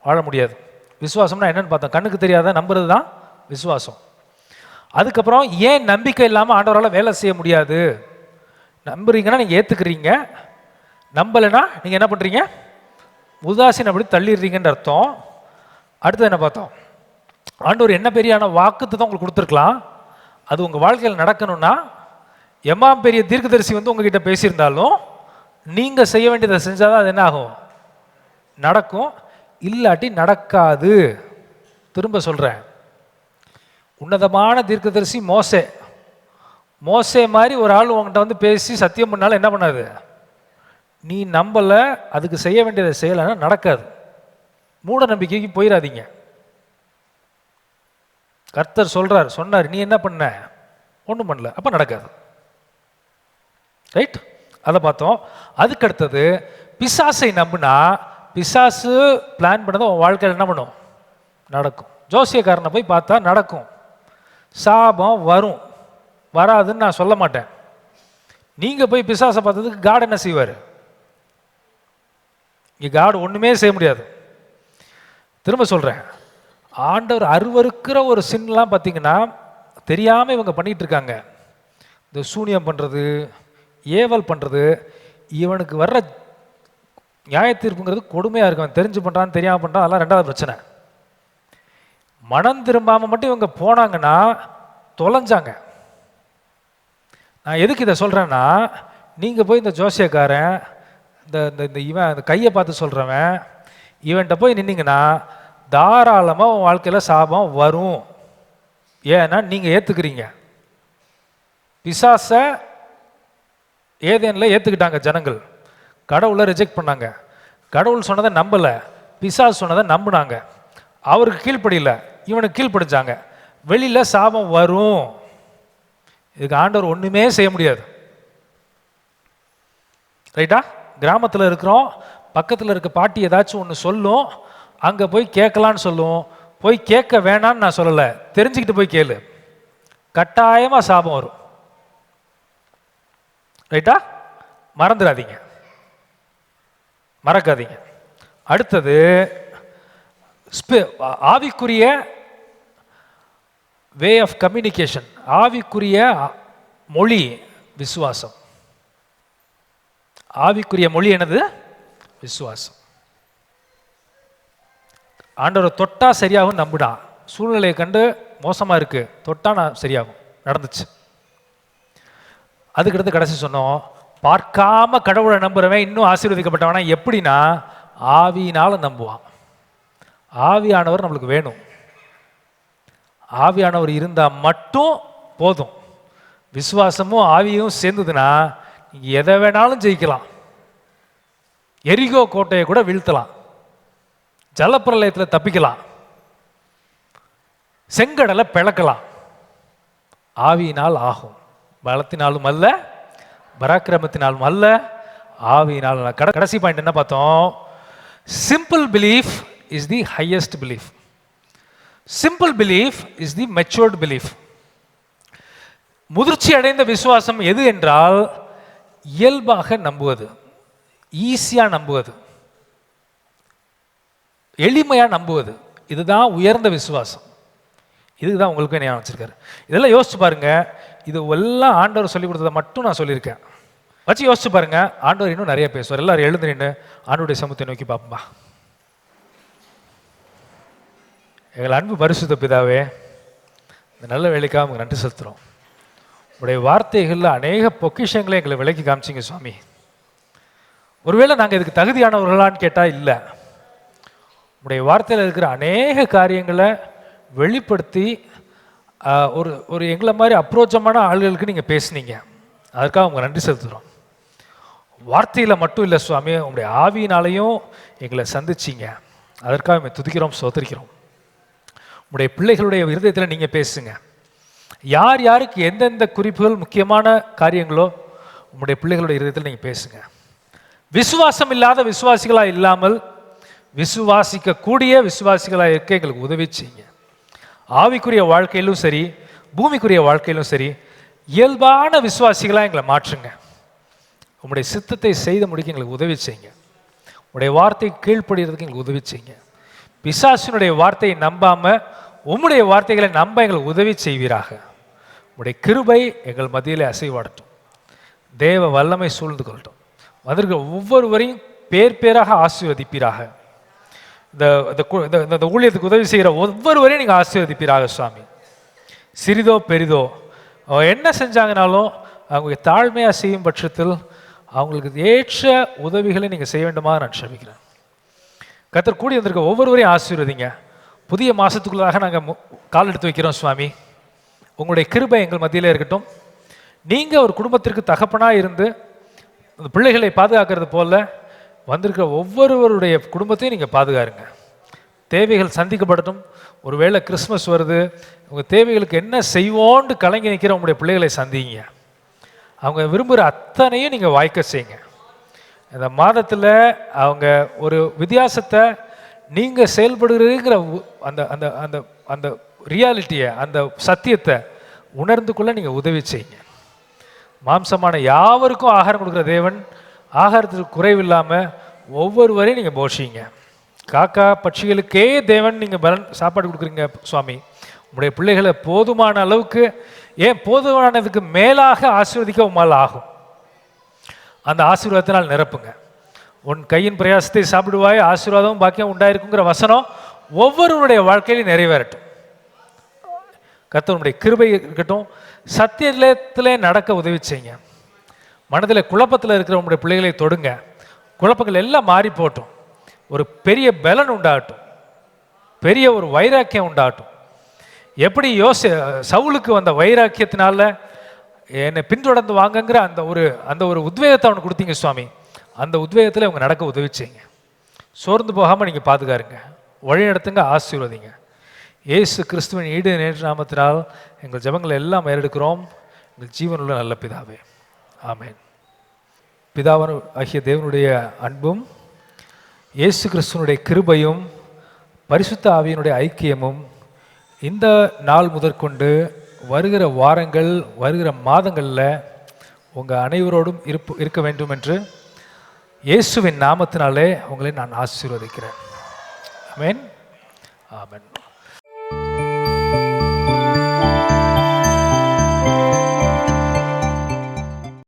வாழ முடியாது. விசுவாசம்னா என்னன்னு பார்த்தோம். கண்ணுக்கு தெரியாத நம்புறது தான் விசுவாசம். அதுக்கப்புறம் ஏன் நம்பிக்கை இல்லாமல் ஆண்டவரால் வேலை செய்ய முடியாது? நம்புறீங்கன்னா நீங்கள் ஏற்றுக்கிறீங்க, நம்பலைன்னா நீங்கள் என்ன பண்ணுறீங்க? உதாசீனம் அப்படி தள்ளிடுறீங்கன்னு அர்த்தம். அடுத்தது என்ன பார்த்தோம்? ஆண்டவர் என்ன பெரியான வாக்குத்தை தான் உங்களுக்கு கொடுத்துருக்கலாம், அது உங்கள் வாழ்க்கையில் நடக்கணும்னா பெரிய தீர்க்கதரிசி வந்து உங்ககிட்ட பேசியிருந்தாலும் நீங்கள் செய்ய வேண்டியதை செஞ்சால் தான் அது என்ன ஆகும்? நடக்கும். இல்லாட்டி நடக்காது. திரும்ப சொல்கிறேன், உன்னதமான தீர்க்கதரிசி மோசே மாதிரி ஒரு ஆள் உங்கள்கிட்ட வந்து பேசி சத்தியம் பண்ணாலும் என்ன பண்ணாது? நீ நம்பலை, அதுக்கு செய்ய வேண்டியதை செய்யலைன்னா நடக்காது. மூட நம்பிக்கைக்கு போயிடாதீங்க. கர்த்தர் சொன்னார், நீ என்ன பண்ண? ஒன்றும் பண்ணல, அப்போ நடக்காது. ரைட்? அதை பார்த்தோம். அதுக்கடுத்தது பிசாசை நம்புனா, பிசாசு பிளான் பண்ணதை உன் வாழ்க்கையில் என்ன பண்ணும்? நடக்கும். ஜோசியக்காரனை போய் பார்த்தா நடக்கும். சாபம் வரும், வராதுன்னு நான் சொல்ல மாட்டேன். நீங்கள் போய் பிசாசை பார்த்ததுக்கு காட் என்ன செய்வார்? இங்கே காட் ஒன்றுமே செய்ய முடியாது. திரும்ப சொல்கிறேன், ஆண்டவர் அருவருக்கிற ஒரு சின்லாம் பார்த்தீங்கன்னா தெரியாமல் இவங்க பண்ணிகிட்டு இருக்காங்க. இந்த சூனியம் பண்ணுறது, ஏவல் பண்ணுறது, இவனுக்கு வர்ற நியாய தீர்ப்புங்கிறது கொடுமையாக இருக்கும். தெரிஞ்சு பண்ணுறான்னு தெரியாமல் பண்ணுறான், அதெல்லாம் ரெண்டாவது பிரச்சனை. மனம் திரும்பாமல் மட்டும் இவங்க போனாங்கன்னா தொலைஞ்சாங்க. நான் எதுக்கு இதை சொல்கிறேன்னா, நீங்கள் போய் இந்த ஜோசியக்காரன், இந்த இவன் அந்த கையை பார்த்து சொல்கிறவன், இவன்கிட்ட போய் நின்னீங்கன்னா தாராளமாக உன் வாழ்க்கையில் சாபம் வரும். ஏன்னா நீங்கள் ஏற்றுக்கிறீங்க. பிசாசை ஏதேனில் ஏற்றுக்கிட்டாங்க ஜனங்கள், கடவுளை ரிஜெக்ட் பண்ணாங்க. கடவுள் சொன்னதை நம்பலை, பிசாசு சொன்னதை நம்பினாங்க. அவருக்கு கீழ்ப்படியில, இவனுக்கு கீழ்ப்படிச்சாங்க. வெளியில் சாபம் வரும். இதுக்கு ஆண்டவர் ஒன்றுமே செய்ய முடியாது. ரைட்டா? கிராமத்தில் இருக்கிறோம், பக்கத்தில் இருக்க பாட்டி ஏதாச்சும் ஒன்று சொல்லும், அங்கே போய் கேட்கலான்னு சொல்லுவோம். போய் கேட்க வேணான்னு நான் சொல்லலை, தெரிஞ்சுக்கிட்டு போய் கேளு, கட்டாயமாக சாபம் வரும். ரைட்டா? மறந்துடாதீங்க, மறக்காதீங்க. அடுத்தது ஆவிக்குரிய வே ஆஃப் கம்யூனிகேஷன், ஆவிக்குரிய மொழி விசுவாசம். ஆவிக்குரிய மொழி என்னது? விசுவாசம். ஆண்டவரை தொட்டா சரியாகும் நம்பினா, சூழ்நிலையை கண்டு மோசமாக இருக்கு, தொட்டா நான் சரியாகும், நடந்துச்சு. அதுக்கடுத்து கடைசி சொன்னோம், பார்க்காம கடவுளை நம்புறவன் இன்னும் ஆசீர்வதிக்கப்பட்டவனா? எப்படின்னா, ஆவியினால நம்புவான். ஆவியானவர் நம்மளுக்கு வேணும். ஆவியானவர் இருந்தால் மட்டும் போதும். விசுவாசமும் ஆவியும் சேர்ந்ததுன்னா நீங்கள் எதை வேணாலும் ஜெயிக்கலாம். எரிகோ கோட்டையை கூட வீழ்த்தலாம், ஜலப்பிரளயத்தில் தப்பிக்கலாம், செங்கடலை பிளக்கலாம். ஆவியினால் ஆகும், பலத்தினாலும் அல்ல, பராக்கிரமத்தினாலும் அல்ல, ஆவியினால். கடைசி பாயிண்ட் என்ன பார்த்தோம்? Simple belief is the highest belief. Simple belief is the matured belief. முதிர்ச்சி அடைந்த விசுவாசம் எது என்றால், இயல்பாக நம்புவது, ஈஸியாக நம்புவது, எளிமையாக நம்புவது. இதுதான் உயர்ந்த விசுவாசம். இதுக்கு தான் உங்களுக்கு ஞாபகம் வச்சிருக்காரு. இதெல்லாம் யோசிச்சு பாருங்க. இது எல்லாம் ஆண்டவர் சொல்லி கொடுத்ததை மட்டும் நான் சொல்லியிருக்கேன். வச்சு யோசிச்சு பாருங்க, ஆண்டவர் இன்னும் நிறைய பேசுவார். எல்லாரும் எழுந்து நின்று ஆண்டவருடைய சமூகத்தை நோக்கி பார்ப்போம்பா. எங்கள் அன்பு பரிசுத்த பிதாவே, இந்த நல்ல வேலைக்காக உங்களுக்கு நன்றி செலுத்துகிறோம். உங்களுடைய வார்த்தைகளில் அநேக பொக்கிஷங்களை எங்களை விலைக்கு காமிச்சிங்க சுவாமி. ஒருவேளை நாங்கள் இதுக்கு தகுதியானவர்களான்னு கேட்டால் இல்லை. உங்களுடைய வார்த்தையில் இருக்கிற அநேக காரியங்களை வெளிப்படுத்தி ஒரு ஒரு எங்களை மாதிரி அப்ரோச்சமான ஆளுகளுக்கு நீங்கள் பேசுனீங்க. அதற்காக உங்கள் நன்றி செலுத்துகிறோம். வார்த்தையில் மட்டும் இல்லை சுவாமி, உங்களுடைய ஆவியினாலையும் எங்களை சந்திச்சிங்க. அதற்காக நம்ம துதிக்கிறோம், சோதரிக்கிறோம். உங்களுடைய பிள்ளைகளுடைய இருதயத்தில் நீங்கள் பேசுங்க. யார் யாருக்கு எந்தெந்த குறிப்புகள் முக்கியமான காரியங்களோ உங்களுடைய பிள்ளைகளுடைய இருதயத்தில் நீங்கள் பேசுங்க. விசுவாசம் இல்லாத விசுவாசிகளாக இல்லாமல் விசுவாசிக்கக்கூடிய விசுவாசிகளாக இருக்க எங்களுக்கு உதவி செய்யுங்க. ஆவிக்குரிய வாழ்க்கையிலும் சரி, பூமிக்குரிய வாழ்க்கையிலும் சரி, இயல்பான விசுவாசிகளாக எங்களை மாற்றுங்க. உங்களுடைய சித்தத்தை செய்து முடிக்க எங்களுக்கு உதவி செய்யுங்க. உங்களுடைய வார்த்தை கீழ்ப்படுகிறதுக்கு எங்களுக்கு உதவி செய்யுங்க. பிசாசினுடைய வார்த்தையை நம்பாமல் உம்முடைய வார்த்தைகளை நம்ப எங்களுக்கு உதவி செய்வீராக. உங்களுடைய கிருபை எங்கள் மத்தியிலே அசைவாடட்டும். தேவ வல்லமை சூழ்ந்து கொள்ளட்டும். வந்திருக்கிற ஒவ்வொருவரையும் பேர் பேராக ஆசீர்வதிப்பீராக. இந்த ஊழியத்துக்கு உதவி செய்கிற ஒவ்வொருவரையும் நீங்கள் ஆசீர்வதிப்பீராக சுவாமி. சிறிதோ பெரிதோ என்ன செஞ்சாங்கனாலும் அவங்க தாழ்மையாக செய்யும் பட்சத்தில் அவங்களுக்கு ஏற்ற உதவிகளை நீங்கள் செய்ய வேண்டுமா நான் க்ஷமிக்கிறேன். கர்த்தர் கூடி வந்திருக்க ஒவ்வொருவரையும் ஆசீர்வதிங்க. புதிய மாதத்துக்குள்ளாக நாங்கள் கால் எடுத்து வைக்கிறோம் சுவாமி. உங்களுடைய கிருபை எங்கள் மத்தியிலே இருக்கட்டும். நீங்கள் ஒரு குடும்பத்திற்கு தகப்பனாக இருந்து அந்த பிள்ளைகளை பாதுகாக்கிறது போல வந்திருக்கிற ஒவ்வொருவருடைய குடும்பத்தையும் நீங்கள் பாதுகாருங்க. தேவைகள் சந்திக்கப்படட்டும். ஒருவேளை கிறிஸ்மஸ் வருது, உங்கள் தேவைகளுக்கு என்ன செய்வோன்னு கலங்கி நிற்கிற உங்களுடைய பிள்ளைகளை சந்திங்க. அவங்க விரும்புகிற அத்தனையும் நீங்கள் வாய்க்க செய்யுங்க. இந்த மாதத்தில் அவங்க ஒரு வித்தியாசத்தை நீங்கள் செயல்படுகிறீங்கிற அந்த அந்த அந்த அந்த ரியாலிட்டியை, அந்த சத்தியத்தை உணர்ந்து கொள்ள நீங்கள் உதவி செய்யுங்க. மாம்சமான யாவருக்கும் ஆகாரம் கொடுக்குற தேவன் ஆகாரத்துக்கு குறைவில்லாமல் ஒவ்வொருவரையும் நீங்கள் போஷிங்க. காக்கா பட்சிகளுக்கே தேவன் நீங்கள் பலன் சாப்பாடு கொடுக்குறீங்க சுவாமி. உங்களுடைய பிள்ளைகளை போதுமான அளவுக்கு, ஏன் போதுமானதுக்கு மேலாக ஆசீர்வதிக்க உம்மால் ஆகும். அந்த ஆசீர்வாதத்தினால் நிரப்புங்க. உன் கையின் பிரயாசத்தை சாப்பிடுவாய், ஆசீர்வாதமும் பாக்கியம் உண்டாயிருக்குங்கிற வசனம் ஒவ்வொருவருடைய வாழ்க்கையிலும் நிறைவேறட்டும். கர்த்தருடைய கிருபை இருக்கட்டும். சத்தியத்திலே நடக்க உதவி செய்யுங்க. மனதில் குழப்பத்தில் இருக்கிற உங்களுடைய பிள்ளைகளை தொடுங்க. குழப்பங்கள் எல்லாம் மாறி போட்டும். ஒரு பெரிய பலன் உண்டாகட்டும். பெரிய ஒரு வைராக்கியம் உண்டாகட்டும். எப்படி சவுலுக்கு வந்த வைராக்கியத்தினால என்னை பின்தொடர்ந்து வாங்கங்கிற அந்த ஒரு உத்வேகத்தை அவனுக்கு கொடுத்தீங்க சுவாமி. அந்த உத்வேகத்தில் அவங்க நடக்க உதவி செய்யுங்க. சோர்ந்து போகாமல் நீங்கள் பாதுகாருங்க, வழி நடத்துங்க, ஆசீர்வதிங்க. இயேசு கிறிஸ்துவின் ஈடு நேற்று நாமத்தினால் எங்கள் ஜெபங்களை எல்லாம் ஏறெடுக்கிறோம். எங்கள் ஜீவனுள்ள நல்ல பிதாவே, ஆமென். பிதாவான ஆகிய தேவனுடைய அன்பும் இயேசு கிறிஸ்துவனுடைய கிருபையும் பரிசுத்த ஆவியினுடைய ஐக்கியமும் இந்த நாள் முதற்கொண்டு வருகிற வாரங்கள், வருகிற மாதங்களில் உங்கள் அனைவரோடும் இருக்க வேண்டும் என்று இயேசுவின் நாமத்தினாலே உங்களை நான் ஆசீர்வதிக்கிறேன். ஆமென், ஆமென்.